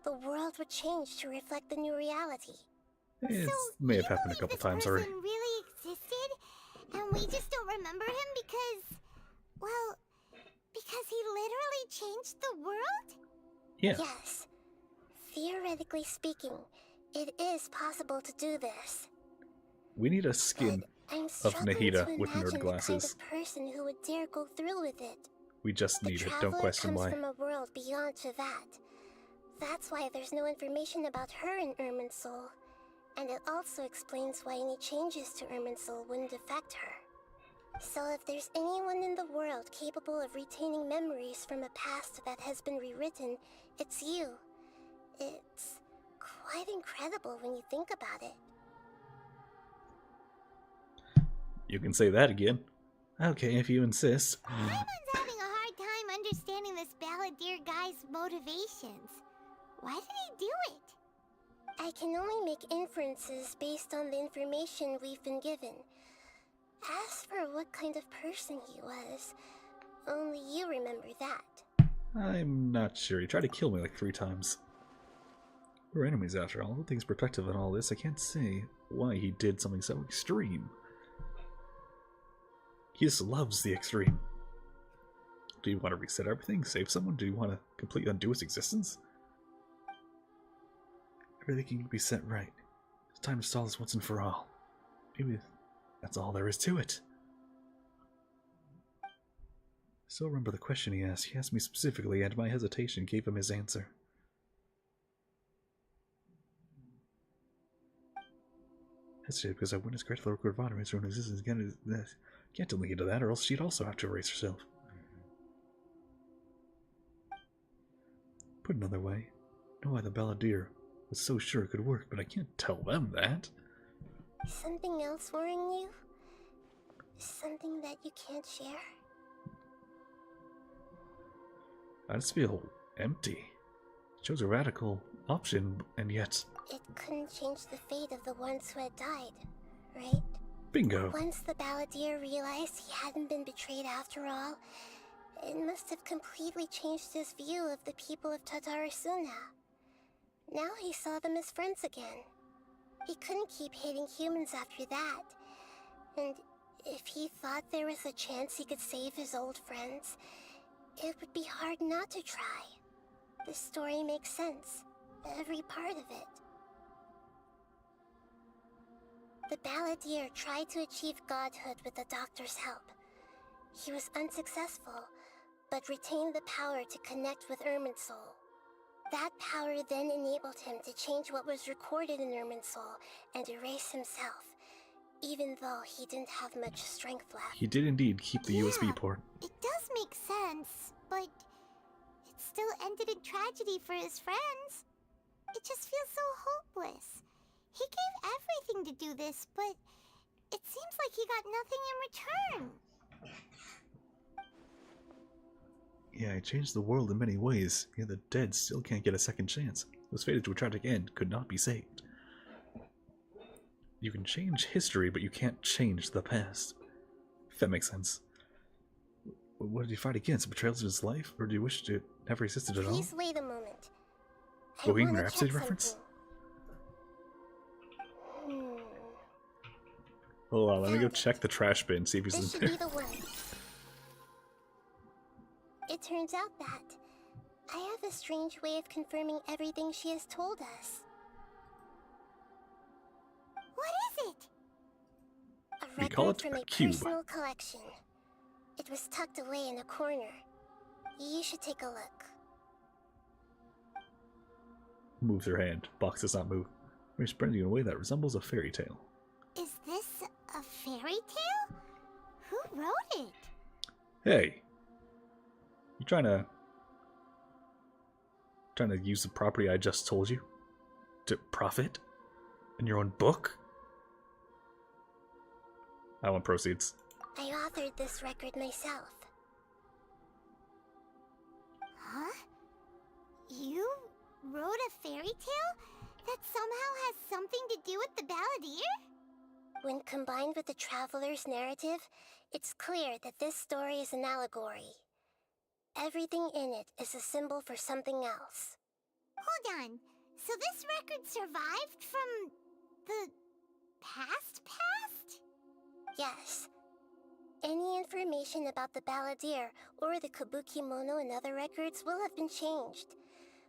the world would change to reflect the new reality. It may have happened a couple times already. This person really existed, and we just don't remember him because, well, because he literally changed the world? Yeah. Yes. Theoretically speaking, it is possible to do this. We need a skin I'm of struggling Nahida to with imagine nerd the glasses. kind of person who would dare go through with it. We just need it, don't question comes why. from a world beyond to that. That's why there's no information about her in Irminsul. And it also explains why any changes to Irminsul wouldn't affect her. So if there's anyone in the world capable of retaining memories from a past that has been rewritten, it's you. It's quite incredible when you think about it. You can say that again. Okay, if you insist. Everyone's having a hard time understanding this Balladeer guy's motivations. Why did he do it? I can only make inferences based on the information we've been given. As for what kind of person he was, only you remember that. I'm not sure. He tried to kill me like 3 times. We're enemies after all. Nothing's protective in all this. I can't say why he did something so extreme. He just loves the extreme. Do you want to reset everything? Save someone? Do you want to completely undo his existence? Everything can be set right. It's time to solve this once and for all. Maybe that's all there is to it. I still remember the question he asked. He asked me specifically, and my hesitation gave him his answer. Hesitated because I witnessed great the record of honor her own existence again. Can't tell me to that, or else she'd also have to erase herself. Put another way, I know why the Balladeer was so sure it could work, but I can't tell them that. Something else worrying you? Something that you can't share? I just feel empty. Chose a radical option, and yet... It couldn't change the fate of the ones who had died, right? Bingo! Once the Balladeer realized he hadn't been betrayed after all, it must have completely changed his view of the people of Tatarasuna. Now he saw them as friends again. He couldn't keep hating humans after that. And if he thought there was a chance he could save his old friends, it would be hard not to try. The story makes sense. Every part of it. The Balladeer tried to achieve godhood with the doctor's help. He was unsuccessful, but retained the power to connect with Irminsul. That power then enabled him to change what was recorded in Irminsul and erase himself, even though he didn't have much strength left. He did indeed keep the USB port. It does make sense, but it still ended in tragedy for his friends. It just feels so hopeless. He gave everything to do this, but it seems like he got nothing in return. Yeah, he changed the world in many ways, yet the dead still can't get a second chance. Those fated to a tragic end could not be saved. You can change history, but you can't change the past. If that makes sense. What did he fight against? Betrayals of his life? Or do you wish it never existed at all? Please wait a moment. Bohemian Rhapsody reference? Hold on, let me go check the trash bin, see if he's This in should there. be the one. It turns out that, I have a strange way of confirming everything she has told us. What is it? A We call record it from a a cube. personal collection. It was tucked away in a corner. You should take a look. Moves her hand. Box does not move. We're spreading in a way that resembles a fairy tale. Is this a fairy tale? Who wrote it? Hey! You trying to use the property I just told you? To profit? In your own book? I want proceeds. I authored this record myself. Huh? You wrote a fairy tale that somehow has something to do with the Balladeer? When combined with the Traveler's narrative, it's clear that this story is an allegory. Everything in it is a symbol for something else. Hold on. So this record survived from the past? Yes. Any information about the Balladeer or the Kabuki Mono and other records will have been changed.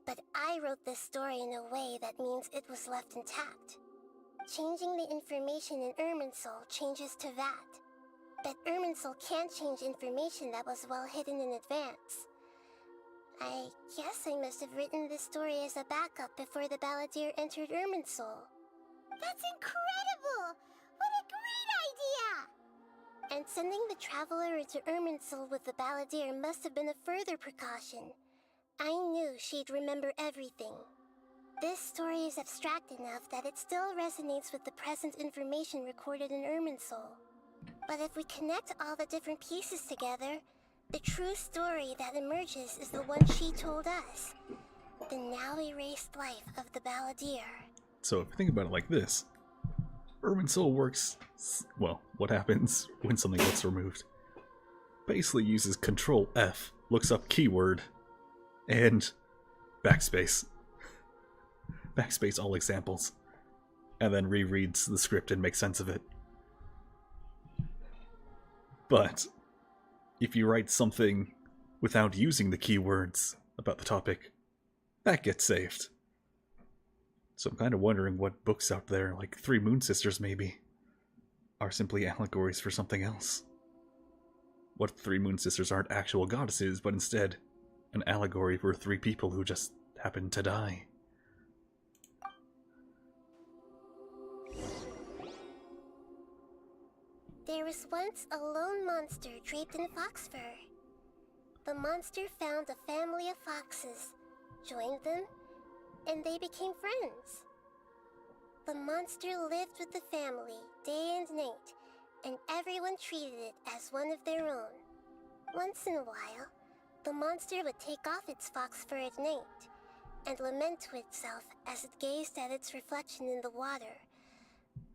But I wrote this story in a way that means it was left intact. Changing the information in Irminsul changes to that. But Irminsul can't change information that was well hidden in advance. I guess I must have written this story as a backup before the Balladeer entered Irminsul. That's incredible! What a great idea! And sending the Traveler into Irminsul with the Balladeer must have been a further precaution. I knew she'd remember everything. This story is abstract enough that it still resonates with the present information recorded in Irminsul. But if we connect all the different pieces together, the true story that emerges is the one she told us. The now erased life of the Balladeer. So if you think about it like this, Irminsul works, well, what happens when something gets removed? Basically uses Control F, looks up keyword, and backspace. Backspace all examples. And then rereads the script and makes sense of it. But if you write something without using the keywords about the topic, that gets saved. So I'm kind of wondering what books out there, like Three Moon Sisters maybe, are simply allegories for something else. What if Three Moon Sisters aren't actual goddesses, but instead an allegory for three people who just happened to die? There was once a lone monster draped in fox fur. The monster found a family of foxes, joined them, and they became friends. The monster lived with the family day and night, and everyone treated it as one of their own. Once in a while, the monster would take off its fox fur at night and lament to itself as it gazed at its reflection in the water.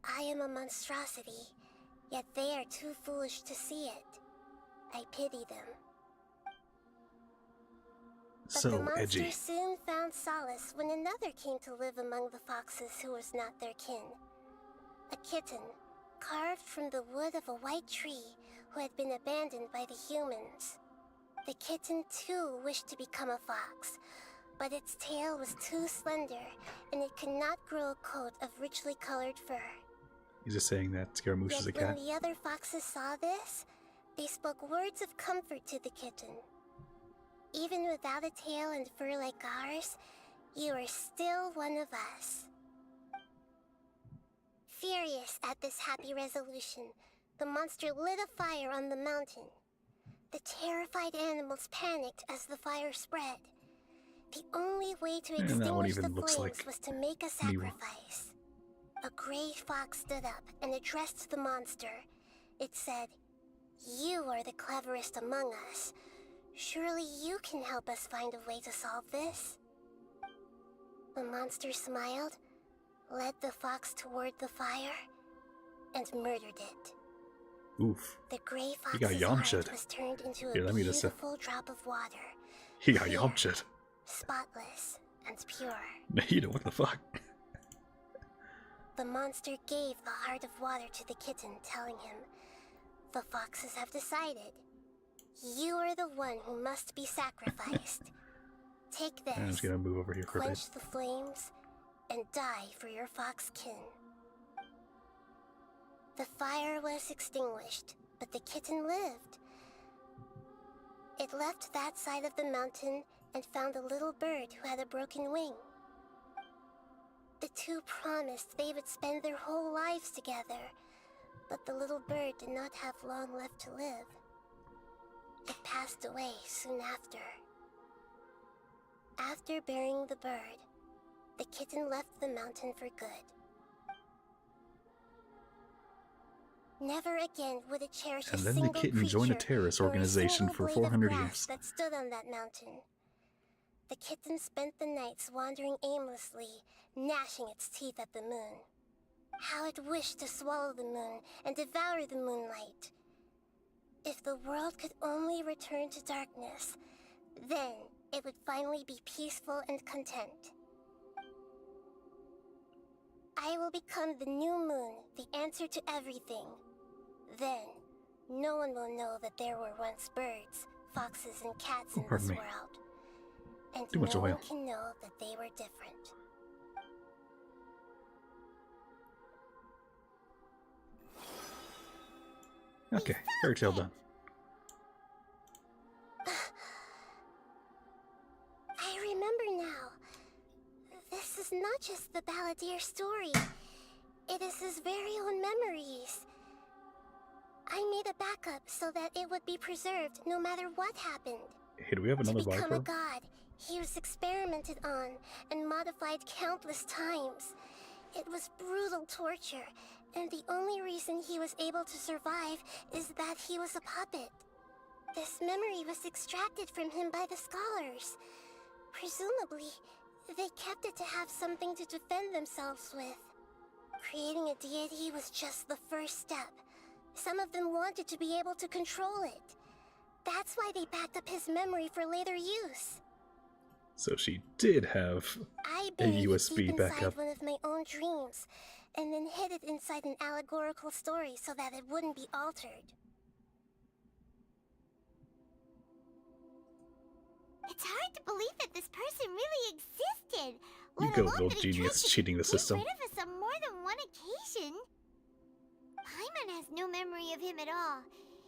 I am a monstrosity, yet they are too foolish to see it. I pity them. But the monster edgy. soon found solace when another came to live among the foxes who was not their kin. A kitten, carved from the wood of a white tree who had been abandoned by the humans. The kitten too wished to become a fox, but its tail was too slender and it could not grow a coat of richly colored fur. He's just saying that Scaramouche is a Yet when cat. the other foxes saw this, they spoke words of comfort to the kitten. Even without a tail and fur like ours, you are still one of us. Furious at this happy resolution, the monster lit a fire on the mountain. The terrified animals panicked as the fire spread. The only way to And that one extinguish the even looks flames like was to make a sacrifice. A gray fox stood up and addressed the monster. It said, "You are the cleverest among us. Surely you can help us find a way to solve this." The monster smiled, led the fox toward the fire, and murdered it. Oof. The gray He got fox's heart Yamcha'd. was turned into Here, a let me just, beautiful drop of water, He got clear, Yamcha'd. spotless, and pure. You know, what the fuck? The monster gave the heart of water to the kitten, telling him, "The foxes have decided. You are the one who must be sacrificed. Take this. I'm just gonna move over here for a bit. Quench the flames and die for your fox kin. The fire was extinguished, but the kitten lived. It left that side of the mountain and found a little bird who had a broken wing. The two promised they would spend their whole lives together, but the little bird did not have long left to live. It passed away soon after. After burying the bird, the kitten left the mountain for good. Never again would it cherish And a then the single kitten joined a creature terrorist nor organization single for blade of 400 grass years. that stood on that mountain. The kitten spent the nights wandering aimlessly, gnashing its teeth at the moon. How it wished to swallow the moon and devour the moonlight. If the world could only return to darkness, then it would finally be peaceful and content. I will become the new moon, the answer to everything. Then, no one will know that there were once birds, foxes, and cats in this world. And Too much no oil. one can know that they were different. Okay, fairy tale done. I remember now. This is not just the Balladeer story. It is his very own memories. I made a backup so that it would be preserved no matter what happened. Hey, do we have another To become a Viper? god, he was experimented on and modified countless times. It was brutal torture, and the only reason he was able to survive is that he was a puppet. This memory was extracted from him by the scholars. Presumably, they kept it to have something to defend themselves with. Creating a deity was just the first step. Some of them wanted to be able to control it. That's why they backed up his memory for later use. So she did have I a buried it USB deep inside backup. one of my own dreams, and then hid it inside an allegorical story so that it wouldn't be altered. It's hard to believe that this person really existed. You let go, alone little that he genius, tried to cheating the system. Get rid of us on more than one occasion. Paimon has no memory of him at all.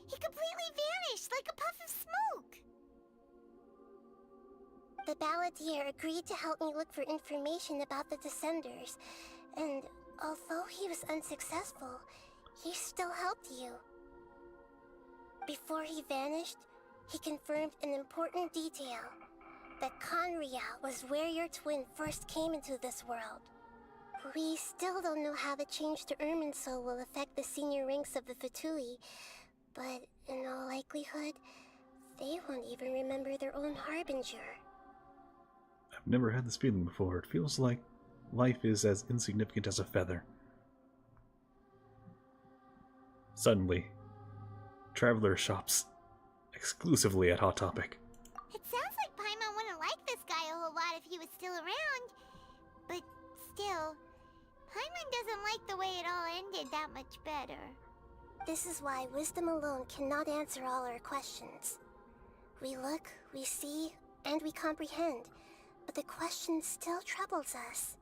He completely vanished like a puff of smoke. The Balladeer agreed to help me look for information about the Descenders, and although he was unsuccessful, he still helped you. Before he vanished, he confirmed an important detail, that Conria was where your twin first came into this world. We still don't know how the change to Irminsul will affect the senior ranks of the Fatui, but in all likelihood, they won't even remember their own Harbinger. I've never had this feeling before. It feels like life is as insignificant as a feather. Suddenly, Traveler shops exclusively at Hot Topic. It sounds like Paimon wouldn't like this guy a whole lot if he was still around. But still, Paimon doesn't like the way it all ended that much better. This is why wisdom alone cannot answer all our questions. We look, we see, and we comprehend, but the question still troubles us.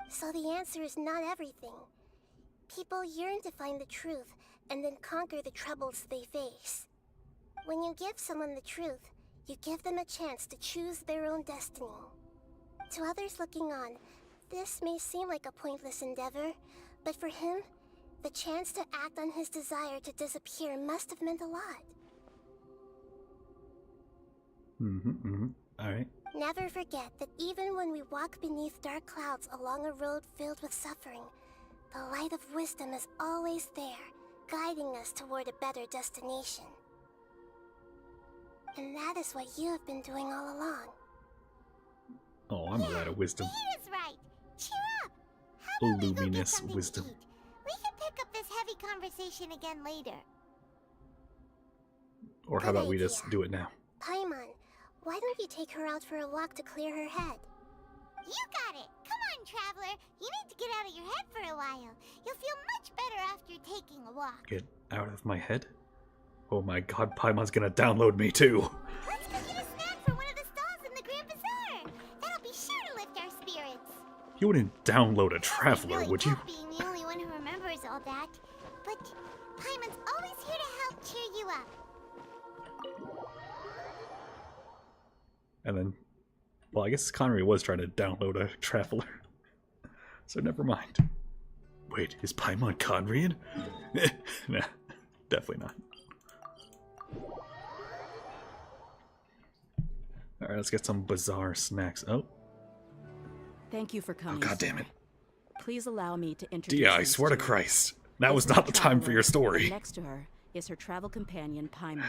So the answer is not everything. People yearn to find the truth and then conquer the troubles they face. When you give someone the truth, you give them a chance to choose their own destiny. To others looking on, this may seem like a pointless endeavor, but for him, the chance to act on his desire to disappear must have meant a lot. Alright. Never forget that even when we walk beneath dark clouds along a road filled with suffering, the light of wisdom is always there, guiding us toward a better destination. And that is what you have been doing all along. Oh, I'm a lad of wisdom. He is right. Cheer up. How about we go get Luminous something wisdom. to eat? We can pick up this heavy conversation again later. Or how about we just do it now? Paimon, why don't you take her out for a walk to clear her head? You got it. Come on, Traveler. You need to get out of your head for a while. You'll feel much better after taking a walk. Get out of my head? Oh my god, Paimon's gonna download me too. Let's go get a snack from one of the stalls in the Grand Bazaar. That'll be sure to lift our spirits. You wouldn't download a traveler, Really would you? tough being the only one who remembers all that. But Paimon's always here to help cheer you up. And then, well, I guess Connery was trying to download a traveler. So never mind. Wait, is Paimon Conrian? Nah, definitely not. Alright, let's get some bizarre snacks. Oh. Thank you for coming. Oh, god damn it. Please allow me to introduce Dia, I you swear to you. Christ. That was not the time for your story. Next to her is her travel companion, Paimon.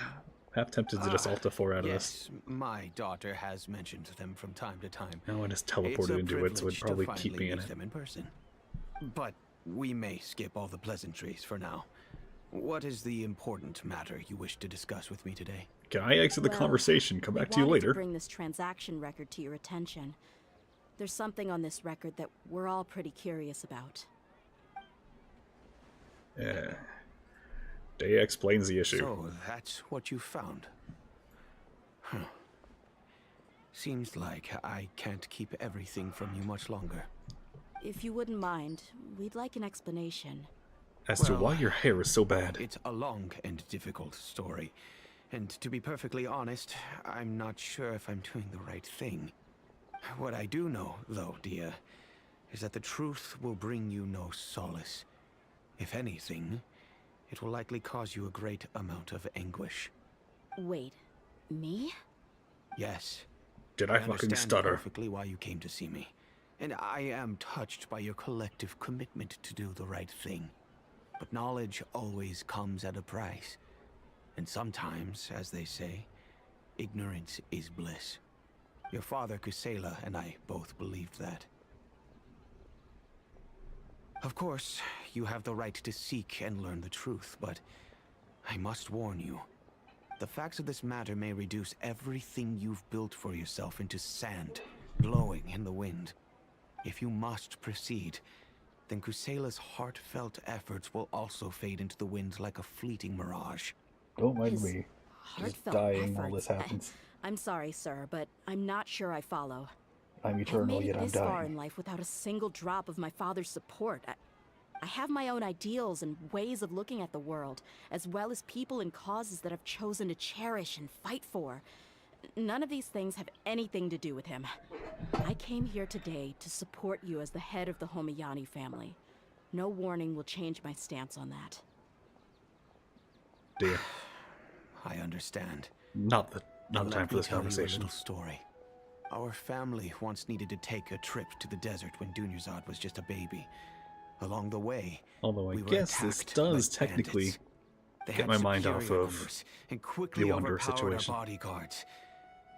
Half tempted to just alt a 4 out of this. My daughter has mentioned them from time to time. No, I just teleported into it, so it'd probably keep me in it. Them in person. But we may skip all the pleasantries for now. What is the important matter you wish to discuss with me today? Can I exit the conversation? Come back to you later. To bring this transaction record to your attention. There's something on this record that we're all pretty curious about. Yeah. Day explains the issue. So that's what you found. Huh. Seems like I can't keep everything from you much longer. If you wouldn't mind, we'd like an explanation. As to why your hair is so bad. It's a long and difficult story. And to be perfectly honest, I'm not sure if I'm doing the right thing. What I do know, though, Dia, is that the truth will bring you no solace. If anything, it will likely cause you a great amount of anguish. Wait, me? Yes. Did I fucking understand stutter? Perfectly why you came to see me. And I am touched by your collective commitment to do the right thing. But knowledge always comes at a price. And sometimes, as they say, ignorance is bliss. Your father, Kusela, and I both believed that. Of course, you have the right to seek and learn the truth, but I must warn you. The facts of this matter may reduce everything you've built for yourself into sand, blowing in the wind. If you must proceed, then Kusela's heartfelt efforts will also fade into the wind like a fleeting mirage. Don't mind me. Just Heartfelt dying while efforts. this happens. I'm sorry, sir, but I'm not sure I follow. I'm I've eternal, made yet it I'm this far dying. in life without a single drop of my father's support. I have my own ideals and ways of looking at the world, as well as people and causes that I've chosen to cherish and fight for. None of these things have anything to do with him. I came here today to support you as the head of the Homiyani family. No warning will change my stance on that. Dear. I understand. Not the time Let for me this tell you a conversation. little story. Our family once needed to take a trip to the desert when Dunyarzad was just a baby. Along the way, Although I we were guess this attacked does by technically bandits. They get had my mind superior off of numbers and quickly the Wanderer overpowered situation. our bodyguards.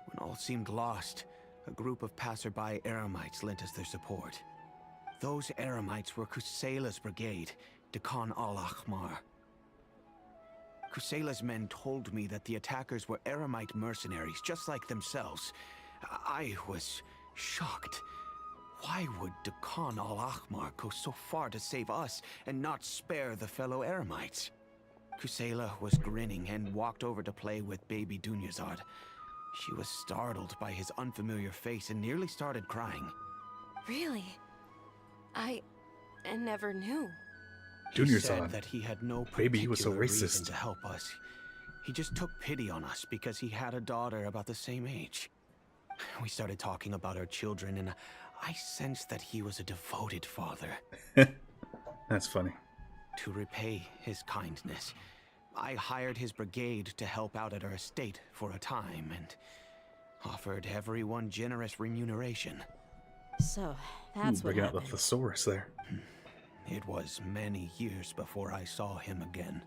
When all seemed lost, a group of passerby Eremites lent us their support. Those Eremites were Kusela's brigade, Dekan al-Ahmar. Kusela's men told me that the attackers were Eremite mercenaries, just like themselves. I was shocked. Why would Dekan al-Ahmar go so far to save us and not spare the fellow Eremites? Kusela was grinning and walked over to play with baby Dunyarzad. She was startled by his unfamiliar face and nearly started crying. Really? I never knew. He Dunyarzad. said that he had no Baby, he was so particular reason racist. to help us. He just took pity on us because he had a daughter about the same age. We started talking about our children, and I sensed that he was a devoted father. That's funny. To repay his kindness, I hired his brigade to help out at our estate for a time and offered everyone generous remuneration. So, that's what Bring out the happened. thesaurus there. It was many years before I saw him again.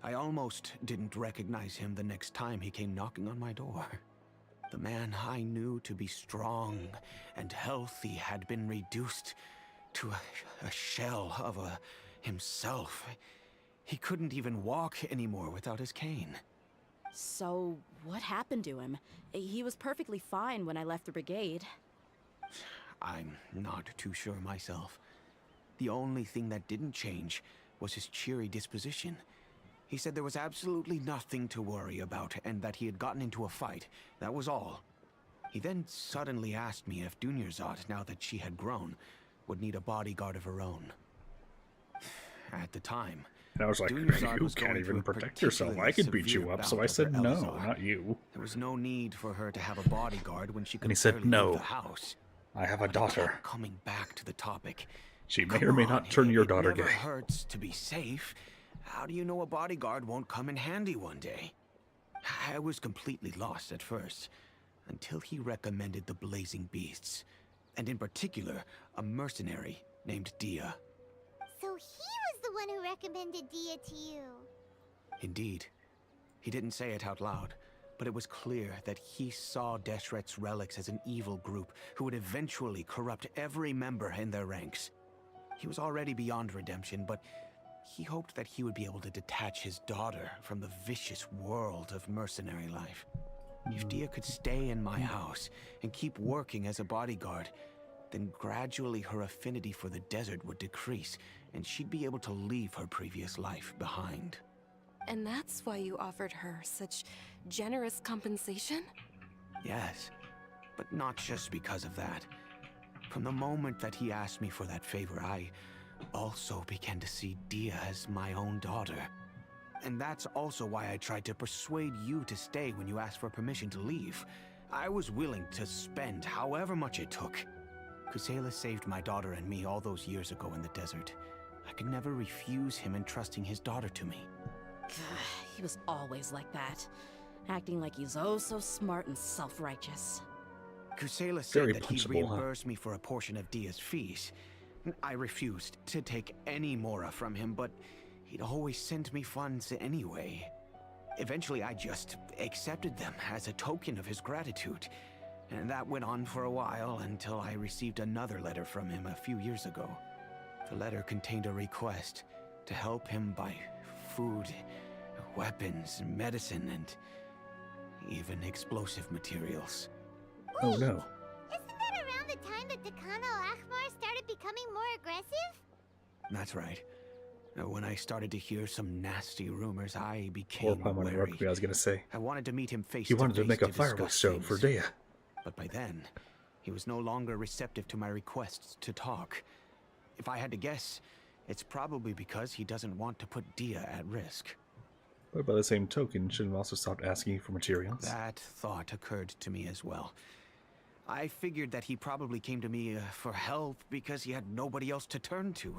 I almost didn't recognize him the next time he came knocking on my door. The man I knew to be strong and healthy had been reduced to a shell of himself. He couldn't even walk anymore without his cane. So, what happened to him? He was perfectly fine when I left the brigade. I'm not too sure myself. The only thing that didn't change was his cheery disposition. He said there was absolutely nothing to worry about and that he had gotten into a fight. That was all. He then suddenly asked me if Dunyarzad, now that she had grown, would need a bodyguard of her own. At the time, and I was like, Dunyarzad you was can't going through even a protect yourself. I could beat you up. So I said, no, not you. There was no need for her to have a bodyguard when she could And he said, barely no, leave the house. I have a But daughter. kept coming back to the topic. She may or may not turn your daughter It never gay. hurts to be safe. How do you know a bodyguard won't come in handy one day? I was completely lost at first, until he recommended the Blazing Beasts, and in particular, a mercenary named Dia. So he was the one who recommended Dia to you. Indeed. He didn't say it out loud, but it was clear that he saw Deshret's relics as an evil group who would eventually corrupt every member in their ranks. He was already beyond redemption, but he hoped that he would be able to detach his daughter from the vicious world of mercenary life. If Dia could stay in my house and keep working as a bodyguard, then gradually her affinity for the desert would decrease, and she'd be able to leave her previous life behind. And that's why you offered her such generous compensation? Yes, but not just because of that. From the moment that he asked me for that favor, I also began to see Dia as my own daughter. And that's also why I tried to persuade you to stay when you asked for permission to leave. I was willing to spend however much it took. Kusela saved my daughter and me all those years ago in the desert. I could never refuse him entrusting his daughter to me. He was always like that, acting like he's oh so smart and self-righteous. Kusela said Very that he'd punchable, huh? reimburse me for a portion of Dia's fees. I refused to take any mora from him, but he'd always send me funds anyway. Eventually, I just accepted them as a token of his gratitude. And that went on for a while until I received another letter from him a few years ago. The letter contained a request to help him buy food, weapons, medicine, and even explosive materials. Oh no. Isn't that around the time that Dakan al-Ahmar started becoming more aggressive? That's right. When I started to hear some nasty rumors, I Poor became Palm wary. interrupted me. I was going to say, I wanted to meet him face he to wanted to face make a discuss fireworks show for things. Dia. But by then, he was no longer receptive to my requests to talk. If I had to guess, it's probably because he doesn't want to put Dia at risk. But by the same token, shouldn't have also stopped asking you for materials. That thought occurred to me as well. I figured that he probably came to me for help because he had nobody else to turn to.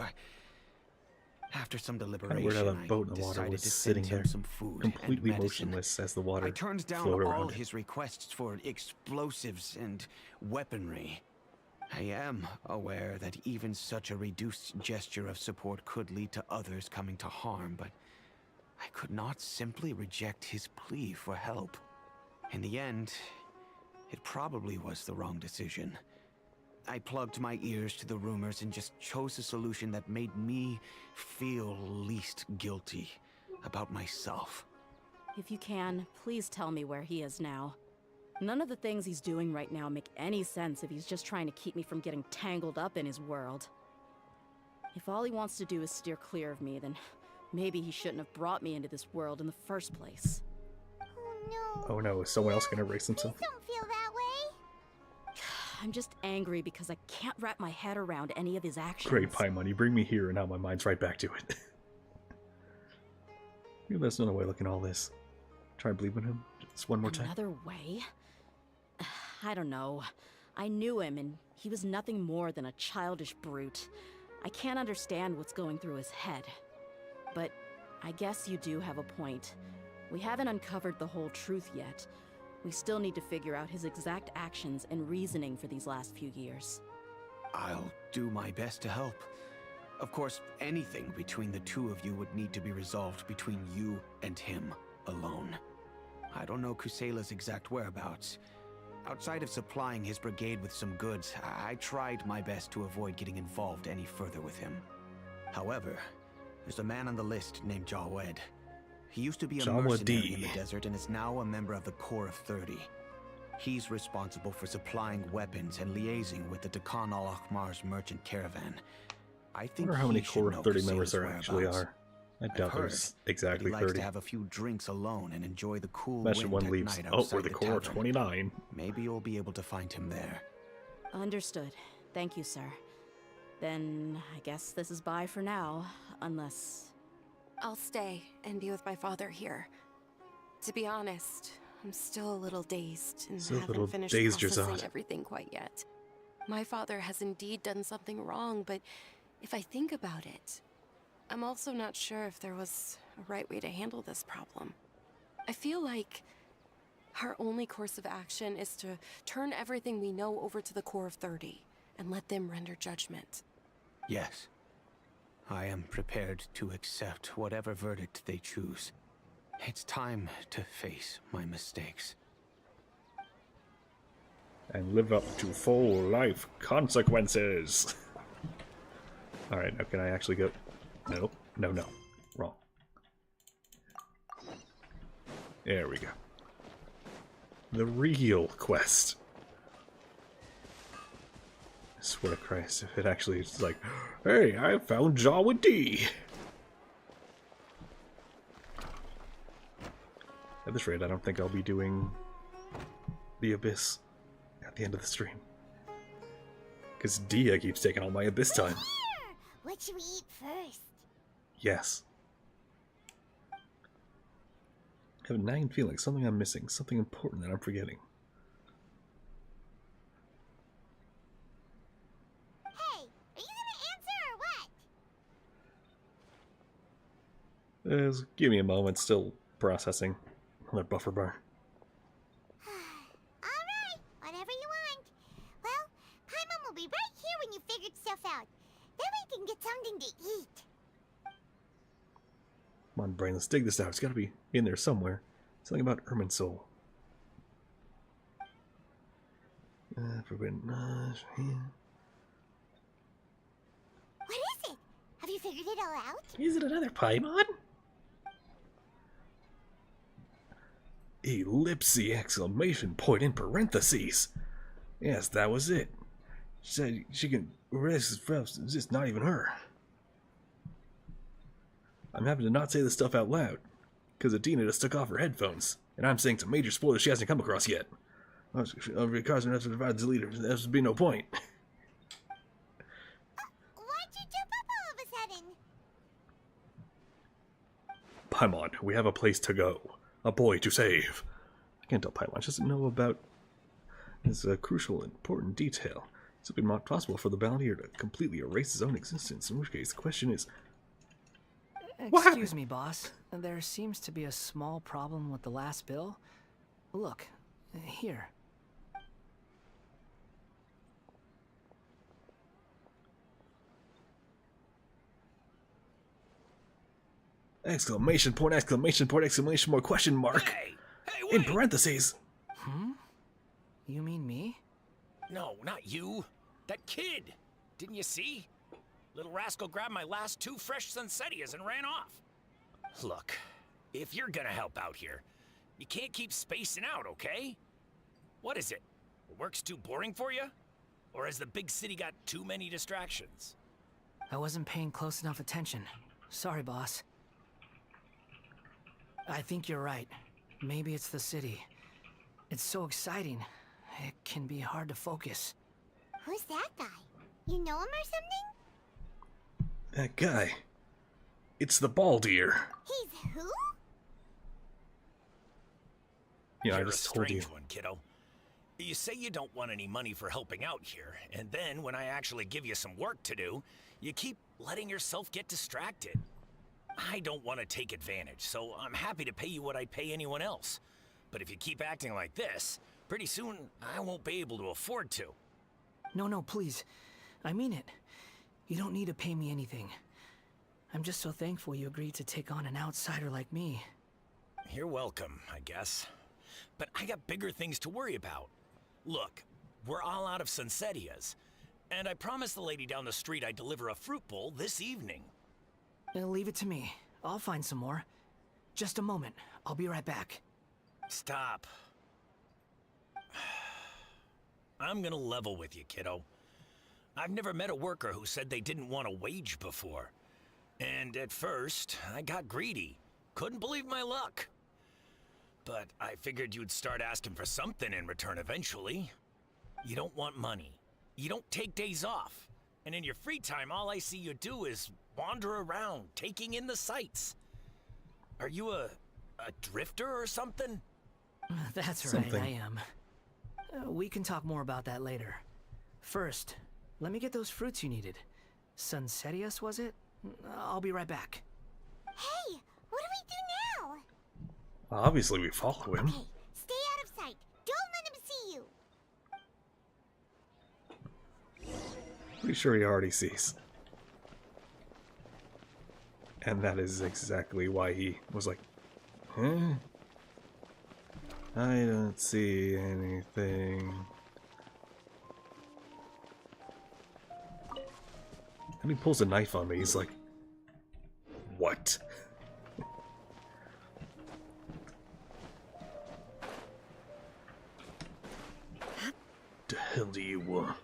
After some deliberation, Kind of weird how the boat in the I water decided was to sitting send him there, some food completely and medicine. motionless as the water I turned down flowed all around it. his requests for explosives and weaponry. I am aware that even such a reduced gesture of support could lead to others coming to harm, but I could not simply reject his plea for help. In the end, it probably was the wrong decision. I plugged my ears to the rumors and just chose a solution that made me feel least guilty about myself. If you can, please tell me where he is now. None of the things he's doing right now make any sense if he's just trying to keep me from getting tangled up in his world. If all he wants to do is steer clear of me, then maybe he shouldn't have brought me into this world in the first place. Oh no, is someone else going to erase himself? Don't feel that way. I'm just angry because I can't wrap my head around any of his actions. Great pie money, bring me here and now my mind's right back to it. Maybe there's another way of looking at all this. Try and believe in him just one more time. Another way? I don't know. I knew him, and he was nothing more than a childish brute. I can't understand what's going through his head. But I guess you do have a point. We haven't uncovered the whole truth yet. We still need to figure out his exact actions and reasoning for these last few years. I'll do my best to help. Of course, anything between the two of you would need to be resolved between you and him alone. I don't know Kusela's exact whereabouts. Outside of supplying his brigade with some goods, I tried my best to avoid getting involved any further with him. However, there's a man on the list named Jawed. He used to be a mercenary in the desert and is now a member of the Corps of 30. He's responsible for supplying weapons and liaising with the Dakan al-Ahmar's merchant caravan. I think I wonder how many he should Corps know of 30 Kusela's members there actually whereabouts. are. I I've doubt heard there's that exactly he likes 30. to have a few drinks alone and enjoy the cool Imagine wind one at leaves. night Oh, outside we're the core of tavern. 29. Maybe you'll be able to find him there. Understood. Thank you, sir. Then I guess this is bye for now, unless... I'll stay and be with my father here. To be honest, I'm still a little dazed and Still a haven't little finished dazed, processing Jazad. everything quite yet. My father has indeed done something wrong, but if I think about it, I'm also not sure if there was a right way to handle this problem. I feel like our only course of action is to turn everything we know over to the core of 30 and let them render judgment. Yes. I am prepared to accept whatever verdict they choose. It's time to face my mistakes. And live up to full life consequences. Alright, now can I actually go? Nope. No, no. Wrong. There we go. The real quest. I swear to Christ, if it actually is like, hey, I found Jawa D. At this rate, I don't think I'll be doing the Abyss at the end of the stream. Because Dia keeps taking all my Abyss time. What should we eat first? Yes. I have a nagging feeling, something I'm missing, something important that I'm forgetting. Hey, are you gonna answer or what? Just give me a moment, still processing. Another buffer bar. Alright, whatever you want. Well, Paimon will be right here when you figured stuff out. Then we can get something to eat. Come on, brain, let's dig this out. It's gotta be in there somewhere. Something about Ermin's soul. Forbidden knowledge. What is it? Have you figured it all out? Is it another Paimon? Ellipse exclamation point in parentheses. Yes, that was it. She said she can rest from it's just not even her. I'm having to not say this stuff out loud, because Adina just took off her headphones, and I'm saying some major spoilers she hasn't come across yet. Because enough to provide the leader, there would be no point. Why'd you jump up all of a sudden? Paimon, we have a place to go. A boy to save. I can't tell Paimon, just know about this crucial, important detail. It's simply not possible for the Balladeer to completely erase his own existence, in which case the question is... Excuse me, boss. There seems to be a small problem with the last bill. Look, here. Exclamation point, exclamation point, exclamation point, question mark. Hey, in parentheses. Hmm? You mean me? No, not you. That kid. Didn't you see? Little rascal grabbed my last 2 fresh Sunsettias and ran off. Look, if you're gonna help out here, you can't keep spacing out, okay? What is it? Work's too boring for you? Or has the big city got too many distractions? I wasn't paying close enough attention. Sorry, boss. I think you're right. Maybe it's the city. It's so exciting. It can be hard to focus. Who's that guy? You know him or something? That guy. It's the Balladeer. He's who? Yeah, I You're just a told you. strange one, kiddo. You say you don't want any money for helping out here, and then when I actually give you some work to do, you keep letting yourself get distracted. I don't want to take advantage, so I'm happy to pay you what I'd pay anyone else. But if you keep acting like this, pretty soon I won't be able to afford to. No, please. I mean it. You don't need to pay me anything. I'm just so thankful you agreed to take on an outsider like me. You're welcome, I guess. But I got bigger things to worry about. Look, we're all out of Sunsettias, and I promised the lady down the street I'd deliver a fruit bowl this evening. Leave it to me. I'll find some more. Just a moment. I'll be right back. Stop. I'm gonna level with you, kiddo. I've never met a worker who said they didn't want a wage before. And at first, I got greedy. Couldn't believe my luck. But I figured you'd start asking for something in return eventually. You don't want money. You don't take days off. And in your free time, all I see you do is wander around, taking in the sights. Are you a drifter or something? That's Something. right, I am. We can talk more about that later. First, let me get those fruits you needed. Sunsetius, was it? I'll be right back. Hey, what do we do now? Obviously, we follow him. Okay, stay out of sight. Don't let him see you. Pretty sure he already sees. And that is exactly why he was like, huh? I don't see anything. And he pulls a knife on me. He's like, what? The hell do you want?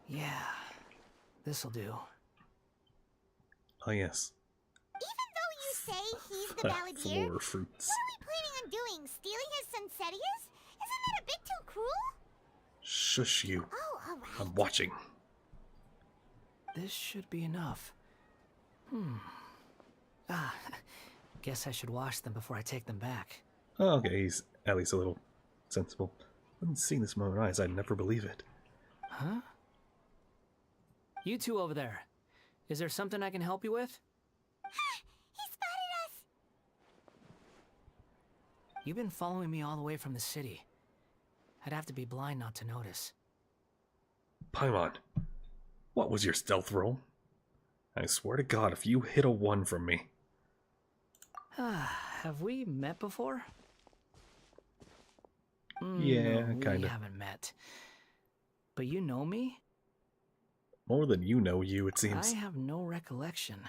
Yeah, this'll do. Oh, yes. Even though you say he's the balladeer, Floor fruits. what are we planning on doing? Stealing his Sunsetius? Isn't that a bit too cruel? Shush you. Oh, alright. I'm watching. This should be enough. Guess I should wash them before I take them back. Oh, okay, he's at least a little sensible. I haven't seen this in my own eyes. I'd never believe it. Huh? You two over there. Is there something I can help you with? He spotted us! You've been following me all the way from the city. I'd have to be blind not to notice. Paimon, what was your stealth roll? I swear to God, if you hit a 1 from me. Have we met before? Yeah, no, kinda. We haven't met. But you know me? More than you know you, it seems. I have no recollection.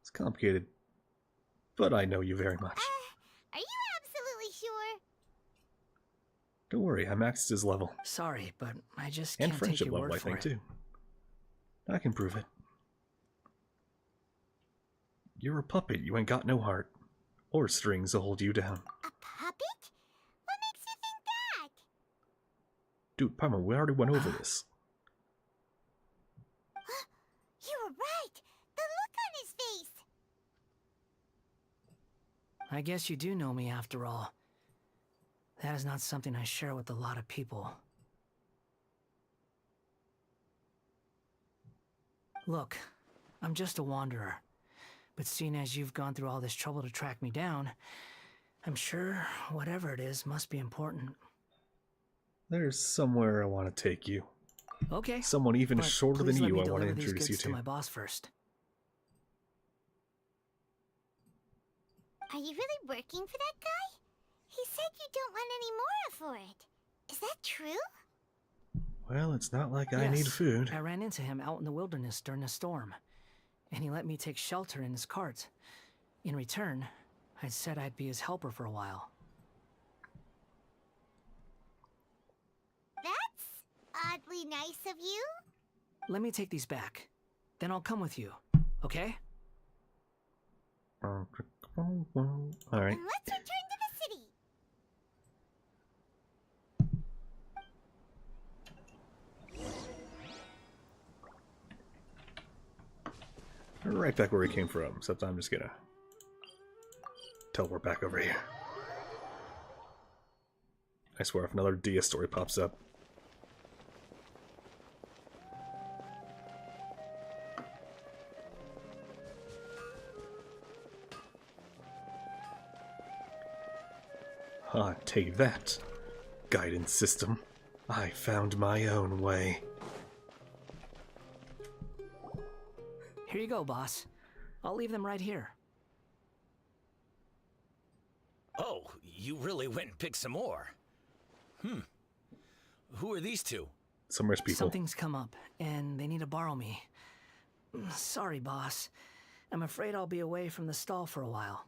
It's complicated. But I know you very much. Are you absolutely sure? Don't worry, I maxed his level. Sorry, but I just And can't take friendship your level, word I for think, it. too. I can prove it. You're a puppet. You ain't got no heart. Or strings to hold you down. A puppet? What makes you think that? Dude, Paimon, we already went over this. You were right! The look on his face! I guess you do know me after all. That is not something I share with a lot of people. Look, I'm just a wanderer. But seeing as you've gone through all this trouble to track me down, I'm sure whatever it is must be important. There's somewhere I want to take you. Okay. Someone even but shorter than please let you me I want to deliver these introduce you goods to. my boss first. Are you really working for that guy? He said you don't want any more for it. Is that true? Well, it's not like I Yes, need food. I ran into him out in the wilderness during a storm, and he let me take shelter in his cart. In return, I said I'd be his helper for a while. That's oddly nice of you. Let me take these back. Then I'll come with you, okay? Alright. And let's return to the city. Right back where we came from, except I'm just gonna teleport back over here. I swear if another Dia story pops up. Ah, take that, guidance system. I found my own way. Here you go, boss. I'll leave them right here. Oh, you really went and picked some more. Who are these two? Some rich people. Something's come up, and they need to borrow me. Sorry, boss. I'm afraid I'll be away from the stall for a while.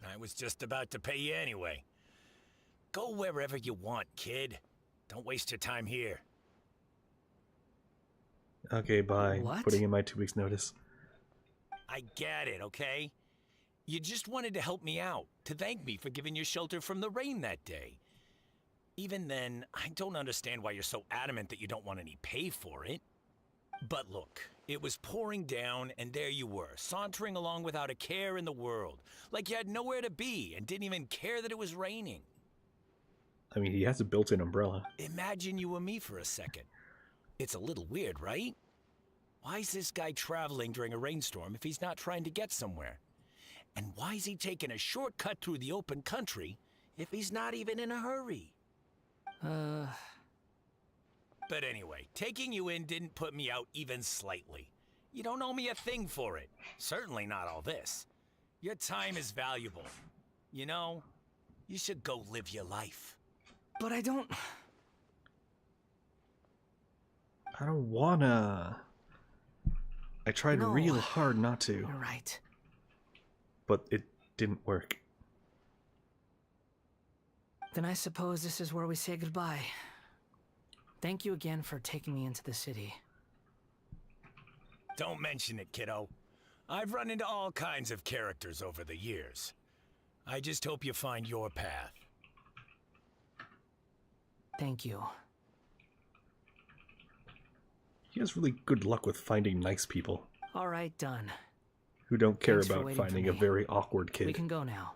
I was just about to pay you anyway. Go wherever you want, kid. Don't waste your time here. Okay, bye. What? Putting in my 2 weeks notice. I get it, okay? You just wanted to help me out, to thank me for giving you shelter from the rain that day. Even then, I don't understand why you're so adamant that you don't want any pay for it. But look, it was pouring down, and there you were, sauntering along without a care in the world, like you had nowhere to be and didn't even care that it was raining. I mean, he has a built-in umbrella. Imagine you were me for a second. It's a little weird, right? Why is this guy traveling during a rainstorm if he's not trying to get somewhere? And why is he taking a shortcut through the open country if he's not even in a hurry? But anyway, taking you in didn't put me out even slightly. You don't owe me a thing for it. Certainly not all this. Your time is valuable. You know, you should go live your life. But I don't wanna. I tried real hard not to. You're right. But it didn't work. Then I suppose this is where we say goodbye. Thank you again for taking me into the city. Don't mention it, kiddo. I've run into all kinds of characters over the years. I just hope you find your path. Thank you. He has really good luck with finding nice people. All right, done. Who don't care Thanks for about waiting for finding a me. very awkward kid. We can go now.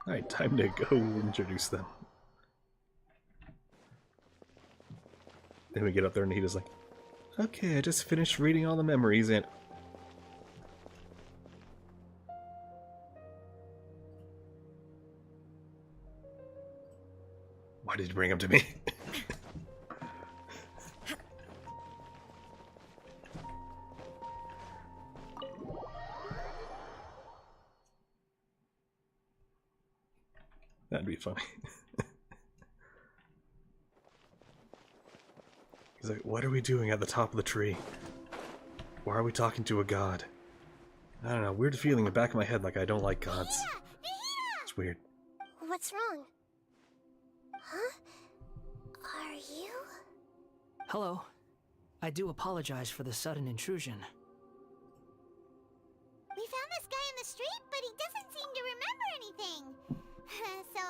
Alright, time to go introduce them. Then we get up there and he just like, okay, I just finished reading all the memories and... Why did you bring him to me? That'd be funny. He's like, what are we doing at the top of the tree? Why are we talking to a god? I don't know, weird feeling in the back of my head like I don't like gods. It's weird. What's wrong? Huh? Are you? Hello. I do apologize for the sudden intrusion. We found this guy in the street, but he doesn't seem to remember anything. So,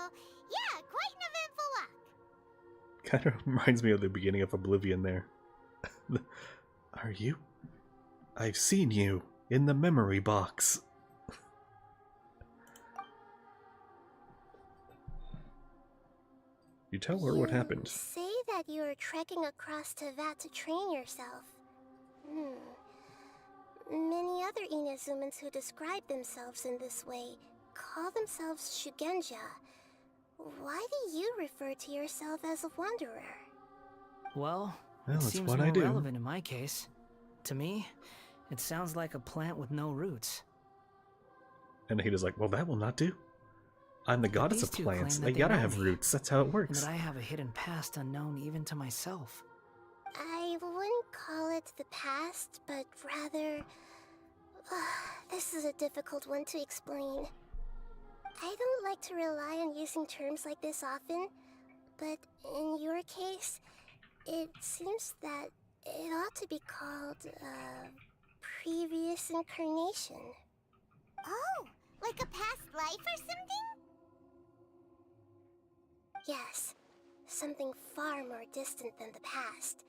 yeah, quite an eventful walk. Kind of reminds me of the beginning of Oblivion there. Are you? I've seen you in the memory box. You tell her what happened. Say that you are trekking across Teyvat to train yourself. Many other Inazumans who describe themselves in this way call themselves Shugenja. Why do you refer to yourself as a wanderer? Well, it it's seems what more I do. relevant in my case. To me, it sounds like a plant with no roots. And Ada's like, well, that will not do. I'm the goddess These of two plants. claim They that gotta know have me, roots. That's how it and works. that I have a hidden past unknown even to myself. I wouldn't call it the past, but rather... this is a difficult one to explain. I don't like to rely on using terms like this often, but in your case, it seems that it ought to be called previous incarnation. Oh, like a past life or something? Yes, something far more distant than the past.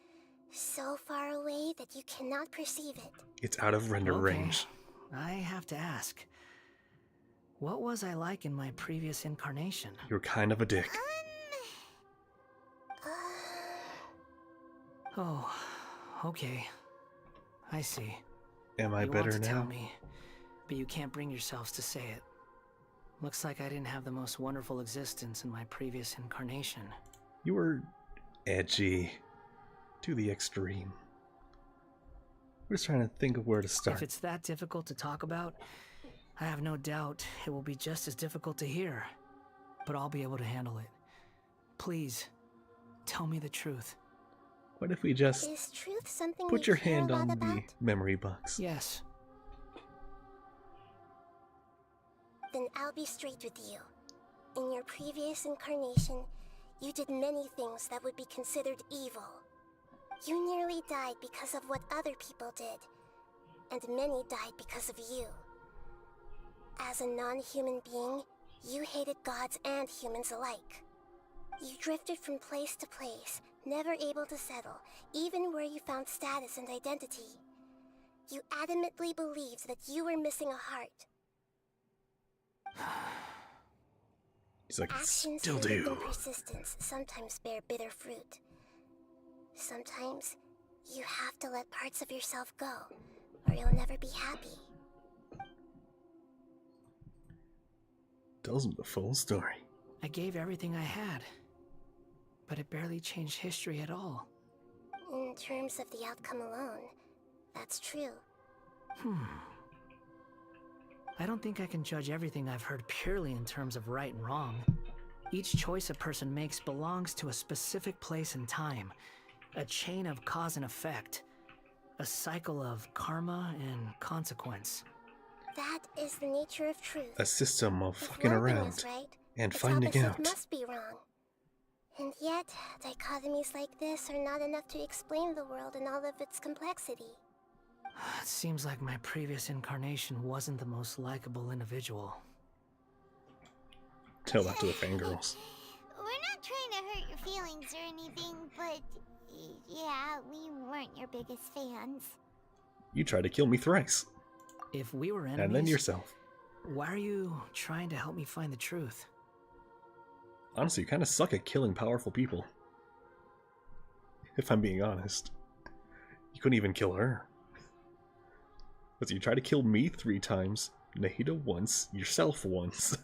So far away that you cannot perceive it. It's out of render Okay. range. I have to ask. What was I like in my previous incarnation? You're kind of a dick. Oh, okay. I see. Am I you better want to now? tell me, but you can't bring yourselves to say it. Looks like I didn't have the most wonderful existence in my previous incarnation. You were edgy. To the extreme. We're just trying to think of where to start. If it's that difficult to talk about, I have no doubt it will be just as difficult to hear. But I'll be able to handle it. Please, Tell me the truth. What if we just Is truth something put you your care hand a lot on about? the memory box? Yes. Then I'll be straight with you. In your previous incarnation, you did many things that would be considered evil. You nearly died because of what other people did, and many died because of you. As a non-human being, you hated gods and humans alike. You drifted from place to place, never able to settle, even where you found status and identity. You adamantly believed that you were missing a heart. He's like, Actions still rooted in do. persistence sometimes bear bitter fruit. Sometimes, you have to let parts of yourself go, or you'll never be happy. Tells him the full story. I gave everything I had, but it barely changed history at all. In terms of the outcome alone, that's true. I don't think I can judge everything I've heard purely in terms of right and wrong. Each choice a person makes belongs to a specific place and time, a chain of cause and effect, a cycle of karma and consequence. That is the nature of truth. A system of If fucking one thing around is right, and its finding opposite out. must be wrong. And yet, dichotomies like this are not enough to explain the world in all of its complexity. It seems like my previous incarnation wasn't the most likable individual. Tell that to the fangirls. We're not trying to hurt your feelings or anything, but yeah, we weren't your biggest fans. You tried to kill me thrice. If we were enemies, And then yourself. why are you trying to help me find the truth? Honestly, you kind of suck at killing powerful people. If I'm being honest. You couldn't even kill her. But you tried to kill me 3 times, Nahida once, yourself once.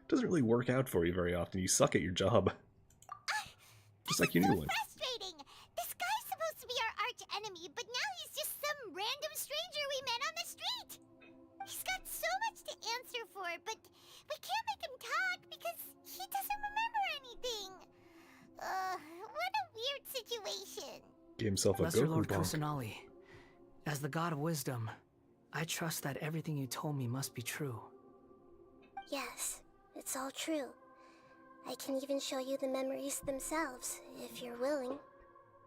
Doesn't really work out for you very often. You suck at your job. Just like your new one. Frustrating! This guy's supposed to be our arch enemy, but now he's just some random stranger we met on the street! He's got so much to answer for, but we can't make him talk because he doesn't remember anything. What a weird situation. Gave himself a Lesser Goku Lord bonk. Kusanali, as the god of wisdom, I trust that everything you told me must be true. Yes, it's all true. I can even show you the memories themselves, if you're willing.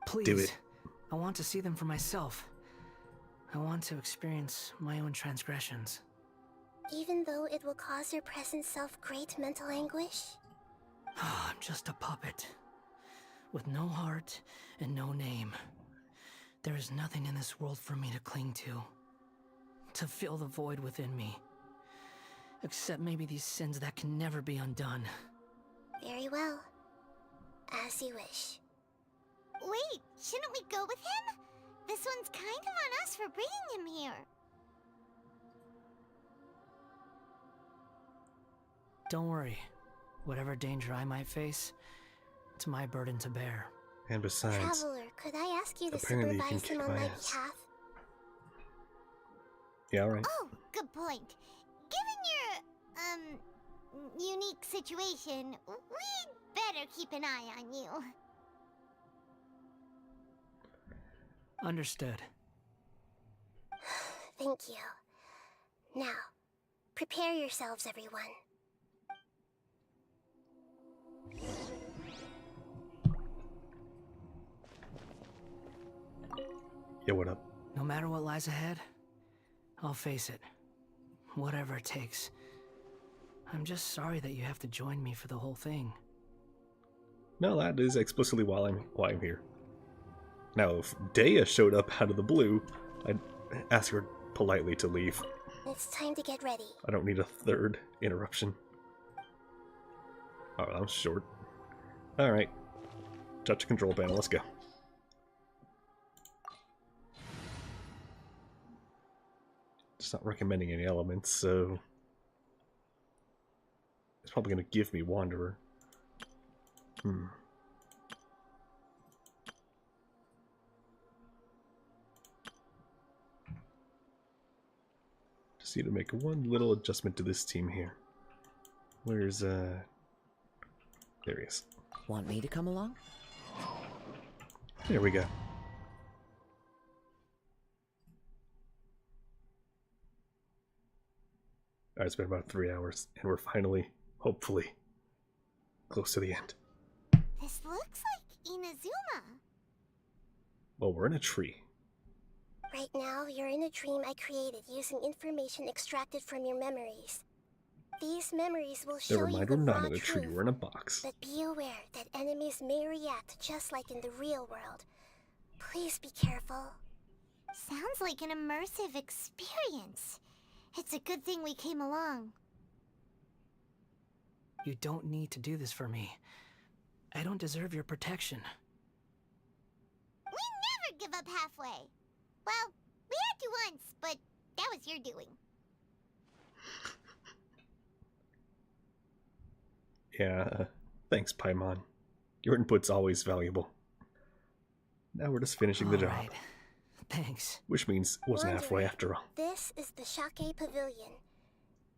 Please, Do it. I want to see them for myself. I want to experience my own transgressions. Even though it will cause your present self great mental anguish? I'm just a puppet, with no heart and no name. There is nothing in this world for me to cling to fill the void within me. Except maybe these sins that can never be undone. Very well. As you wish. Wait, shouldn't we go with him? This one's kind of on us for bringing him here. Don't worry. Whatever danger I might face, it's my burden to bear. And besides, Traveler, could I ask you to apparently you can supervise him kick on my my ass. behalf? Yeah, alright. Oh, good point. Given your, unique situation, we'd better keep an eye on you. Understood. Thank you. Now, prepare yourselves, everyone. Yeah, what up? No matter what lies ahead, I'll face it. Whatever it takes. I'm just sorry that you have to join me for the whole thing. No, that is explicitly why I'm here. Now, if Dea showed up out of the blue, I'd ask her politely to leave. It's time to get ready. I don't need a third interruption. Oh, that was short. Alright. Touch the control panel, let's go. It's not recommending any elements, so... It's probably going to give me Wanderer. Just need to make one little adjustment to this team here. Where's, There he is. Want me to come along? There we go. Alright, it's been about 3 hours, and we're finally, hopefully, close to the end. This looks like Inazuma. Well, we're in a tree. Right now, you're in a dream I created using information extracted from your memories. These memories will show Never you mind, the we're not raw in a tree, truth, we're in a box. but be aware that enemies may react just like in the real world. Please be careful. Sounds like an immersive experience. It's a good thing we came along. You don't need to do this for me. I don't deserve your protection. We never give up halfway. Well, we had to once, but that was your doing. Yeah, thanks, Paimon. Your input's always valuable. Now we're just finishing the job. Thanks. Which means it wasn't halfway Wanderer, after all. This is the Shake Pavilion.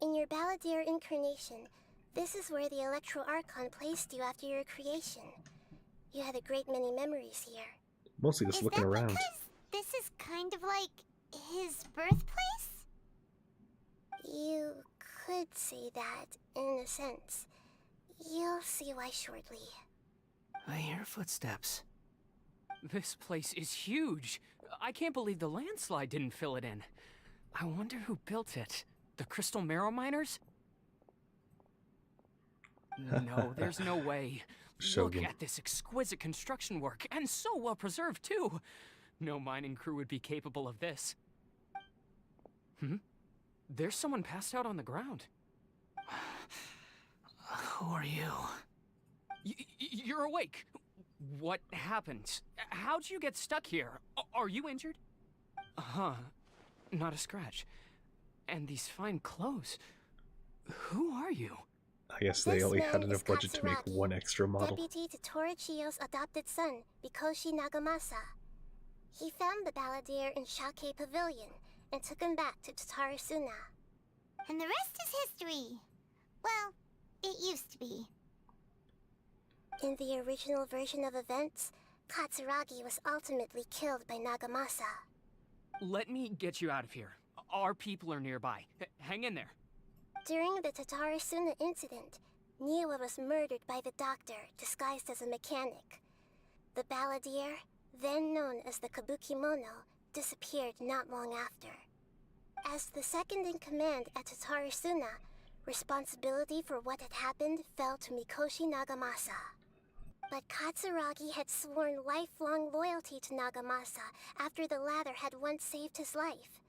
In your Balladeer incarnation, this is where the Electro Archon placed you after your creation. You had a great many memories here. Mostly just looking around. Because this is kind of like his birthplace? You could say that, in a sense. You'll see why shortly. I hear footsteps. This place is huge. I can't believe the landslide didn't fill it in. I wonder who built it. The Crystal Marrow Miners? No, there's no way. Look Shogun. at this exquisite construction work, and so well preserved too. No mining crew would be capable of this. There's someone passed out on the ground. Who are you? You're awake. What happened? How'd you get stuck here? Are you injured? Huh. Not a scratch. And these fine clothes. Who are you? I guess they This only man had enough is budget to make Katsuragi, one extra model. Deputy to Torichiyo's adopted son, Mikoshi Nagamasa. He found the Balladeer in Shake Pavilion and took him back to Tatarasuna. And the rest is history. Well, it used to be. In the original version of events, Katsuragi was ultimately killed by Nagamasa. Let me get you out of here. Our people are nearby. Hang in there. During the Tatarasuna incident, Niwa was murdered by the doctor disguised as a mechanic. The Balladeer, then known as the Kabukimono, disappeared not long after. As the second in command at Tatarasuna, responsibility for what had happened fell to Mikoshi Nagamasa. But Katsuragi had sworn lifelong loyalty to Nagamasa after the latter had once saved his life.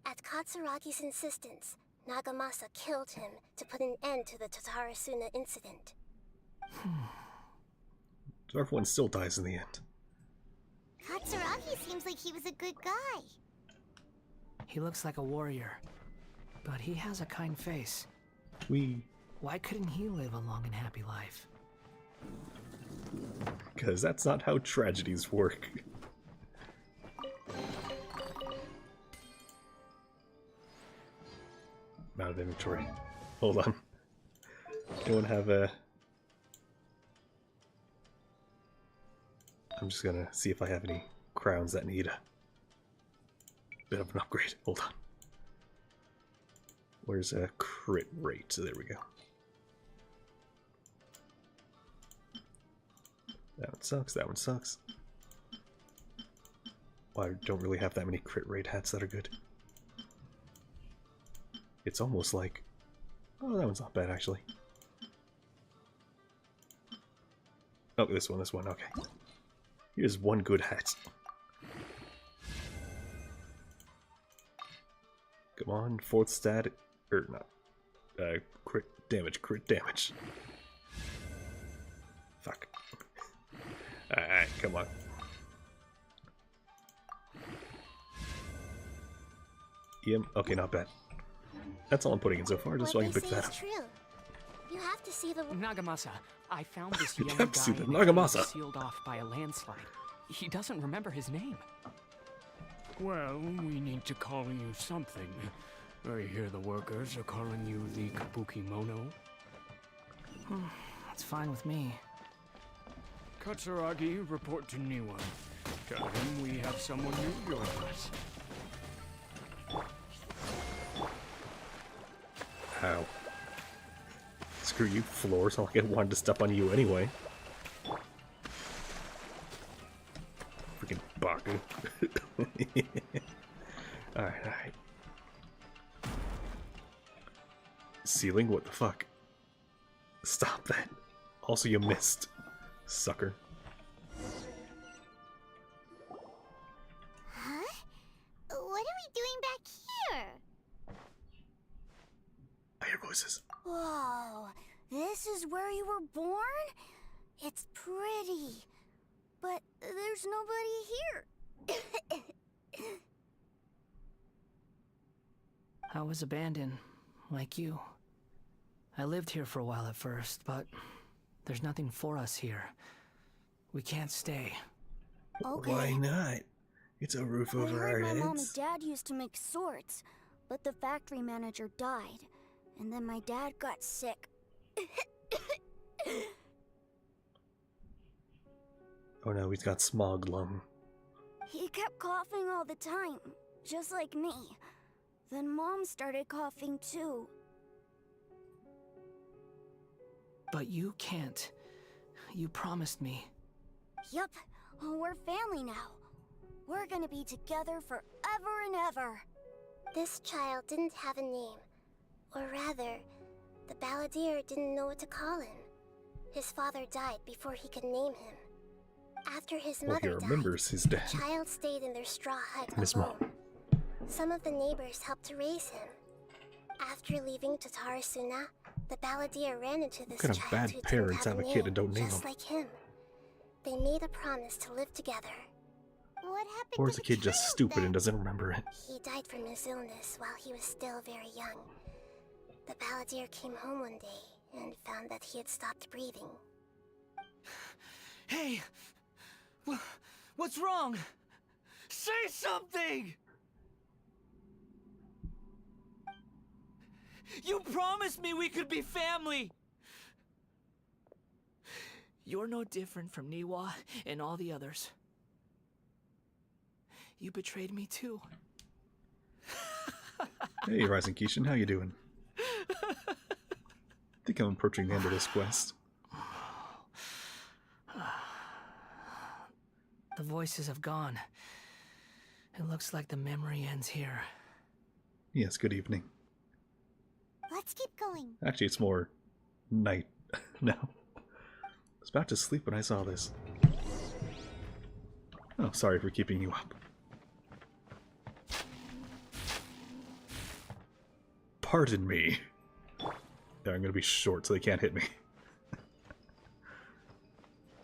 At Katsuragi's insistence, Nagamasa killed him to put an end to the Tatarasuna incident. So everyone still dies in the end. Katsuragi seems like he was a good guy. He looks like a warrior, but he has a kind face. Why couldn't he live a long and happy life? Because that's not how tragedies work. I'm out of inventory. Hold on. Anyone have a... I'm just gonna see if I have any crowns that need a bit of an upgrade. Hold on. Where's a crit rate? So there we go. That one sucks, that one sucks. Well, I don't really have that many crit rate hats that are good. It's almost like... Oh, that one's not bad, actually. Oh, this one, okay. Here's one good hat. Come on, fourth stat... Or not. Crit damage. Fuck. Alright, come on. Okay, not bad. That's all I'm putting in so far, just so I can pick that up. True. You have to see the Nagamasa, I found this You young have to see guy the in a Nagamasa. cave sealed off by a landslide. He doesn't remember his name. Well, we need to call you something. I hear the workers are calling you the Kabukimono. That's fine with me. Katsuragi, report to Niwa. Tell him we have someone new join us. Ow. Screw you, floors. Like I wanted to step on you anyway. Freaking Baku. Alright. Ceiling? What the fuck? Stop that. Also, you missed. Sucker. Huh? What are we doing back here? I hear voices. Whoa, this is where you were born? It's pretty, but there's nobody here. I was abandoned, like you. I lived here for a while at first, but there's nothing for us here. We can't stay. Okay. Why not? It's a roof I over our heard my mom and heads. dad used to make swords, but the factory manager died, and then my dad got sick. Oh no, he's got smog lung. He kept coughing all the time, just like me. Then Mom started coughing too. But you can't. You promised me. Yup, we're family now. We're gonna be together forever and ever. This child didn't have a name. Or rather, the balladeer didn't know what to call him. His father died before he could name him. After his Well, he mother remembers died, his dad. the child stayed in their straw hut And his alone. mom. Some of the neighbors helped to raise him. After leaving Tatarasuna, the balladeer ran into this What kind of child bad who parents didn't have a name, kid and don't name just him? like him. They made a promise to live together. What happened Or to is the kid just stupid and doesn't remember it? He died from his illness while he was still very young. The balladeer came home one day and found that he had stopped breathing. Hey! What's wrong? Say something! You promised me we could be family! You're no different from Niwa and all the others. You betrayed me too. Hey, Rising Kishin, how you doing? I think I'm approaching the end of this quest. The voices have gone. It looks like the memory ends here. Yes, good evening. Let's keep going. Actually, it's more night now. I was about to sleep when I saw this. Oh, sorry for keeping you up. Pardon me. Yeah, I'm gonna be short so they can't hit me.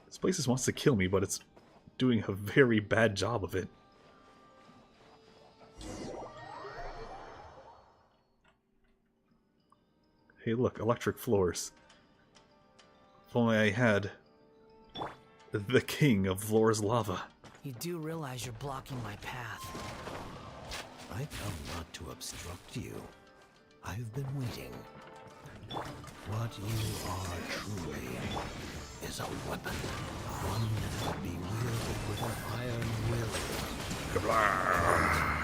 This place just wants to kill me, but it's doing a very bad job of it. Hey look, electric floors. If only I had the king of floors lava. You do realize you're blocking my path. I come not to obstruct you. I've been waiting. What you are truly is a weapon. One that could be wielded with an iron will. Kablah!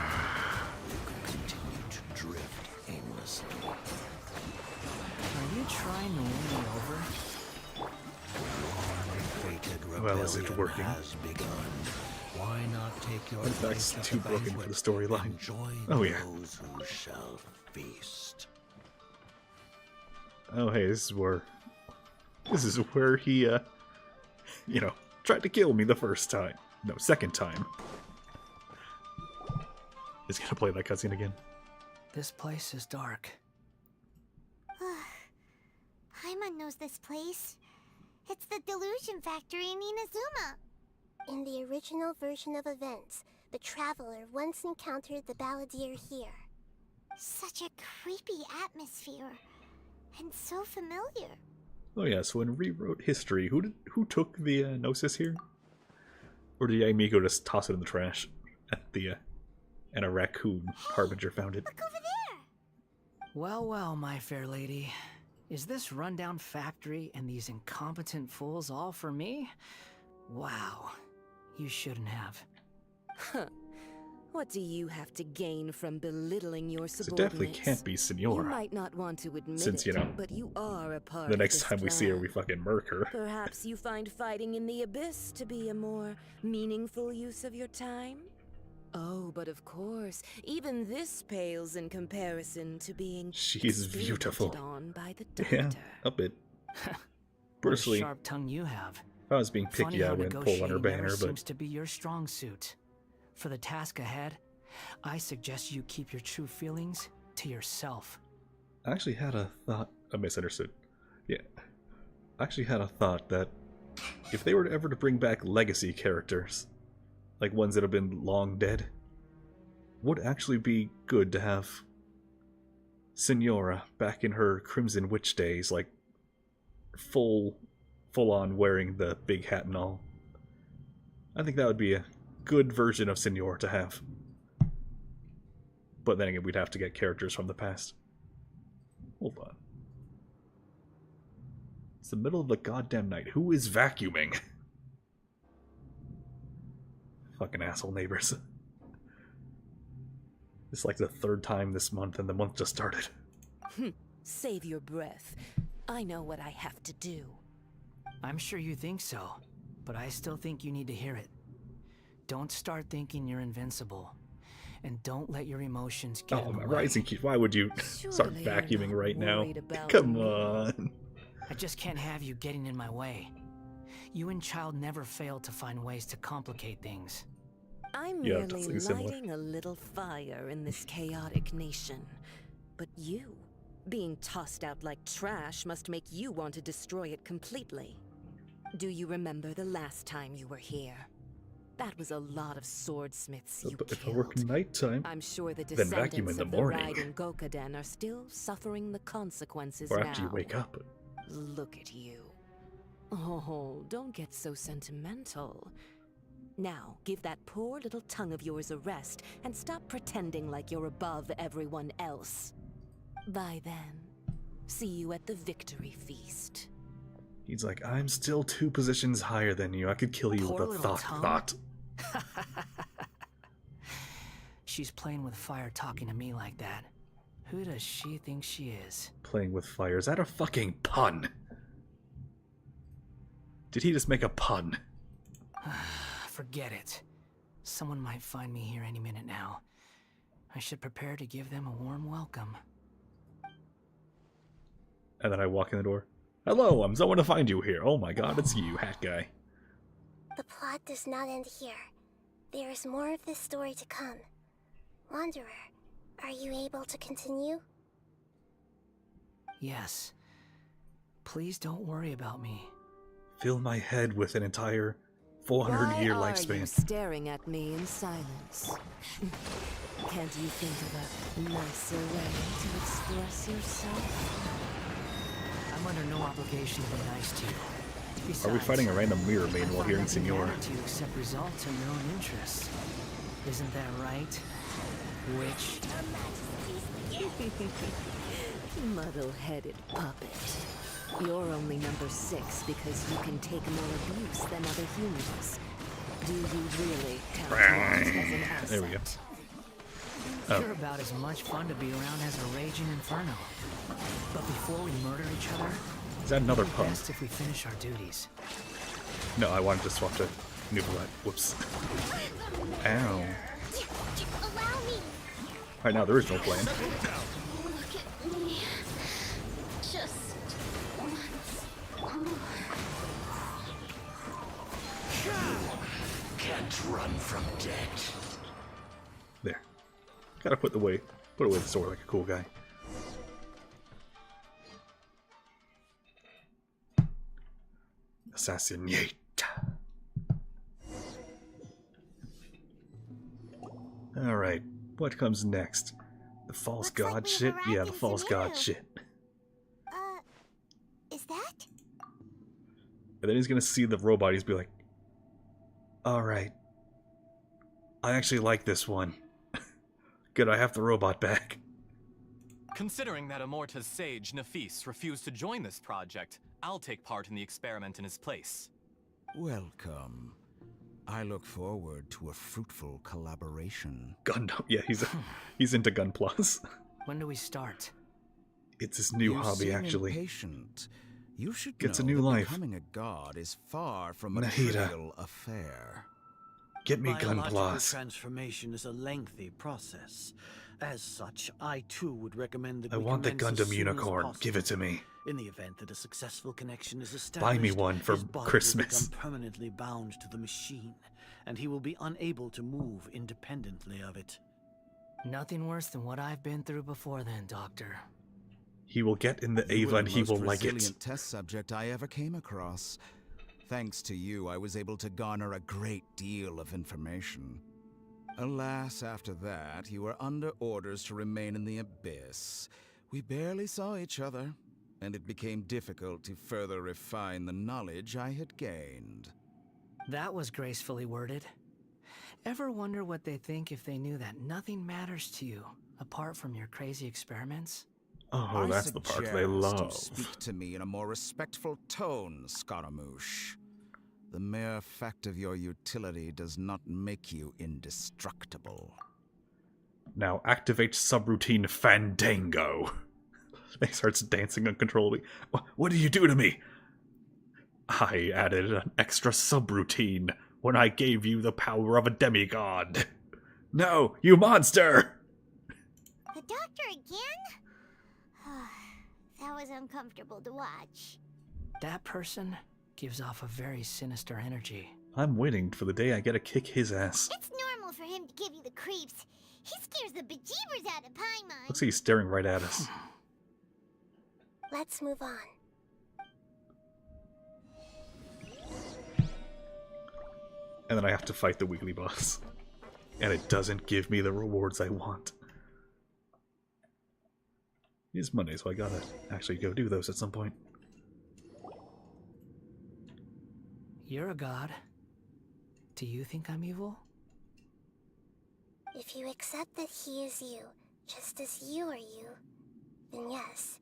You could continue to drift aimlessly. Are you trying to win me over? Well, is it working? Has begun. Why not take your In fact, it's place at too the broken for banquet the storyline. and join Oh yeah. those who shall feast. Oh hey, this is where he, you know, tried to kill me the first time. No, second time. He's gonna play that cutscene again. This place is dark. Paimon knows this place. It's the Delusion Factory in Inazuma. In the original version of events, the Traveler once encountered the balladeer here. Such a creepy atmosphere. And so familiar. Oh yeah, so when rewrote history, who took the Gnosis here? Or did Amigo just toss it in the trash at the and a raccoon harbinger found it? Look over there! Well, well, my fair lady. Is this rundown factory and these incompetent fools all for me? Wow. You shouldn't have. Huh. What do you have to gain from belittling your It subordinates? definitely can't be You Signora. might not want to admit Since, it, you know, but you are a part the of next this time we see her, plan. we fucking murk her. Perhaps you find fighting in the abyss to be a more meaningful use of your time? Oh, but of course, even this pales in comparison to being She's beautiful. on by the Yeah, doctor. a bit. What a Personally, sharp tongue you have. if I was being Funny picky, I how wouldn't pull on her negotiating banner, never but seems to be your strong suit. For the task ahead, I suggest you keep your true feelings to yourself. I actually had a thought. I misunderstood. Yeah. I actually had a thought that if they were ever to bring back legacy characters, like ones that have been long dead, would actually be good to have Signora back in her Crimson Witch days, like full on wearing the big hat and all. I think that would be a good version of Signora to have. But then again, we'd have to get characters from the past. Hold on. It's the middle of the goddamn night. Who is vacuuming? Fucking asshole neighbors. It's like the third time this month, and the month just started. Save your breath. I know what I have to do. I'm sure you think so, but I still think you need to hear it. Don't start thinking you're invincible. And don't let your emotions get in the way. Rising Key, why would you start Surely you're vacuuming not right now? worried about Come me. on. I just can't have you getting in my way. You and Child never fail to find ways to complicate things. I'm Yeah, merely something similar. lighting a little fire in this chaotic nation. But you, being tossed out like trash, must make you want to destroy it completely. Do you remember the last time you were here? That was a lot of swordsmiths you But if I killed. work nighttime, I'm sure the then vacuum in descendants the of the morning. Raiden Gokaden are still suffering the consequences Or now. after you wake up. Look at you. Oh, don't get so sentimental. Now, give that poor little tongue of yours a rest and stop pretending like you're above everyone else. By then, see you at the victory feast. He's like, I'm still 2 positions higher than you. I could kill you Poor with a little thought. tongue. She's playing with fire talking to me like that. Who does she think she is? Playing with fire. Is that a fucking pun? Did he just make a pun? Forget it. Someone might find me here any minute now. I should prepare to give them a warm welcome. And then I walk in the door. Hello, I'm someone to find you here. Oh my god, it's you, hat guy. The plot does not end here. There is more of this story to come. Wanderer, are you able to continue? Yes. Please don't worry about me. Fill my head with an entire 400-year Why are lifespan. you staring at me in silence? Can't you think of a nicer way to express yourself? I'm under no obligation to be nice to you. Are we Besides, fighting a random mirror maid I while find hearing that you Signora? matter to accept results in your own interests. Isn't that right? Witch? Muddle-headed puppet. You're only number 6 because you can take more abuse than other humans. Do you really count yours as an asset? There we go. Oh. You're about as much fun to be around as a raging inferno. But before we murder each other, Is that another it'd be pun? best if we finish our duties. No, I wanted to swap to Nuclear. Whoops. Ow. Allow me. Right now, there is no plan. Look at me. Just once. Can't run from death. There. Gotta put away the sword like a cool guy. Assassinate. Alright, what comes next? The false god shit? Yeah, the false god shit. Is that? And then he's gonna see the robot, he's be like, alright. I actually like this one. Good, I have the robot back. Considering that Amorta's sage, Nafis, refused to join this project, I'll take part in the experiment in his place. Welcome. I look forward to a fruitful collaboration. Gundam. Yeah, he's into Gun Plus. When do we start? It's his new You hobby, seem actually. impatient. You should Gets know a new that life. becoming a god is far from a Nahida. trivial affair. Get me Gun Biological Plus. transformation is a lengthy process. As such, I too would recommend that I we want the commence as Gundam soon as unicorn. possible. Give it to me. In the event that a successful connection is Buy established, me one for his body Christmas. will become permanently bound to the machine, and he will be unable to move independently of it. Nothing worse than what I've been through before then, Doctor. He will get in the You Ava were and the he most will like it. resilient test subject I ever came across. Thanks to you, I was able to garner a great deal of information. Alas, after that, you were under orders to remain in the abyss. We barely saw each other, and it became difficult to further refine the knowledge I had gained. That was gracefully worded. Ever wonder what they think if they knew that nothing matters to you apart from your crazy experiments? Oh, that's the part they suggest love. You speak to me in a more respectful tone, Scaramouche. The mere fact of your utility does not make you indestructible. Now activate subroutine Fandango. He starts dancing uncontrollably. What did you do to me? I added an extra subroutine when I gave you the power of a demigod. No, you monster! The doctor again? That was uncomfortable to watch. That person gives off a very sinister energy. I'm waiting for the day I get to kick his ass. It's normal for him to give you the creeps. He scares the bejeebers out of Paimon. Looks like he's staring right at us. Let's move on. And then I have to fight the weekly boss. And it doesn't give me the rewards I want. It's Monday, so I gotta actually go do those at some point. You're a god. Do you think I'm evil? If you accept that he is you, just as you are you, then yes,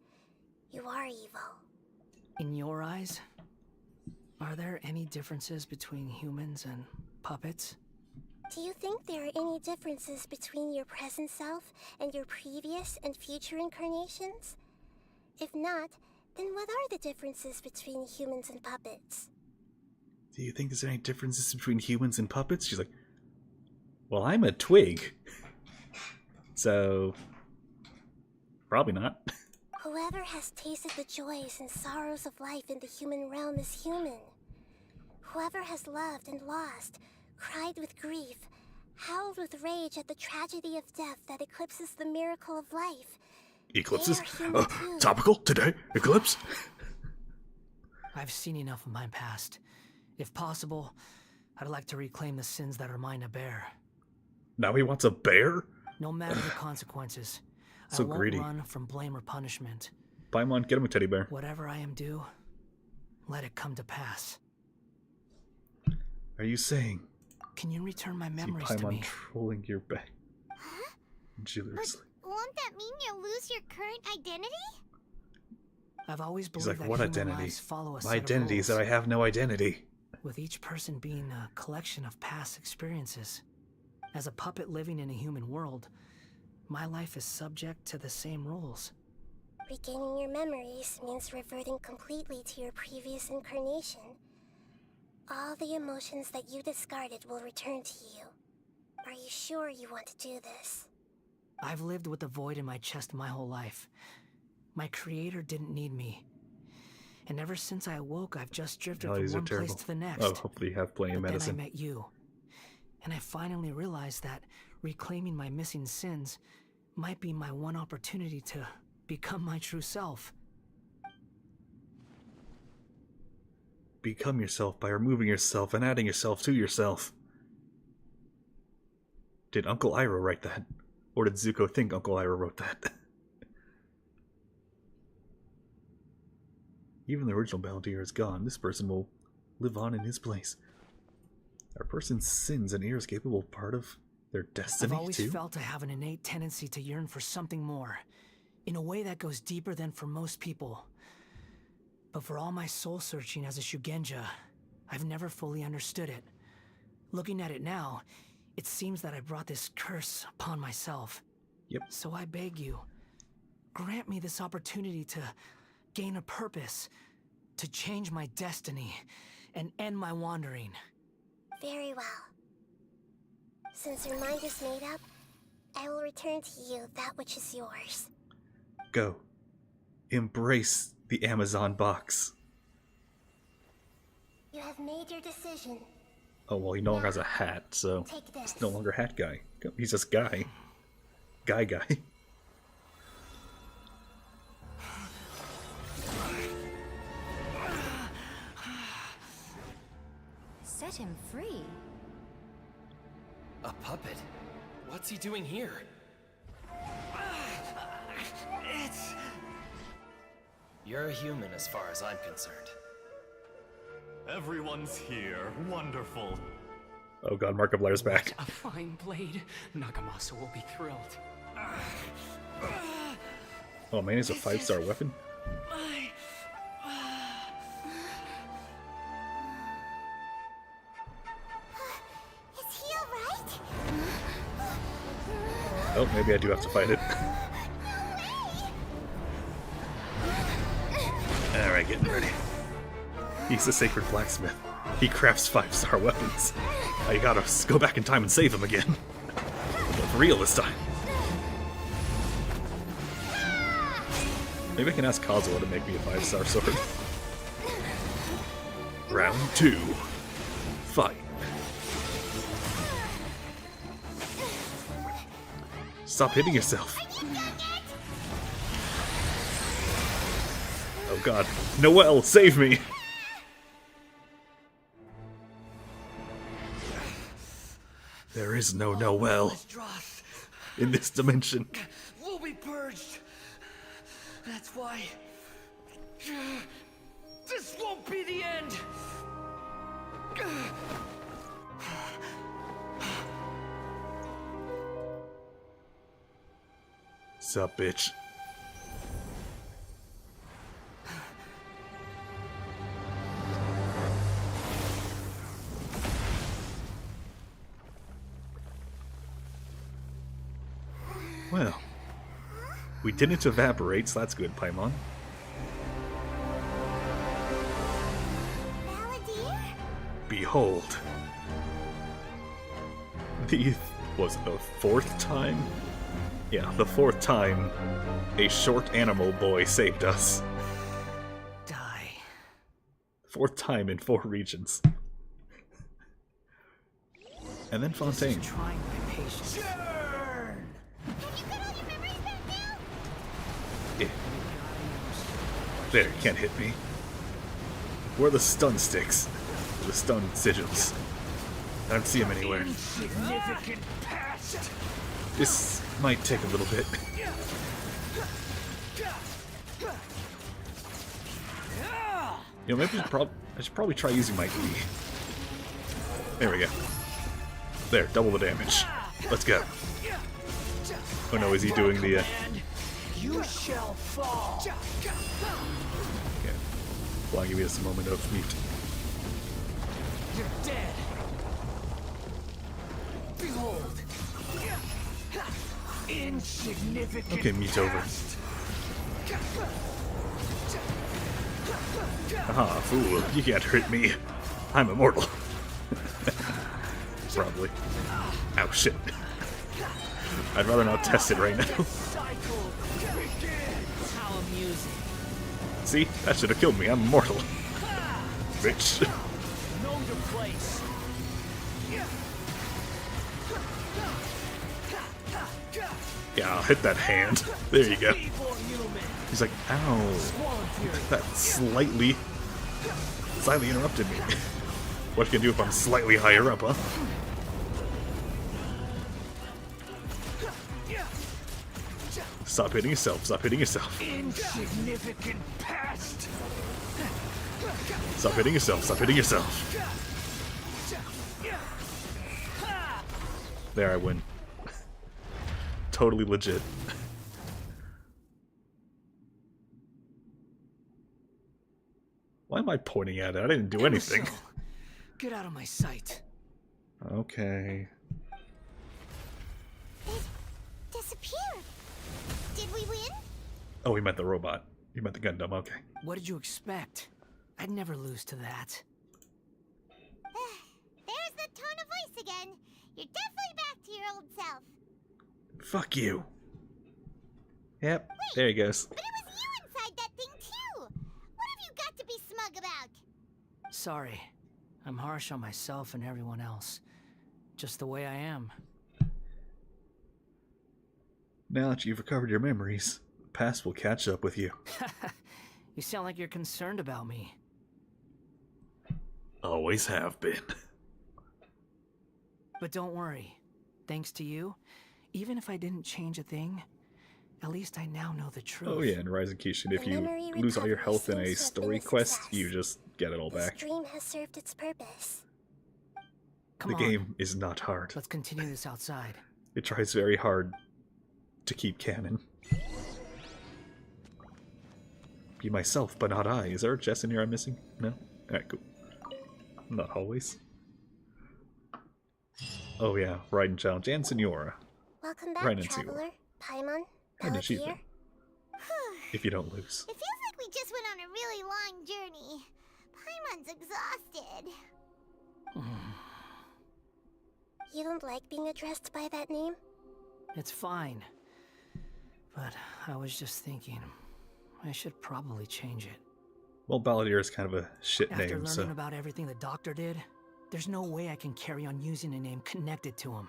you are evil. In your eyes, are there any differences between humans and puppets? Do you think there are any differences between your present self and your previous and future incarnations? If not, then what are the differences between humans and puppets? Do you think there's any differences between humans and puppets? She's like, well, I'm a twig. So, probably not. Whoever has tasted the joys and sorrows of life in the human realm is human. Whoever has loved and lost, cried with grief, howled with rage at the tragedy of death that eclipses the miracle of life. Eclipses? They are human too. Topical? Today? Eclipse? I've seen enough of my past. If possible, I'd like to reclaim the sins that are mine to bear. Now he wants a bear? No matter the consequences, So I won't greedy. run from blame or punishment. Paimon, get him a teddy bear. Whatever I am due, let it come to pass. Are you saying? Can you return my See memories to Paimon me? trolling your back. Jealously. Won't that mean you'll lose your current identity? I've always He's believed like, that what human identity? lives follow a My set of identity is that rules, I have no identity. with each person being a collection of past experiences. As a puppet living in a human world, my life is subject to the same rules. Regaining your memories means reverting completely to your previous incarnation. All the emotions that you discarded will return to you. Are you sure you want to do this? I've lived with a void in my chest my whole life. My creator didn't need me. And ever since I awoke, I've just drifted from Allergies are one place terrible. to the next. Oh, hopefully you have plenty of But medicine. then I met you. And I finally realized that reclaiming my missing sins might be my one opportunity to become my true self. Become yourself by removing yourself and adding yourself to yourself. Did Uncle Iroh write that? Or did Zuko think Uncle Iroh wrote that? Even the original bountier is gone. This person will live on in his place. Are a person's sins an inescapable part of their destiny, I've always too? felt I have an innate tendency to yearn for something more, in a way that goes deeper than for most people. But for all my soul searching as a Shugenja, I've never fully understood it. Looking at it now, it seems that I brought this curse upon myself. Yep. So I beg you, grant me this opportunity to gain a purpose, to change my destiny, and end my wandering. Very well. Since your mind is made up, I will return to you that which is yours. Go. Embrace the Amazon box. You have made your decision. Oh, well, he no longer has a hat, so it's no longer hat guy. He's just guy. Guy. Set him free. A puppet? What's he doing here? You're a human as far as I'm concerned. Everyone's here. Wonderful. Oh god, Markiplier's back. A fine blade. Nagamasa will be thrilled. Oh man, he's a 5-star weapon? Is he alright? Oh, maybe I do have to fight it. Alright, getting ready. He's the sacred blacksmith. He crafts 5-star weapons. I gotta go back in time and save him again. But for real this time. Maybe I can ask Kazuo to make me a 5-star sword. Round 2. Fight. Stop hitting yourself. Oh god. Noelle, save me! There is no Noelle in this dimension. We'll be purged. That's why. This won't be the end. Sup, bitch? Well, we didn't evaporate, so that's good, Paimon. Behold. Was it the 4th time? Yeah, the 4th time a short animal boy saved us. Die. 4th time in 4 regions. And then Fontaine. Trying my patience. Yeah. There, you can't hit me. Where are the stun sticks? The stun sigils. I don't see them anywhere. This might take a little bit. You know, maybe I should probably try using my E. There we go. There, double the damage. Let's go. Oh no, is he doing the You shall fall. Okay. Well, I'll give you just a moment of mute. You're dead. Behold. Insignificant. Okay, mute over. Haha, fool, you can't hurt me. I'm immortal. Probably. Ow, shit. I'd rather not test it right now. How amusing. See? That should have killed me. I'm immortal. Bitch. Know your place. Yeah, I'll hit that hand. There you go. He's like, ow. That slightly interrupted me. What can I do if I'm slightly higher up, huh? Stop hitting yourself. Stop hitting yourself. Insignificant past. Stop hitting yourself. Stop hitting yourself. There, I win. Totally legit. Why am I pointing at it? I didn't do anything. Get out of my sight. Okay. It disappeared. Did we win? Oh, we meant the robot. You meant the Gundam, okay. What did you expect? I'd never lose to that. There's the tone of voice again. You're definitely back to your old self. Fuck you. Yep, there he goes. But it was you inside that thing too. What have you got to be smug about? Sorry. I'm harsh on myself and everyone else. Just the way I am. Now that you've recovered your memories, the past will catch up with you. You sound like you're concerned about me. Always have been. But don't worry. Thanks to you, even if I didn't change a thing, at least I now know the truth. Oh yeah, in Rising Kishin, if you Memory lose all your recovery health in a seems to have been story a quest, success. you just get it all This back. dream has served its purpose. Come The on. game is not hard. Let's continue this outside. It tries very hard to keep canon. Be myself, but not I. Is there a chest in here I'm missing? No? Alright, cool. Not always. Oh yeah, Raiden Challenge and Senora. Welcome back, Raiden traveler. Paimon, And Bella achievement. If you don't lose. It feels like we just went on a really long journey. Paimon's exhausted. You don't like being addressed by that name? It's fine. But I was just thinking, I should probably change it. Well, Balladeer is kind of a shit After name, learning so... about everything the doctor did, there's no way I can carry on using a name connected to him.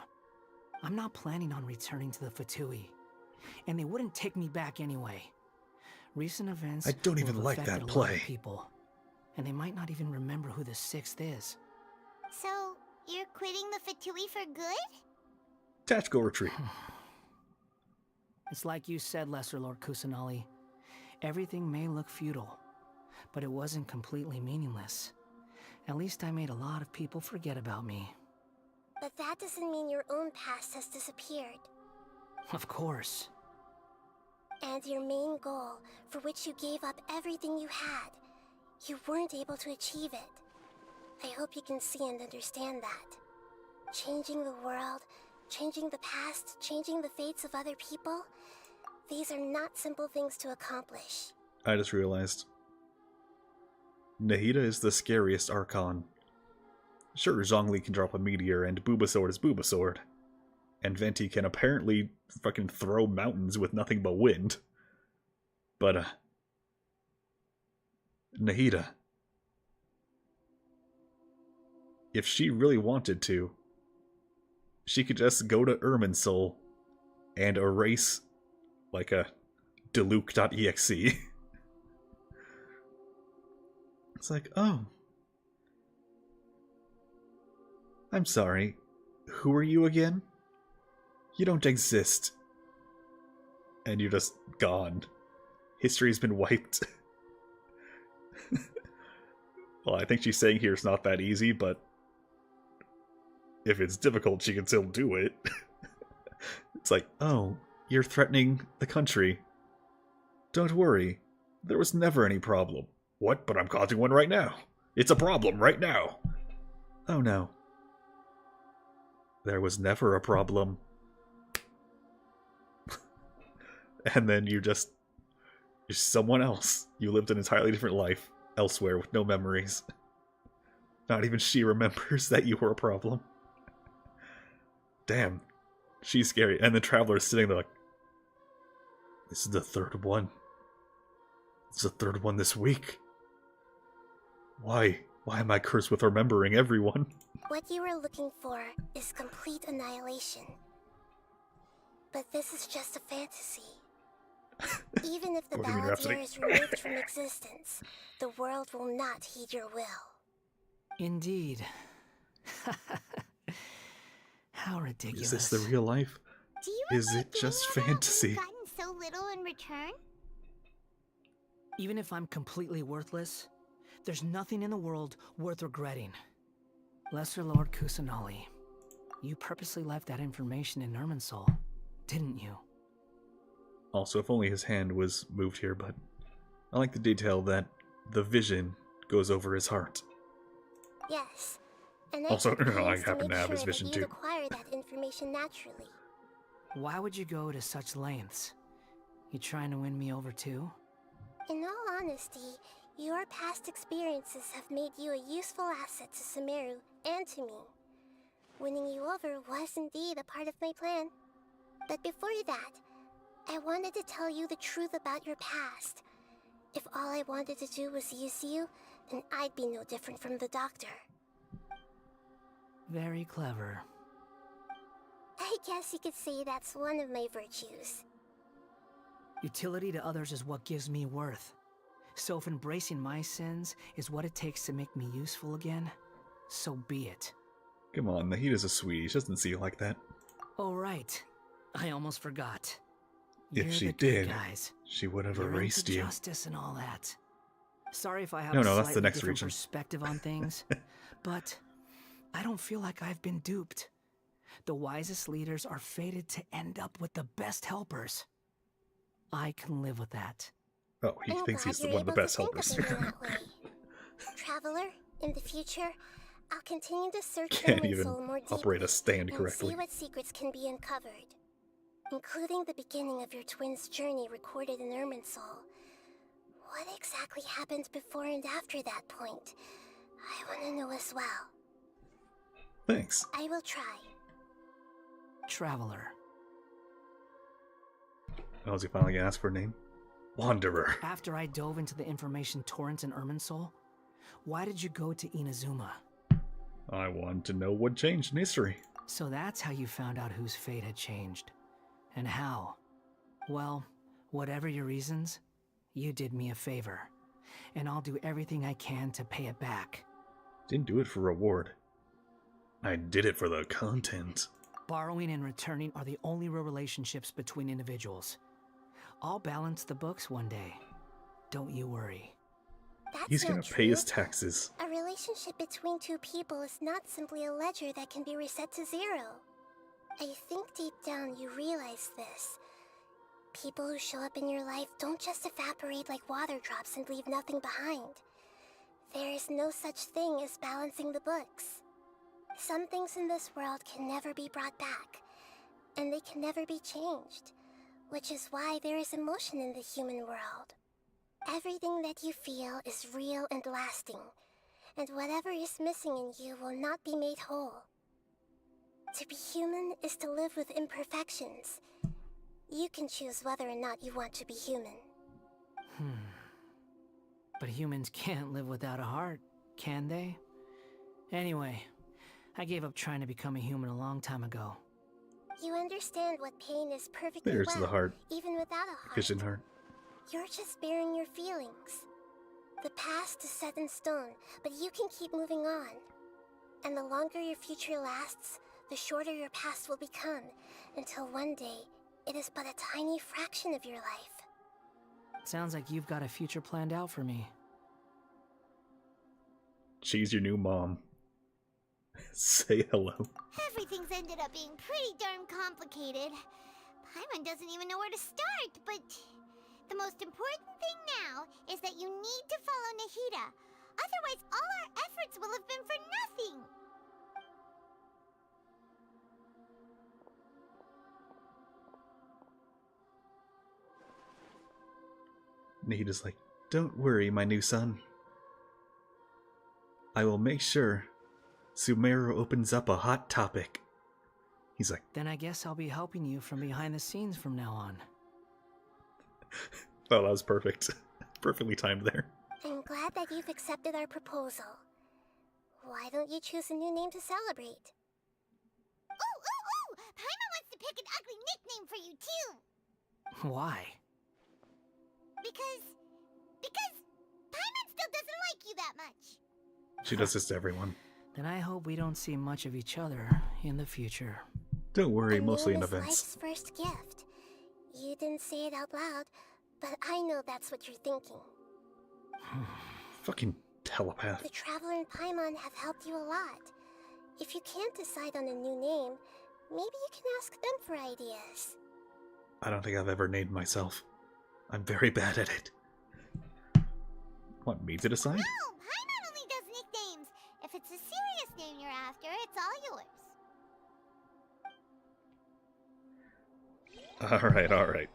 I'm not planning on returning to the Fatui, and they wouldn't take me back anyway. Recent events I don't will even have like affected that a lot of play. people, and they might not even remember who the 6th is. So, you're quitting the Fatui for good? Tactical retreat. It's like you said, Lesser Lord Kusanali. Everything may look futile, but it wasn't completely meaningless. At least I made a lot of people forget about me. But that doesn't mean your own past has disappeared. Of course. And your main goal, for which you gave up everything you had, you weren't able to achieve it. I hope you can see and understand that. Changing the world, changing the past, changing the fates of other people, these are not simple things to accomplish. I just realized. Nahida is the scariest Archon. Sure, Zhongli can drop a meteor and Bulbasaur is Bulbasaur. And Venti can apparently fucking throw mountains with nothing but wind. But, Nahida. If she really wanted to, she could just go to Irminsul and erase, like a Diluc.exe. It's like, oh. I'm sorry. Who are you again? You don't exist. And you're just gone. History's been wiped. Well, I think she's saying here it's not that easy, but if it's difficult, she can still do it. It's like, oh, you're threatening the country. Don't worry. There was never any problem. What? But I'm causing one right now. It's a problem right now. Oh no. There was never a problem. And then you're someone else. You lived an entirely different life elsewhere with no memories. Not even she remembers that you were a problem. Damn. She's scary. And the Traveler's sitting there like, this is the third one. It's the third one this week. Why? Why am I cursed with remembering everyone? What you were looking for is complete annihilation. But this is just a fantasy. Even if the What do you mean, Balladeer Rhapsody? is removed from existence, the world will not heed your will. Indeed. How ridiculous. Is this the real life? Do you Is it just fantasy? gotten so little in return? Even if I'm completely worthless, there's nothing in the world worth regretting. Lesser Lord Kusanali, you purposely left that information in Irminsul, didn't you? Also, if only his hand was moved here, but I like the detail that the vision goes over his heart. Yes, And Also, took I pains happen to make have his sure vision that you'd too. acquire that information naturally. Why would you go to such lengths? You trying to win me over too? In all honesty, your past experiences have made you a useful asset to Sumeru and to me. Winning you over was indeed a part of my plan. But before that, I wanted to tell you the truth about your past. If all I wanted to do was use you, then I'd be no different from the doctor. Very clever. I guess you could say that's one of my virtues. Utility to others is what gives me worth. So if embracing my sins is what it takes to make me useful again, so be it. Come on, Nahida's a sweetie. She doesn't see you like that. Oh right, I almost forgot. If You're she the good did, guys. she would have You're erased into you. justice and all that. Sorry if I have No, a that's the slightly next different region. perspective on things, but I don't feel like I've been duped. The wisest leaders are fated to end up with the best helpers. I can live with that. Oh, he I'm thinks glad he's you're one of the able best to think helpers. of it in that way. Traveler, in the future, I'll continue to search Can't Irminsul even more deeply operate a stand and correctly. see what secrets can be uncovered, including the beginning of your twins' journey recorded in Irminsul. What exactly happened before and after that point? I want to know as well. Thanks. I will try. Traveler. Oh, is he finally gonna ask for a name? Wanderer. After I dove into the information torrents in Irminsul, why did you go to Inazuma? I wanted to know what changed in history. So that's how you found out whose fate had changed. And how? Well, whatever your reasons, you did me a favor. And I'll do everything I can to pay it back. Didn't do it for reward. I did it for the content. Borrowing and returning are the only real relationships between individuals. I'll balance the books one day. Don't you worry. That's He's gonna not pay true. his taxes. A relationship between two people is not simply a ledger that can be reset to zero. I think deep down you realize this. People who show up in your life don't just evaporate like water drops and leave nothing behind. There is no such thing as balancing the books. Some things in this world can never be brought back, and they can never be changed, which is why there is emotion in the human world. Everything that you feel is real and lasting, and whatever is missing in you will not be made whole. To be human is to live with imperfections. You can choose whether or not you want to be human. But humans can't live without a heart, can they? Anyway, I gave up trying to become a human a long time ago. You understand what pain is perfectly There's well, the heart. even without a heart. Vision heart. You're just bearing your feelings. The past is set in stone, but you can keep moving on. And the longer your future lasts, the shorter your past will become, until one day, it is but a tiny fraction of your life. Sounds like you've got a future planned out for me. She's your new mom. Say hello. Everything's ended up being pretty darn complicated. Paimon doesn't even know where to start, but the most important thing now is that you need to follow Nahida. Otherwise, all our efforts will have been for nothing. Nahida's like, don't worry, my new son. I will make sure Sumeru opens up a hot topic. He's like, Then I guess I'll be helping you from behind the scenes from now on. oh, that was perfect. Perfectly timed there. I'm glad that you've accepted our proposal. Why don't you choose a new name to celebrate? Ooh! Paimon wants to pick an ugly nickname for you, too! Why? Because Paimon still doesn't like you that much. She does this to everyone. Then I hope we don't see much of each other in the future. Don't worry, A mostly name in is events. life's first gift. You didn't say it out loud, but I know that's what you're thinking. Fucking telepath. The Traveler and Paimon have helped you a lot. If you can't decide on a new name, maybe you can ask them for ideas. I don't think I've ever named myself. I'm very bad at it. Want me to decide? No, Paimon only does nicknames. If if it's a serious name you're after, it's all yours. Alright, alright.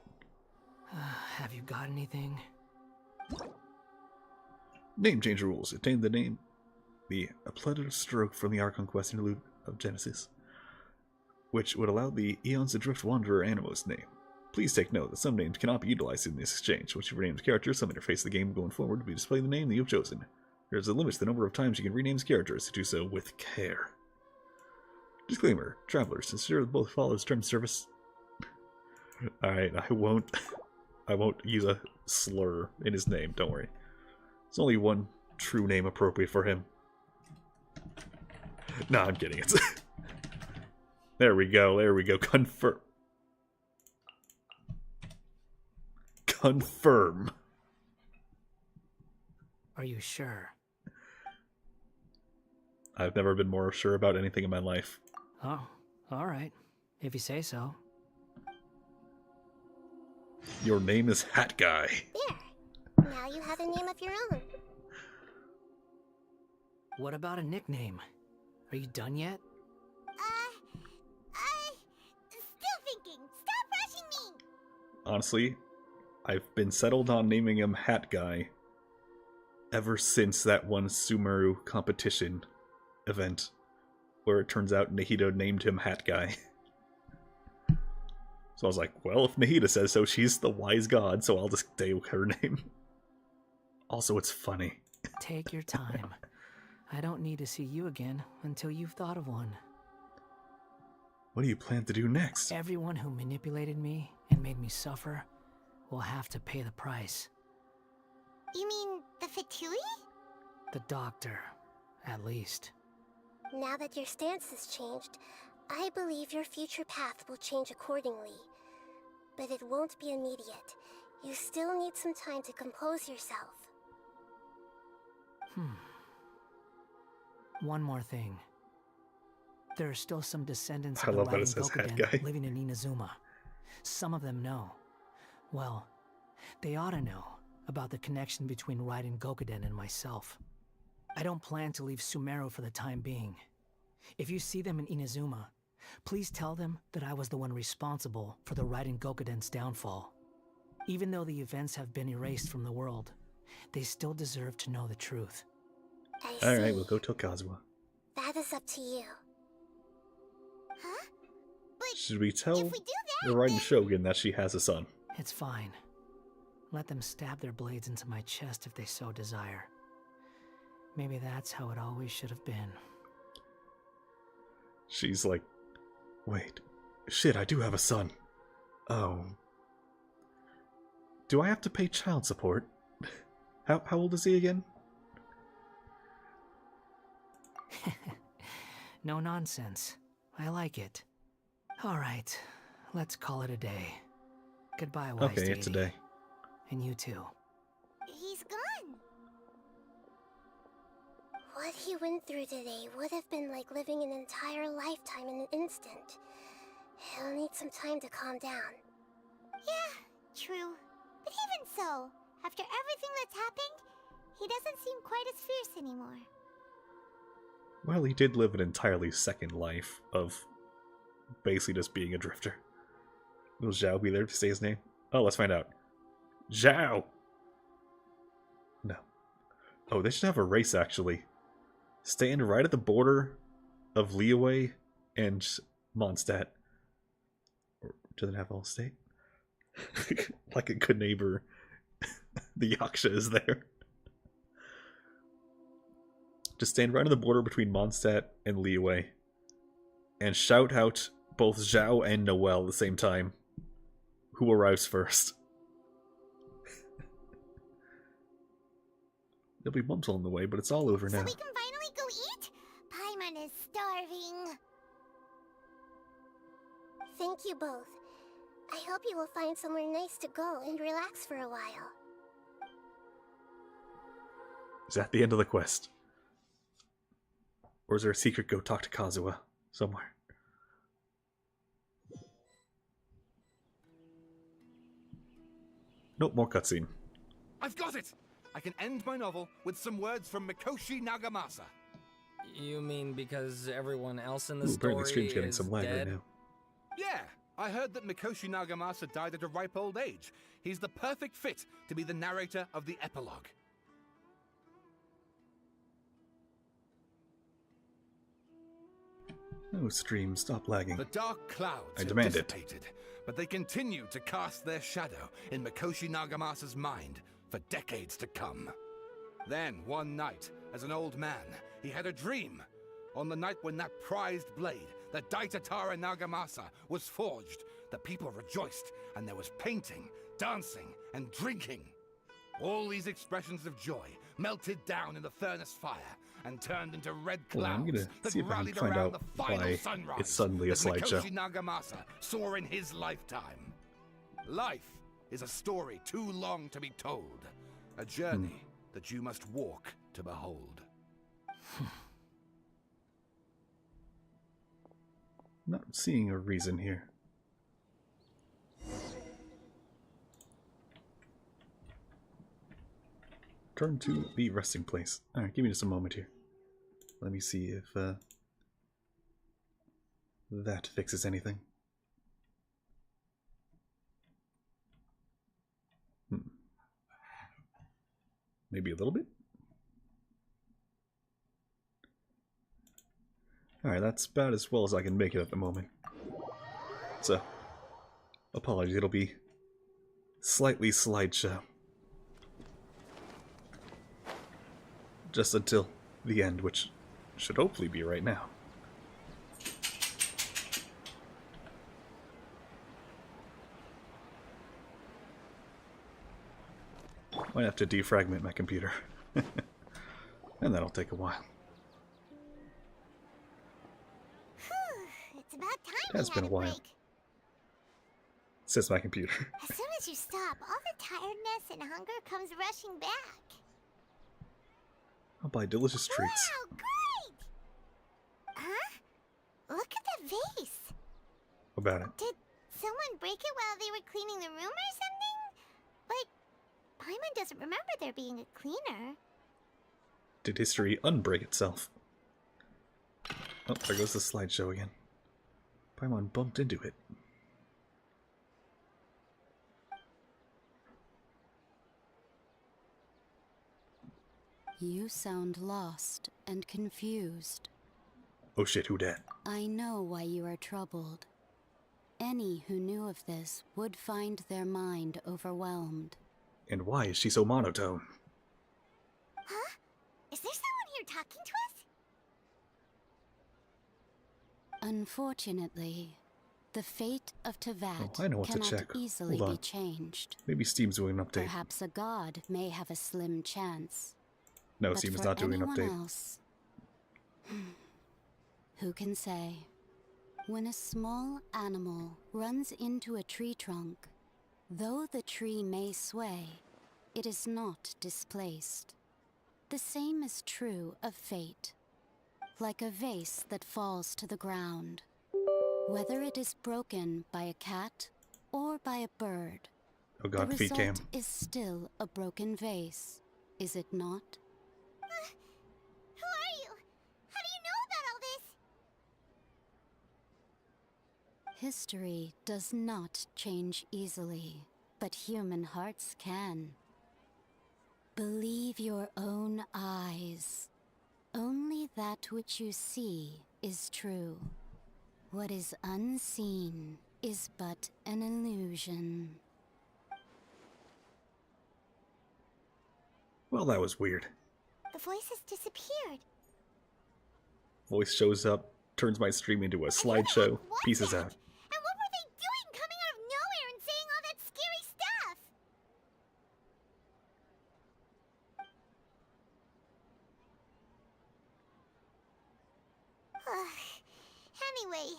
Have you got anything? Name change rules. Obtain the name. The Apletic Stroke from the Archon Quest interlude of Genesis, which would allow the Eons Adrift Wanderer Animos name. Please take note that some names cannot be utilized in this exchange. Once you've renamed a character, some interface of the game going forward will be displaying the name that you've chosen. There is a limit to the number of times you can rename his characters, to do so with care. Disclaimer: Travelers, ensure that both follows terms of service. Alright, I won't use a slur in his name, don't worry. There's only one true name appropriate for him. Nah, I'm kidding. It's there we go. Confirm. Are you sure? I've never been more sure about anything in my life. Oh, alright. If you say so. Your name is Hat Guy. There. Now you have a name of your own. What about a nickname? Are you done yet? Still thinking. Stop rushing me! Honestly, I've been settled on naming him Hat Guy ever since that one Sumeru competition event where it turns out Nahida named him Hat Guy. So I was like, well, if Nahida says so, she's the wise god, so I'll just stay with her name. Also, it's funny. Take your time. I don't need to see you again until you've thought of one. What do you plan to do next? Everyone who manipulated me and made me suffer will have to pay the price. You mean the Fatui? The doctor, at least. Now that your stance has changed, I believe your future path will change accordingly. But it won't be immediate. You still need some time to compose yourself. One more thing. There are still some descendants I of the love that it Lighting says Hat Gokuden Guy. living in Inazuma. Some of them know. Well, they ought to know about the connection between Raiden Gokuden and myself. I don't plan to leave Sumeru for the time being. If you see them in Inazuma, please tell them that I was the one responsible for the Raiden Gokuden's downfall. Even though the events have been erased from the world, they still deserve to know the truth. Alright, we'll go tell Kazuha. That is up to you. Huh? But Should we tell if we do the Raiden Shogun that she has a son? It's fine. Let them stab their blades into my chest if they so desire. Maybe that's how it always should have been. She's like, wait, shit, I do have a son. Oh. Do I have to pay child support? How old is he again? No nonsense. I like it. Alright, let's call it a day. Goodbye, wise Okay, it's a deity. day. And you too. He's gone. What he went through today would have been like living an entire lifetime in an instant. He'll need some time to calm down. Yeah, true. But even so, after everything that's happened, he doesn't seem quite as fierce anymore. Well, he did live an entirely second life of basically just being a drifter. Will Zhao be there to say his name? Oh, let's find out. Zhao! No. Oh, they should have a race, actually. Stand right at the border of Liyue and Mondstadt. Or do they have all state? Like a good neighbor. The Yaksha is there. Just stand right on the border between Mondstadt and Liyue. And shout out both Zhao and Noelle at the same time. Who arrives first? There'll be bumps along the way, but it's all over now. So we can finally go eat? Paimon is starving. Thank you both. I hope you will find somewhere nice to go and relax for a while. Is that the end of the quest? Or is there a secret go talk to Kazuha somewhere? Nope, more cutscene. I've got it! I can end my novel with some words from Mikoshi Nagamasa. You mean because everyone else in the Ooh, apparently story stream's getting is some lag right dead? now. Yeah, I heard that Mikoshi Nagamasa died at a ripe old age. He's the perfect fit to be the narrator of the epilogue. No stream, stop lagging. The dark clouds I have demand it. dissipated, but they continue to cast their shadow in Mikoshi Nagamasa's mind for decades to come. Then, one night, as an old man, he had a dream. On the night when that prized blade, the Daitatara Nagamasa, was forged, the people rejoiced, and there was painting, dancing, and drinking. All these expressions of joy melted down in the furnace fire and turned into red Well, I'm clouds gonna that see if I can rallied find around out the final why sunrise it's suddenly a that slideshow. Mikoshi Nagamasa saw in his lifetime. Life is a story too long to be told, a journey that you must walk to behold. Not seeing a reason here. Turn to the resting place. Alright, give me just a moment here. Let me see if that fixes anything. Maybe a little bit? Alright, that's about as well as I can make it at the moment. So, apologies, it'll be slightly slideshow. Just until the end, which should hopefully be right now. Might have to defragment my computer. And that'll take a while. It's about time It has we been had a while. break. Says my computer. As soon as you stop, all the tiredness and hunger comes rushing back. I'll buy delicious treats. Wow, great! Huh? Look at the vase. About it. Did someone break it while they were cleaning the room or something? But Paimon doesn't remember there being a cleaner. Did history unbreak itself? Oh, there goes the slideshow again. Paimon bumped into it. You sound lost and confused. Oh shit, who dat? I know why you are troubled. Any who knew of this would find their mind overwhelmed. And why is she so monotone? Huh? Is there someone here talking to us? Unfortunately, the fate of Tevat Oh, I know what to cannot check. easily Hold on. be changed. Maybe Steam's doing an update. Perhaps a god may have a slim chance. No, But Steam is for not doing an anyone update. else, who can say? When a small animal runs into a tree trunk, though the tree may sway, it is not displaced. The same is true of fate. Like a vase that falls to the ground. Whether it is broken by a cat or by a bird, Oh god, the feet cam. result is still a broken vase, is it not? Who are you? How do you know about all this? History does not change easily, but human hearts can. Believe your own eyes. Only that which you see is true. What is unseen is but an illusion. Well, that was weird. The voice has disappeared. Voice shows up, turns my stream into a slideshow, pieces out. And what were they doing coming out of nowhere and saying all that scary stuff? Anyway,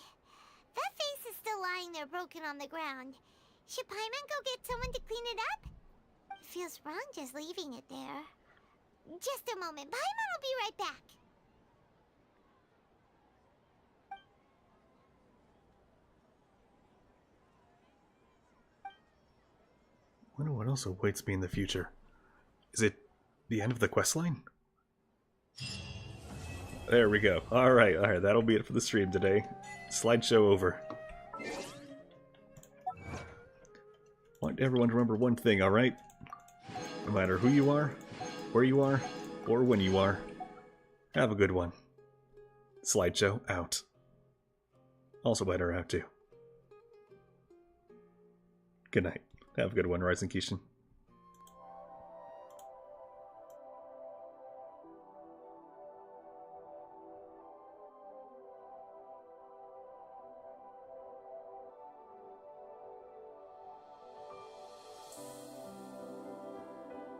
that vase is still lying there broken on the ground. Should Paimon go get someone to clean it up? It feels wrong just leaving it there. Just a moment. Paimon will be right back. Wonder what else awaits me in the future. Is it the end of the quest line? There we go. Alright, that'll be it for the stream today. Slideshow over. Want everyone to remember one thing, alright? No matter who you are, where you are, or when you are, have a good one. Slideshow out. Also better out too. Good night. Have a good one, Rising Kishin.